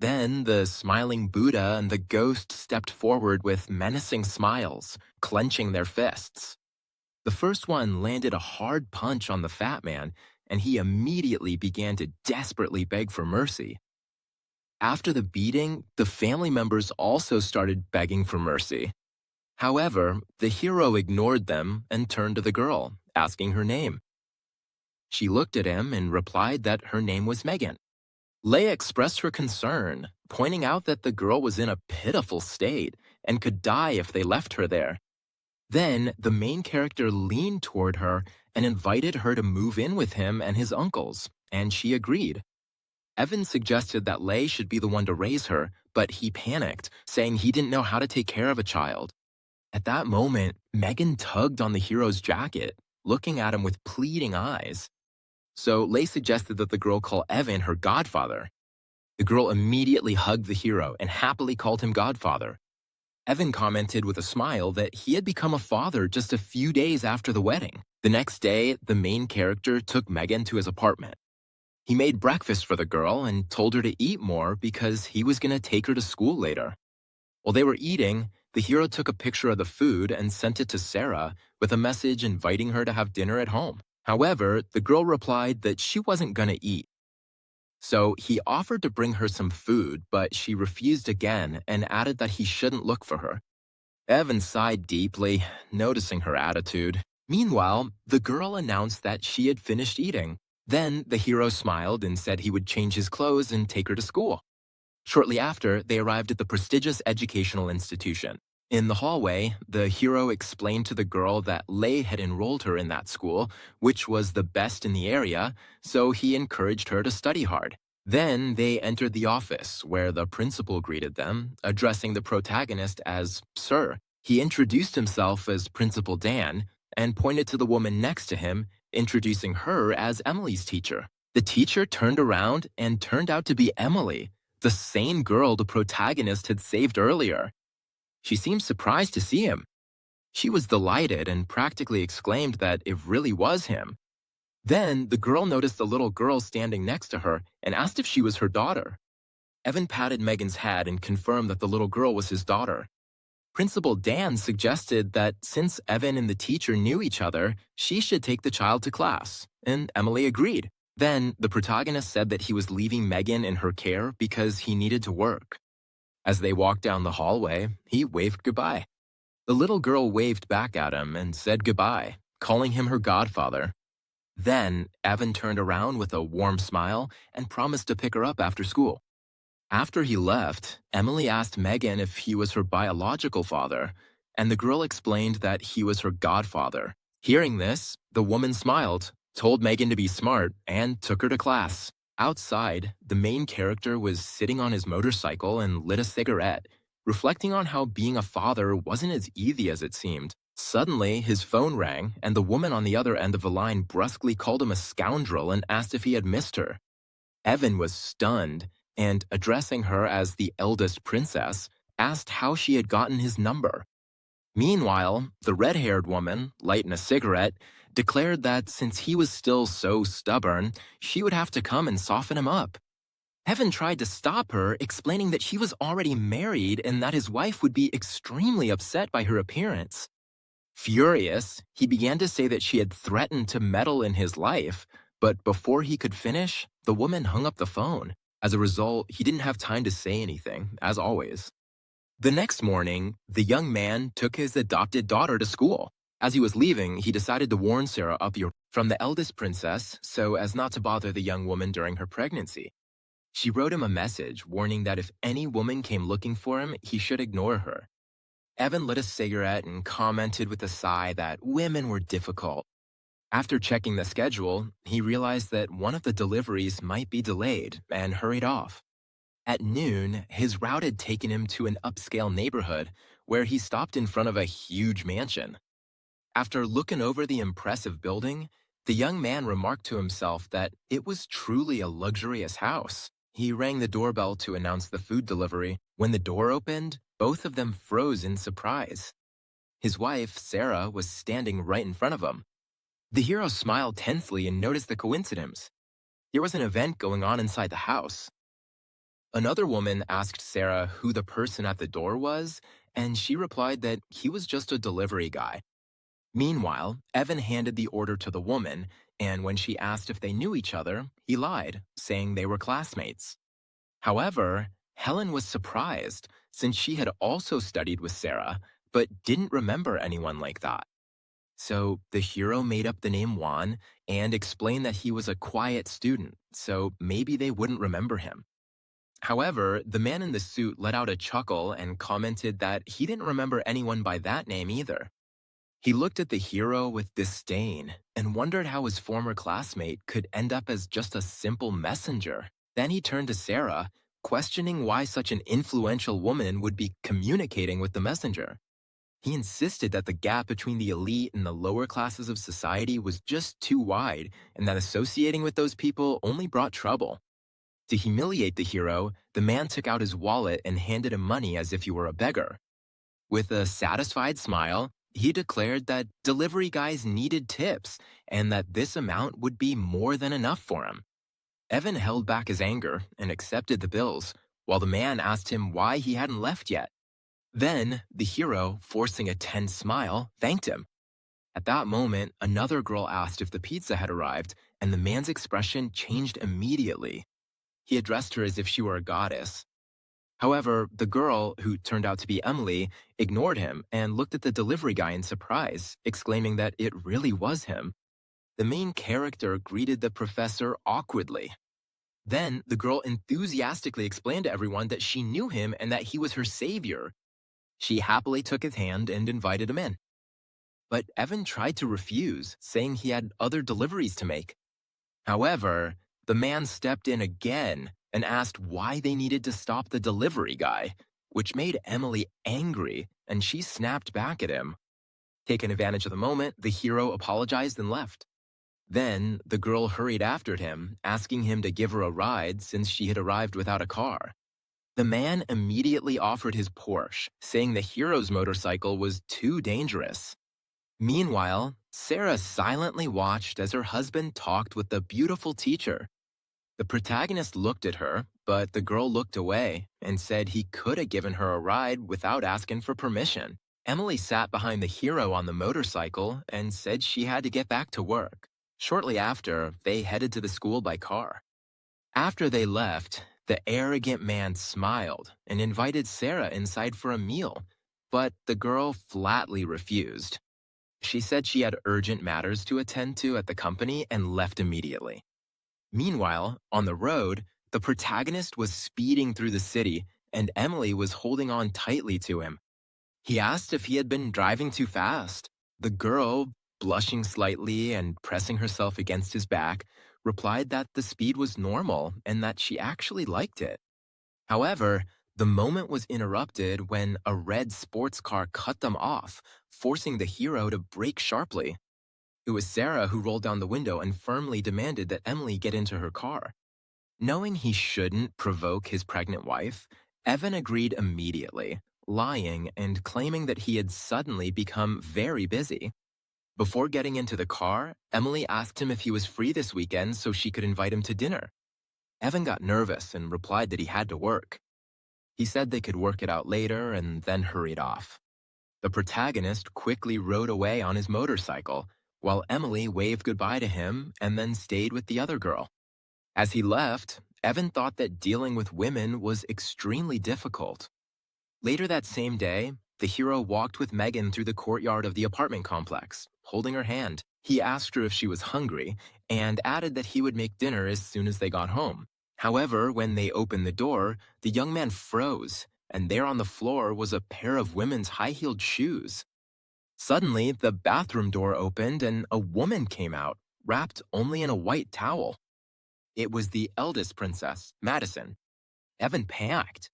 Speaker 1: Then the smiling Buddha and the ghost stepped forward with menacing smiles, clenching their fists. The first one landed a hard punch on the fat man, and he immediately began to desperately beg for mercy. After the beating, the family members also started begging for mercy. However, the hero ignored them and turned to the girl, asking her name. She looked at him and replied that her name was Megan. Leia expressed her concern, pointing out that the girl was in a pitiful state and could die if they left her there. Then, the main character leaned toward her and invited her to move in with him and his uncles, and she agreed. Evan suggested that Leia should be the one to raise her, but he panicked, saying he didn't know how to take care of a child. At that moment, Megan tugged on the hero's jacket, looking at him with pleading eyes. So Leigh suggested that the girl call Evan her godfather. The girl immediately hugged the hero and happily called him godfather. Evan commented with a smile that he had become a father just a few days after the wedding. The next day, the main character took Megan to his apartment. He made breakfast for the girl and told her to eat more because he was going to take her to school later. While they were eating, the hero took a picture of the food and sent it to Sarah with a message inviting her to have dinner at home. However, the girl replied that she wasn't going to eat. So he offered to bring her some food, but she refused again and added that he shouldn't look for her. Evan sighed deeply, noticing her attitude. Meanwhile, the girl announced that she had finished eating. Then the hero smiled and said he would change his clothes and take her to school. Shortly after, they arrived at the prestigious educational institution. In the hallway, the hero explained to the girl that Lei had enrolled her in that school, which was the best in the area, so he encouraged her to study hard. Then they entered the office, where the principal greeted them, addressing the protagonist as Sir. He introduced himself as Principal Dan and pointed to the woman next to him, introducing her as Emily's teacher. The teacher turned around and turned out to be Emily, the same girl the protagonist had saved earlier. She seemed surprised to see him. She was delighted and practically exclaimed that it really was him. Then the girl noticed the little girl standing next to her and asked if she was her daughter. Evan patted Megan's head and confirmed that the little girl was his daughter. Principal Dan suggested that since Evan and the teacher knew each other, she should take the child to class, and Emily agreed. Then the protagonist said that he was leaving Megan in her care because he needed to work. As they walked down the hallway, he waved goodbye. The little girl waved back at him and said goodbye, calling him her godfather. Then Evan turned around with a warm smile and promised to pick her up after school. After he left, Emily asked Megan if he was her biological father, and the girl explained that he was her godfather. Hearing this, the woman smiled, told Megan to be smart, and took her to class. Outside, the main character was sitting on his motorcycle and lit a cigarette, reflecting on how being a father wasn't as easy as it seemed. Suddenly, his phone rang, and the woman on the other end of the line brusquely called him a scoundrel and asked if he had missed her. Evan was stunned, and addressing her as the eldest princess, asked how she had gotten his number. Meanwhile, the red-haired woman, lighting a cigarette, declared that since he was still so stubborn, she would have to come and soften him up. Evan tried to stop her, explaining that she was already married and that his wife would be extremely upset by her appearance. Furious, he began to say that she had threatened to meddle in his life, but before he could finish, the woman hung up the phone. As a result, he didn't have time to say anything, as always. The next morning, the young man took his adopted daughter to school. As he was leaving, he decided to warn Sarah up from the eldest princess so as not to bother the young woman during her pregnancy. She wrote him a message warning that if any woman came looking for him, he should ignore her. Evan lit a cigarette and commented with a sigh that women were difficult. After checking the schedule, he realized that one of the deliveries might be delayed and hurried off. At noon, his route had taken him to an upscale neighborhood where he stopped in front of a huge mansion. After looking over the impressive building, the young man remarked to himself that it was truly a luxurious house. He rang the doorbell to announce the food delivery. When the door opened, both of them froze in surprise. His wife, Sarah, was standing right in front of him. The hero smiled tensely and noticed the coincidence. There was an event going on inside the house. Another woman asked Sarah who the person at the door was, and she replied that he was just a delivery guy. Meanwhile, Evan handed the order to the woman, and when she asked if they knew each other, he lied, saying they were classmates. However, Helen was surprised, since she had also studied with Sarah, but didn't remember anyone like that. So the hero made up the name Juan and explained that he was a quiet student, so maybe they wouldn't remember him. However, the man in the suit let out a chuckle and commented that he didn't remember anyone by that name either. He looked at the hero with disdain and wondered how his former classmate could end up as just a simple messenger. Then he turned to Sarah, questioning why such an influential woman would be communicating with the messenger. He insisted that the gap between the elite and the lower classes of society was just too wide and that associating with those people only brought trouble. To humiliate the hero, the man took out his wallet and handed him money as if he were a beggar. With a satisfied smile, he declared that delivery guys needed tips and that this amount would be more than enough for him. Evan held back his anger and accepted the bills, while the man asked him why he hadn't left yet. Then, the hero, forcing a tense smile, thanked him. At that moment, another girl asked if the pizza had arrived, and the man's expression changed immediately. He addressed her as if she were a goddess. However, the girl, who turned out to be Emily, ignored him and looked at the delivery guy in surprise, exclaiming that it really was him. The main character greeted the professor awkwardly. Then, the girl enthusiastically explained to everyone that she knew him and that he was her savior. She happily took his hand and invited him in. But Evan tried to refuse, saying he had other deliveries to make. However, the man stepped in again and asked why they needed to stop the delivery guy, which made Emily angry, and she snapped back at him. Taking advantage of the moment, the hero apologized and left. Then, the girl hurried after him, asking him to give her a ride since she had arrived without a car. The man immediately offered his Porsche, saying the hero's motorcycle was too dangerous. Meanwhile, Sarah silently watched as her husband talked with the beautiful teacher. The protagonist looked at her, but the girl looked away and said he could have given her a ride without asking for permission. Emily sat behind the hero on the motorcycle and said she had to get back to work. Shortly after, they headed to the school by car. After they left, the arrogant man smiled and invited Sarah inside for a meal, but the girl flatly refused. She said she had urgent matters to attend to at the company and left immediately. Meanwhile, on the road, the protagonist was speeding through the city and Emily was holding on tightly to him. He asked if he had been driving too fast. The girl, blushing slightly and pressing herself against his back, replied that the speed was normal and that she actually liked it. However, the moment was interrupted when a red sports car cut them off, forcing the hero to brake sharply. It was Sarah who rolled down the window and firmly demanded that Emily get into her car. Knowing he shouldn't provoke his pregnant wife, Evan agreed immediately, lying and claiming that he had suddenly become very busy. Before getting into the car, Emily asked him if he was free this weekend so she could invite him to dinner. Evan got nervous and replied that he had to work. He said they could work it out later and then hurried off. The protagonist quickly rode away on his motorcycle, while Emily waved goodbye to him and then stayed with the other girl. As he left, Evan thought that dealing with women was extremely difficult. Later that same day, the hero walked with Megan through the courtyard of the apartment complex, holding her hand. He asked her if she was hungry and added that he would make dinner as soon as they got home. However, when they opened the door, the young man froze, and there on the floor was a pair of women's high-heeled shoes. Suddenly, the bathroom door opened and a woman came out, wrapped only in a white towel. It was the eldest princess, Madison. Evan panicked.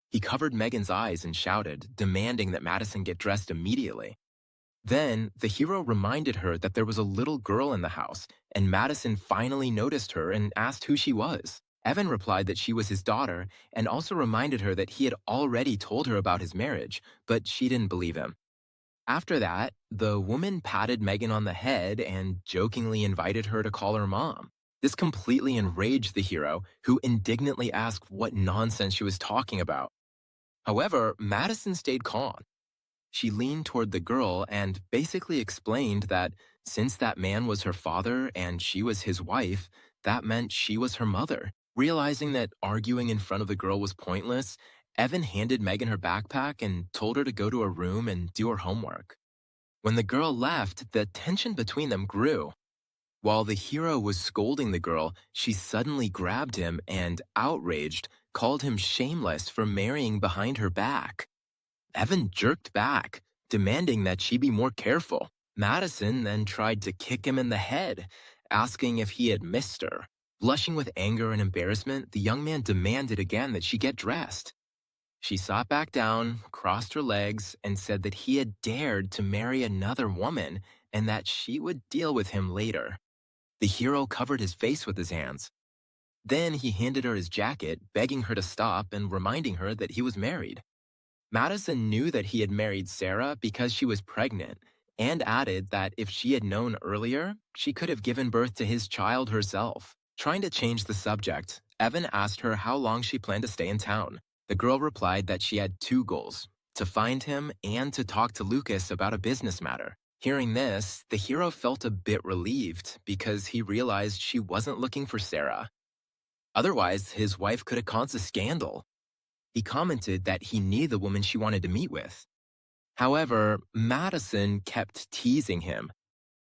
Speaker 1: He covered Megan's eyes and shouted, demanding that Madison get dressed immediately. Then, the hero reminded her that there was a little girl in the house, and Madison finally noticed her and asked who she was. Evan replied that she was his daughter and also reminded her that he had already told her about his marriage, but she didn't believe him. After that, the woman patted Megan on the head and jokingly invited her to call her mom. This completely enraged the hero, who indignantly asked what nonsense she was talking about. However, Madison stayed calm. She leaned toward the girl and basically explained that since that man was her father and she was his wife, that meant she was her mother. Realizing that arguing in front of the girl was pointless, Evan handed Megan her backpack and told her to go to her room and do her homework. When the girl left, the tension between them grew. While the hero was scolding the girl, she suddenly grabbed him and, outraged, called him shameless for marrying behind her back. Evan jerked back, demanding that she be more careful. Madison then tried to kick him in the head, asking if he had missed her. Blushing with anger and embarrassment, the young man demanded again that she get dressed. She sat back down, crossed her legs, and said that he had dared to marry another woman and that she would deal with him later. The hero covered his face with his hands. Then he handed her his jacket, begging her to stop and reminding her that he was married. Madison knew that he had married Sarah because she was pregnant, and added that if she had known earlier, she could have given birth to his child herself. Trying to change the subject, Evan asked her how long she planned to stay in town. The girl replied that she had two goals: to find him and to talk to Lucas about a business matter. Hearing this, the hero felt a bit relieved because he realized she wasn't looking for Sarah. Otherwise, his wife could have caused a scandal. He commented that he knew the woman she wanted to meet with. However, Madison kept teasing him.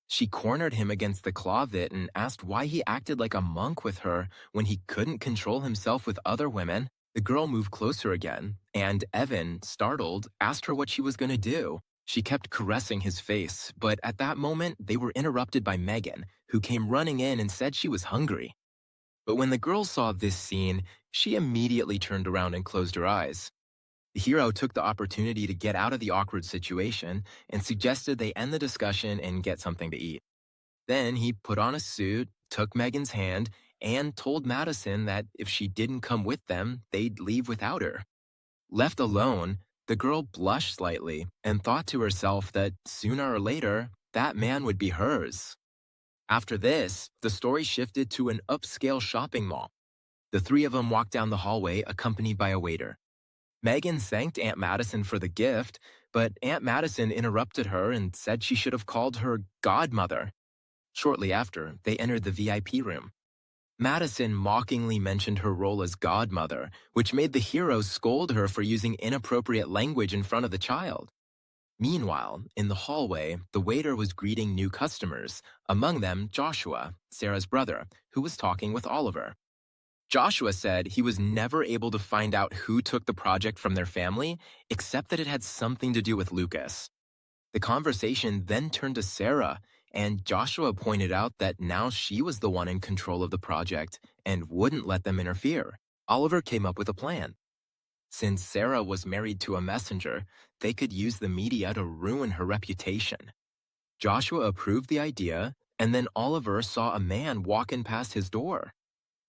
Speaker 1: She cornered him against the closet and asked why he acted like a monk with her when he couldn't control himself with other women. The girl moved closer again, and Evan, startled, asked her what she was going to do. She kept caressing his face, but at that moment, they were interrupted by Megan, who came running in and said she was hungry. But when the girl saw this scene, she immediately turned around and closed her eyes. The hero took the opportunity to get out of the awkward situation and suggested they end the discussion and get something to eat. Then he put on a suit, took Megan's hand, and told Madison that if she didn't come with them, they'd leave without her. Left alone, the girl blushed slightly and thought to herself that sooner or later, that man would be hers. After this, the story shifted to an upscale shopping mall. The three of them walked down the hallway accompanied by a waiter. Megan thanked Aunt Madison for the gift, but Aunt Madison interrupted her and said she should have called her godmother. Shortly after, they entered the VIP room. Madison mockingly mentioned her role as godmother, which made the hero scold her for using inappropriate language in front of the child. Meanwhile, in the hallway, the waiter was greeting new customers, among them Joshua, Sarah's brother, who was talking with Oliver. Joshua said he was never able to find out who took the project from their family, except that it had something to do with Lucas. The conversation then turned to Sarah, and Joshua pointed out that now she was the one in control of the project and wouldn't let them interfere. Oliver came up with a plan. Since Sarah was married to a messenger, they could use the media to ruin her reputation. Joshua approved the idea, and then Oliver saw a man walking past his door.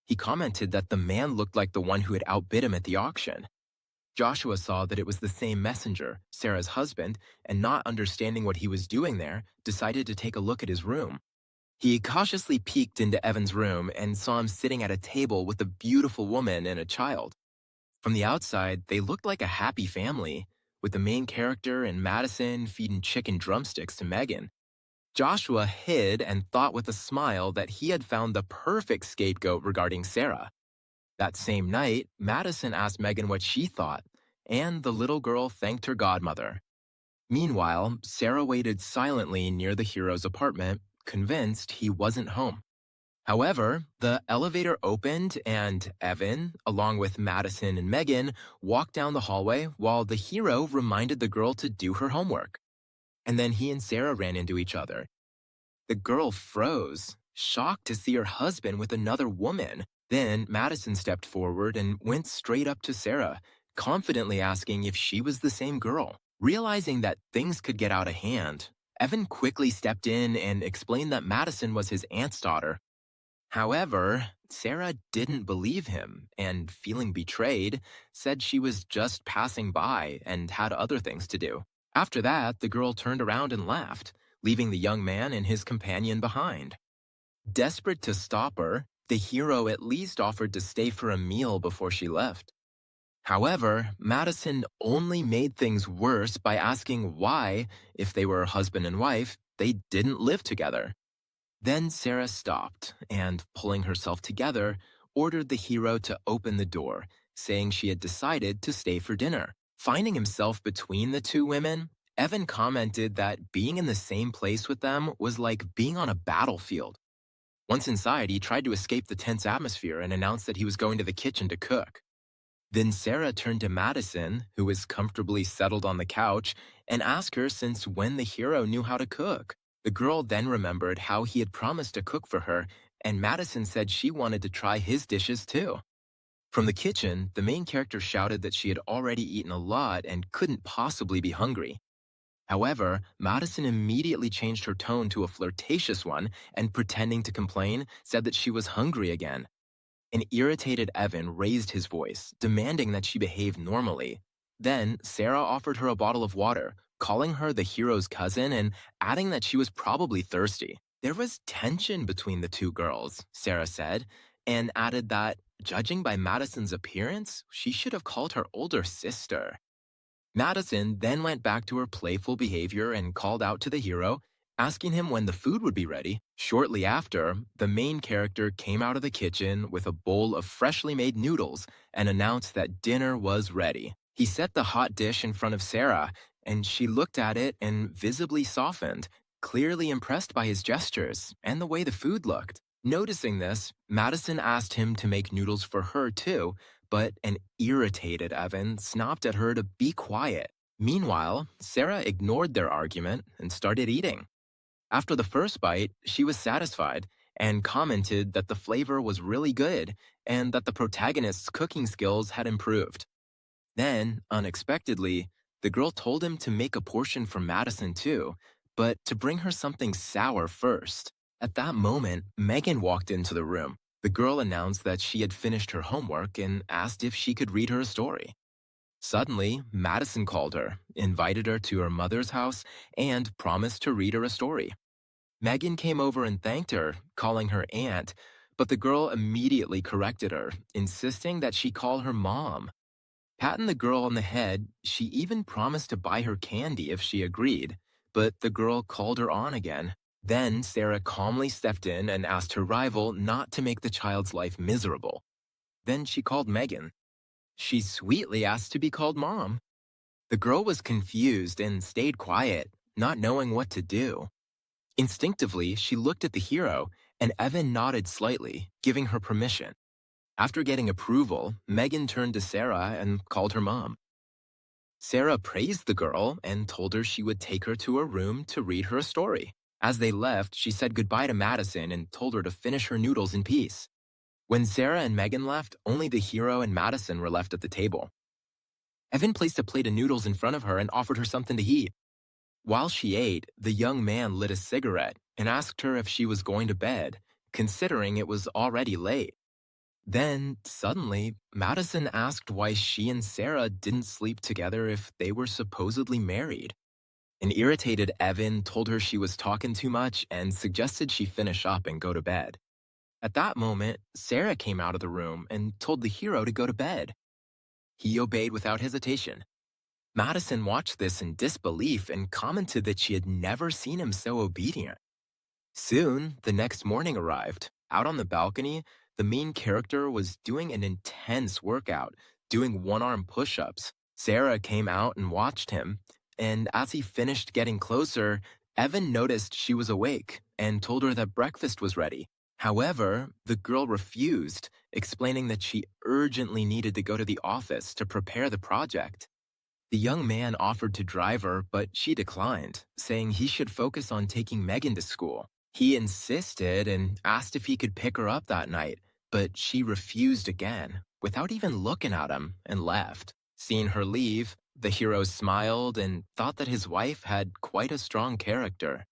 Speaker 1: He commented that the man looked like the one who had outbid him at the auction. Joshua saw that it was the same messenger, Sarah's husband, and not understanding what he was doing there, decided to take a look at his room. He cautiously peeked into Evan's room and saw him sitting at a table with a beautiful woman and a child. From the outside, they looked like a happy family, with the main character and Madison feeding chicken drumsticks to Megan. Joshua hid and thought with a smile that he had found the perfect scapegoat regarding Sarah. That same night, Madison asked Megan what she thought, and the little girl thanked her godmother. Meanwhile, Sarah waited silently near the hero's apartment, convinced he wasn't home. However, the elevator opened and Evan, along with Madison and Megan, walked down the hallway while the hero reminded the girl to do her homework. And then he and Sarah ran into each other. The girl froze, shocked to see her husband with another woman. Then Madison stepped forward and went straight up to Sarah, confidently asking if she was the same girl. Realizing that things could get out of hand, Evan quickly stepped in and explained that Madison was his aunt's daughter. However, Sarah didn't believe him and, feeling betrayed, said she was just passing by and had other things to do. After that, the girl turned around and left, leaving the young man and his companion behind. Desperate to stop her, the hero at least offered to stay for a meal before she left. However, Madison only made things worse by asking why, if they were husband and wife, they didn't live together. Then Sarah stopped and, pulling herself together, ordered the hero to open the door, saying she had decided to stay for dinner. Finding himself between the two women, Evan commented that being in the same place with them was like being on a battlefield. Once inside, he tried to escape the tense atmosphere and announced that he was going to the kitchen to cook. Then Sarah turned to Madison, who was comfortably settled on the couch, and asked her since when the hero knew how to cook. The girl then remembered how he had promised to cook for her, and Madison said she wanted to try his dishes too. From the kitchen, the main character shouted that she had already eaten a lot and couldn't possibly be hungry. However, Madison immediately changed her tone to a flirtatious one and, pretending to complain, said that she was hungry again. An irritated Evan raised his voice, demanding that she behave normally. Then, Sarah offered her a bottle of water, calling her the hero's cousin and adding that she was probably thirsty. There was tension between the two girls, Sarah said, and added that, judging by Madison's appearance, she should have called her older sister. Madison then went back to her playful behavior and called out to the hero, asking him when the food would be ready. Shortly after, the main character came out of the kitchen with a bowl of freshly made noodles and announced that dinner was ready. He set the hot dish in front of Sarah, and she looked at it and visibly softened, clearly impressed by his gestures and the way the food looked. Noticing this, Madison asked him to make noodles for her too, but an irritated Evan snapped at her to be quiet. Meanwhile, Sarah ignored their argument and started eating. After the first bite, she was satisfied, and commented that the flavor was really good and that the protagonist's cooking skills had improved. Then, unexpectedly, the girl told him to make a portion for Madison too, but to bring her something sour first. At that moment, Megan walked into the room. The girl announced that she had finished her homework and asked if she could read her a story. Suddenly, Madison called her, invited her to her mother's house, and promised to read her a story. Megan came over and thanked her, calling her aunt, but the girl immediately corrected her, insisting that she call her mom. Patting the girl on the head, she even promised to buy her candy if she agreed, but the girl called her on again. Then Sarah calmly stepped in and asked her rival not to make the child's life miserable. Then she called Megan. She sweetly asked to be called Mom. The girl was confused and stayed quiet, not knowing what to do. Instinctively, she looked at the hero, and Evan nodded slightly, giving her permission. After getting approval, Megan turned to Sarah and called her mom. Sarah praised the girl and told her she would take her to her room to read her a story. As they left, she said goodbye to Madison and told her to finish her noodles in peace. When Sarah and Megan left, only the hero and Madison were left at the table. Evan placed a plate of noodles in front of her and offered her something to eat. While she ate, the young man lit a cigarette and asked her if she was going to bed, considering it was already late. Then, suddenly, Madison asked why she and Sarah didn't sleep together if they were supposedly married. An irritated Evan told her she was talking too much and suggested she finish up and go to bed. At that moment, Sarah came out of the room and told the hero to go to bed. He obeyed without hesitation. Madison watched this in disbelief and commented that she had never seen him so obedient. Soon, the next morning arrived. Out on the balcony, the main character was doing an intense workout, doing one-arm push-ups. Sarah came out and watched him, and as he finished getting closer, Evan noticed she was awake and told her that breakfast was ready. However, the girl refused, explaining that she urgently needed to go to the office to prepare the project. The young man offered to drive her, but she declined, saying he should focus on taking Megan to school. He insisted and asked if he could pick her up that night, but she refused again, without even looking at him, and left. Seeing her leave, the hero smiled and thought that his wife had quite a strong character.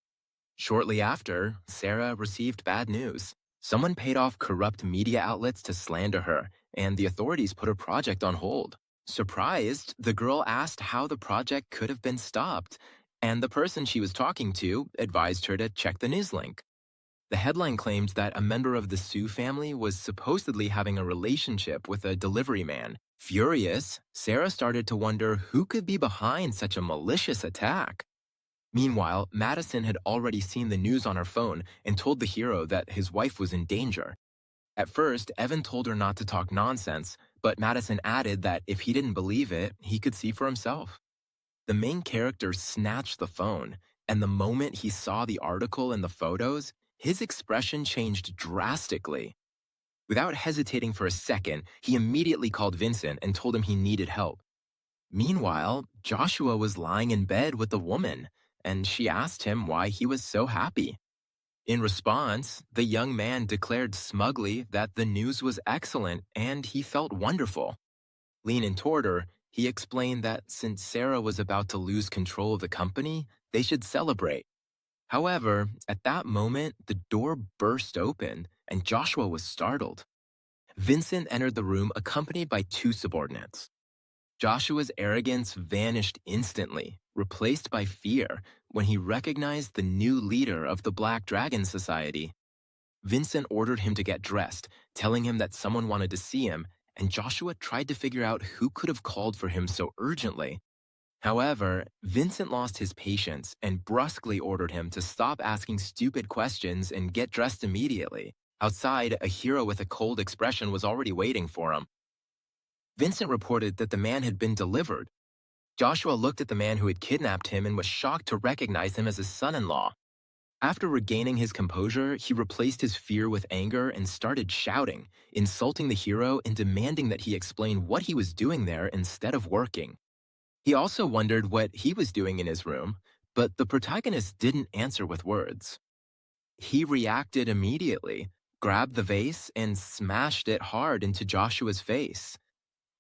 Speaker 1: Shortly after, Sarah received bad news. Someone paid off corrupt media outlets to slander her, and the authorities put her project on hold. Surprised, the girl asked how the project could have been stopped, and the person she was talking to advised her to check the news link. The headline claimed that a member of the Sue family was supposedly having a relationship with a delivery man. Furious, Sarah started to wonder who could be behind such a malicious attack. Meanwhile, Madison had already seen the news on her phone and told the hero that his wife was in danger. At first, Evan told her not to talk nonsense, but Madison added that if he didn't believe it, he could see for himself. The main character snatched the phone, and the moment he saw the article and the photos, his expression changed drastically. Without hesitating for a second, he immediately called Vincent and told him he needed help. Meanwhile, Joshua was lying in bed with a woman, and she asked him why he was so happy. In response, the young man declared smugly that the news was excellent and he felt wonderful. Leaning toward her, he explained that since Sarah was about to lose control of the company, they should celebrate. However, at that moment, the door burst open and Joshua was startled. Vincent entered the room accompanied by two subordinates. Joshua's arrogance vanished instantly, replaced by fear when he recognized the new leader of the Black Dragon Society. Vincent ordered him to get dressed, telling him that someone wanted to see him, and Joshua tried to figure out who could have called for him so urgently. However, Vincent lost his patience and brusquely ordered him to stop asking stupid questions and get dressed immediately. Outside, a hero with a cold expression was already waiting for him. Vincent reported that the man had been delivered. Joshua looked at the man who had kidnapped him and was shocked to recognize him as his son-in-law. After regaining his composure, he replaced his fear with anger and started shouting, insulting the hero and demanding that he explain what he was doing there instead of working. He also wondered what he was doing in his room, but the protagonist didn't answer with words. He reacted immediately, grabbed the vase, and smashed it hard into Joshua's face.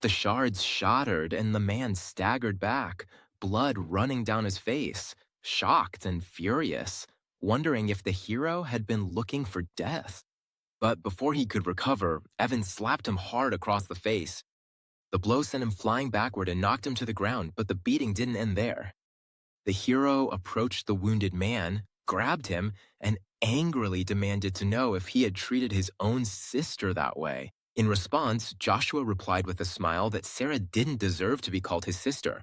Speaker 1: The shards shattered, and the man staggered back, blood running down his face, shocked and furious, wondering if the hero had been looking for death. But before he could recover, Evan slapped him hard across the face. The blow sent him flying backward and knocked him to the ground, but the beating didn't end there. The hero approached the wounded man, grabbed him, and angrily demanded to know if he had treated his own sister that way. In response, Joshua replied with a smile that Sarah didn't deserve to be called his sister.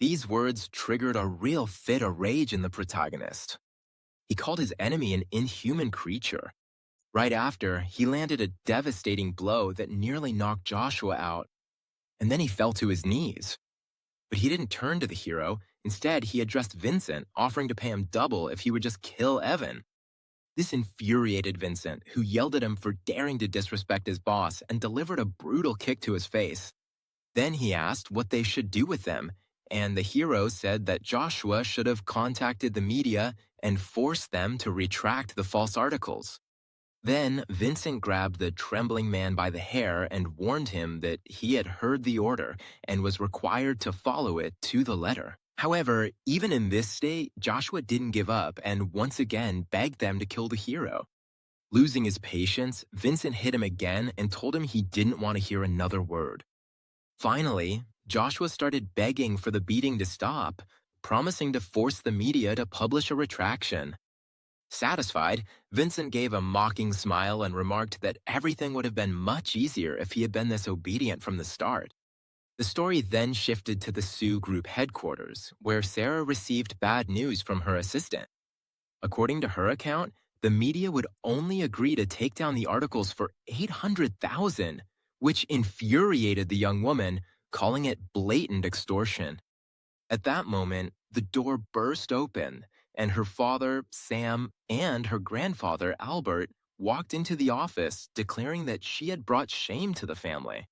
Speaker 1: These words triggered a real fit of rage in the protagonist. He called his enemy an inhuman creature. Right after, he landed a devastating blow that nearly knocked Joshua out, and then he fell to his knees. But he didn't turn to the hero. Instead, he addressed Vincent, offering to pay him double if he would just kill Evan. This infuriated Vincent, who yelled at him for daring to disrespect his boss and delivered a brutal kick to his face. Then he asked what they should do with them, and the hero said that Joshua should have contacted the media and forced them to retract the false articles. Then Vincent grabbed the trembling man by the hair and warned him that he had heard the order and was required to follow it to the letter. However, even in this state, Joshua didn't give up and once again begged them to kill the hero. Losing his patience, Vincent hit him again and told him he didn't want to hear another word. Finally, Joshua started begging for the beating to stop, promising to force the media to publish a retraction. Satisfied, Vincent gave a mocking smile and remarked that everything would have been much easier if he had been this obedient from the start. The story then shifted to the Sioux Group headquarters, where Sarah received bad news from her assistant. According to her account, the media would only agree to take down the articles for $800,000, which infuriated the young woman, calling it blatant extortion. At that moment, the door burst open, and her father, Sam, and her grandfather, Albert, walked into the office, declaring that she had brought shame to the family.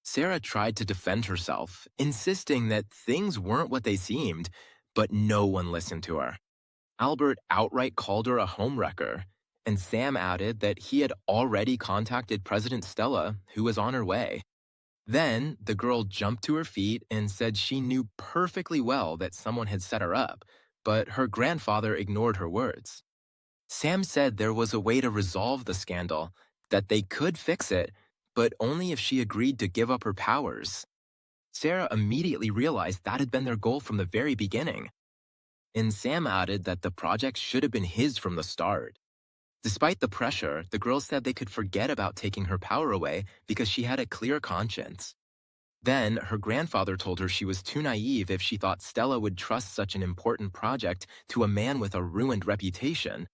Speaker 1: Sarah tried to defend herself, insisting that things weren't what they seemed, but no one listened to her. Albert outright called her a homewrecker, and Sam added that he had already contacted President Stella, who was on her way. Then, the girl jumped to her feet and said she knew perfectly well that someone had set her up, but her grandfather ignored her words. Sam said there was a way to resolve the scandal, that they could fix it, but only if she agreed to give up her powers. Sarah immediately realized that had been their goal from the very beginning. And Sam added that the project should have been his from the start. Despite the pressure, the girls said they could forget about taking her power away because she had a clear conscience. Then, her grandfather told her she was too naive if she thought Stella would trust such an important project to a man with a ruined reputation.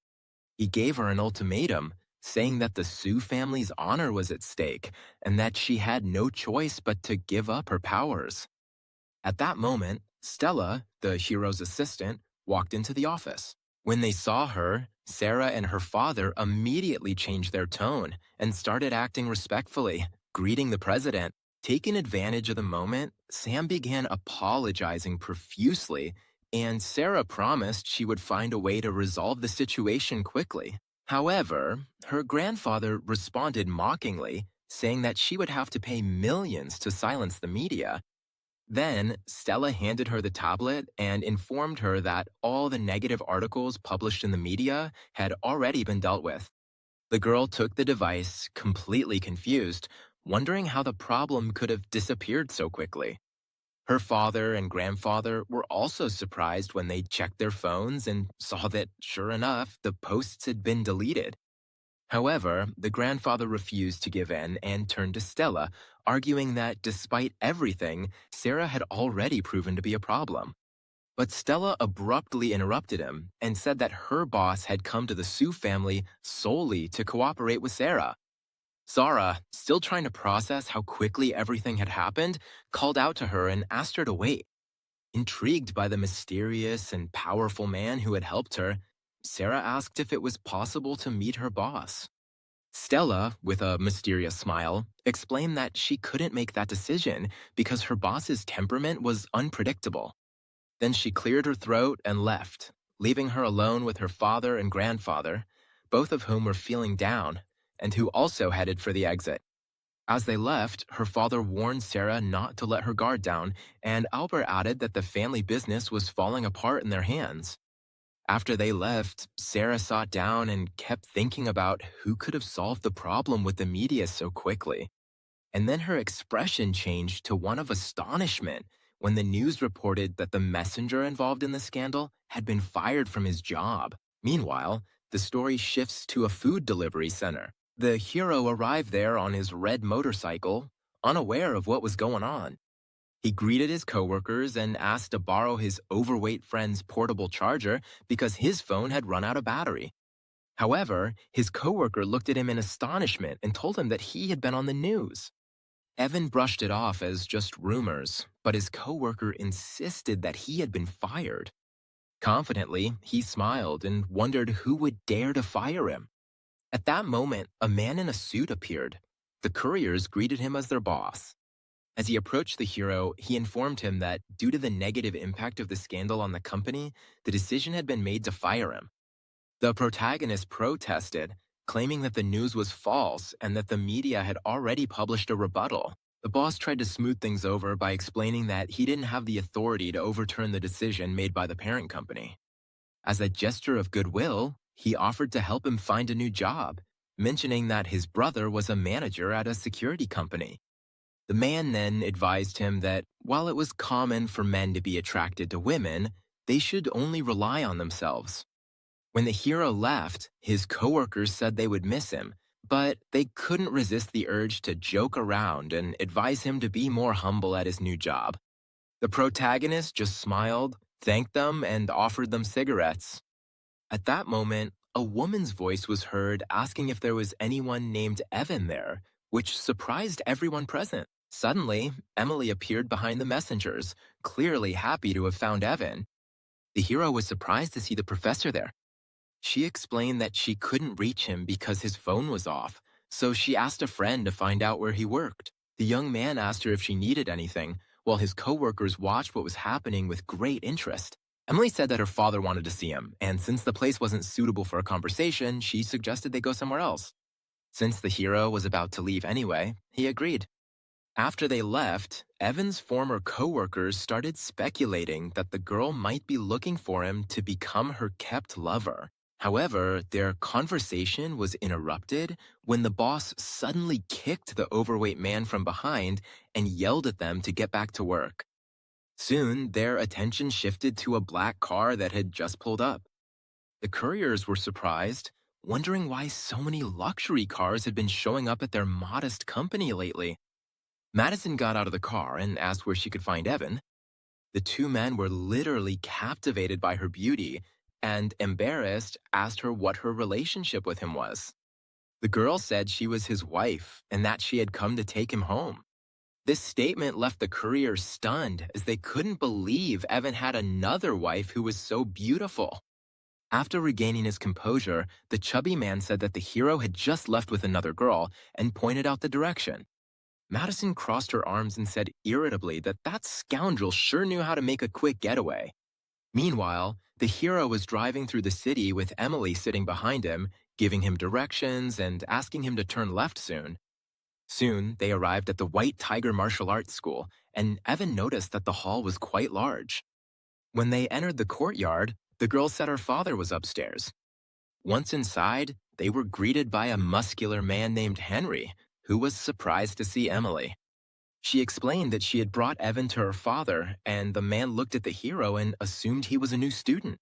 Speaker 1: He gave her an ultimatum, saying that the Sioux family's honor was at stake and that she had no choice but to give up her powers. At that moment, Stella, the hero's assistant, walked into the office. When they saw her, Sarah and her father immediately changed their tone and started acting respectfully, greeting the president. Taking advantage of the moment, Sam began apologizing profusely, and Sarah promised she would find a way to resolve the situation quickly. However, her grandfather responded mockingly, saying that she would have to pay millions to silence the media. Then, Stella handed her the tablet and informed her that all the negative articles published in the media had already been dealt with. The girl took the device, completely confused, wondering how the problem could have disappeared so quickly. Her father and grandfather were also surprised when they checked their phones and saw that, sure enough, the posts had been deleted. However, the grandfather refused to give in and turned to Stella, arguing that despite everything, Sarah had already proven to be a problem. But Stella abruptly interrupted him and said that her boss had come to the Sioux family solely to cooperate with Sarah. Zara, still trying to process how quickly everything had happened, called out to her and asked her to wait. Intrigued by the mysterious and powerful man who had helped her, Sarah asked if it was possible to meet her boss. Stella, with a mysterious smile, explained that she couldn't make that decision because her boss's temperament was unpredictable. Then she cleared her throat and left, leaving her alone with her father and grandfather. both of whom were feeling down and who also headed for the exit. As they left, her father warned Sarah not to let her guard down, and Albert added that the family business was falling apart in their hands. After they left, Sarah sat down and kept thinking about who could have solved the problem with the media so quickly. And then her expression changed to one of astonishment when the news reported that the messenger involved in the scandal had been fired from his job. Meanwhile, the story shifts to a food delivery center. The hero arrived there on his red motorcycle, unaware of what was going on. He greeted his coworkers and asked to borrow his overweight friend's portable charger because his phone had run out of battery. However, his coworker looked at him in astonishment and told him that he had been on the news. Evan brushed it off as just rumors, but his coworker insisted that he had been fired. Confidently, he smiled and wondered who would dare to fire him. At that moment, a man in a suit appeared. The couriers greeted him as their boss. As he approached the hero, he informed him that due to the negative impact of the scandal on the company, the decision had been made to fire him. The protagonist protested, claiming that the news was false and that the media had already published a rebuttal. The boss tried to smooth things over by explaining that he didn't have the authority to overturn the decision made by the parent company. As a gesture of goodwill, he offered to help him find a new job, mentioning that his brother was a manager at a security company. The man then advised him that while it was common for men to be attracted to women, they should only rely on themselves. When the hero left, his coworkers said they would miss him, but they couldn't resist the urge to joke around and advise him to be more humble at his new job. The protagonist just smiled, thanked them, and offered them cigarettes. At that moment, a woman's voice was heard asking if there was anyone named Evan there, which surprised everyone present. Suddenly, Emily appeared behind the messengers, clearly happy to have found Evan. The hero was surprised to see the professor there. She explained that she couldn't reach him because his phone was off, so she asked a friend to find out where he worked. The young man asked her if she needed anything, while his coworkers watched what was happening with great interest. Emily said that her father wanted to see him, and since the place wasn't suitable for a conversation, she suggested they go somewhere else. Since the hero was about to leave anyway, he agreed. After they left, Evan's former coworkers started speculating that the girl might be looking for him to become her kept lover. However, their conversation was interrupted when the boss suddenly kicked the overweight man from behind and yelled at them to get back to work. Soon, their attention shifted to a black car that had just pulled up. The couriers were surprised, wondering why so many luxury cars had been showing up at their modest company lately. Madison got out of the car and asked where she could find Evan. The two men were literally captivated by her beauty and, embarrassed, asked her what her relationship with him was. The girl said she was his wife and that she had come to take him home. This statement left the couriers stunned as they couldn't believe Evan had another wife who was so beautiful. After regaining his composure, the chubby man said that the hero had just left with another girl and pointed out the direction. Madison crossed her arms and said irritably that scoundrel sure knew how to make a quick getaway. Meanwhile, the hero was driving through the city with Emily sitting behind him, giving him directions and asking him to turn left soon. Soon, they arrived at the White Tiger Martial Arts School, and Evan noticed that the hall was quite large. When they entered the courtyard, the girl said her father was upstairs. Once inside, they were greeted by a muscular man named Henry, who was surprised to see Emily. She explained that she had brought Evan to her father, and the man looked at the hero and assumed he was a new student.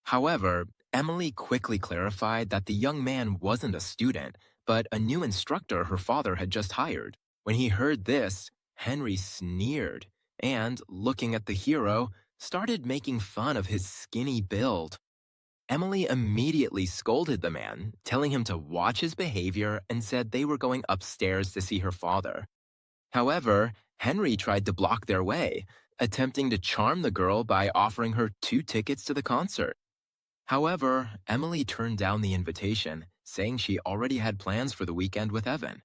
Speaker 1: However, Emily quickly clarified that the young man wasn't a student, but a new instructor her father had just hired. When he heard this, Henry sneered and, looking at the hero, started making fun of his skinny build. Emily immediately scolded the man, telling him to watch his behavior and said they were going upstairs to see her father. However, Henry tried to block their way, attempting to charm the girl by offering her 2 tickets to the concert. However, Emily turned down the invitation, saying she already had plans for the weekend with Evan.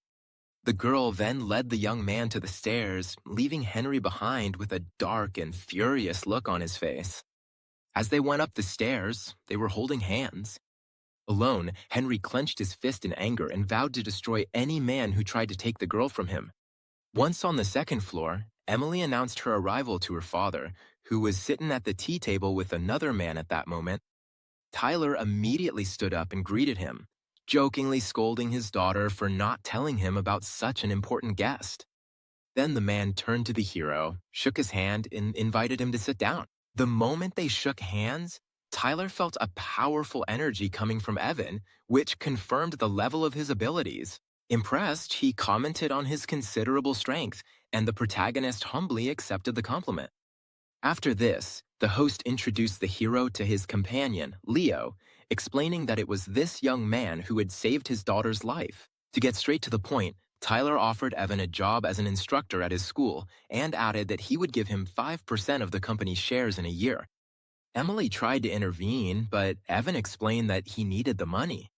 Speaker 1: The girl then led the young man to the stairs, leaving Henry behind with a dark and furious look on his face. As they went up the stairs, they were holding hands. Alone, Henry clenched his fist in anger and vowed to destroy any man who tried to take the girl from him. Once on the second floor, Emily announced her arrival to her father, who was sitting at the tea table with another man at that moment. Tyler immediately stood up and greeted him, jokingly scolding his daughter for not telling him about such an important guest. Then the man turned to the hero, shook his hand, and invited him to sit down. The moment they shook hands, Tyler felt a powerful energy coming from Evan, which confirmed the level of his abilities. Impressed, he commented on his considerable strength, and the protagonist humbly accepted the compliment. After this, the host introduced the hero to his companion, Leo, explaining that it was this young man who had saved his daughter's life. To get straight to the point, Tyler offered Evan a job as an instructor at his school and added that he would give him 5% of the company's shares in a year. Emily tried to intervene, but Evan explained that he needed the money.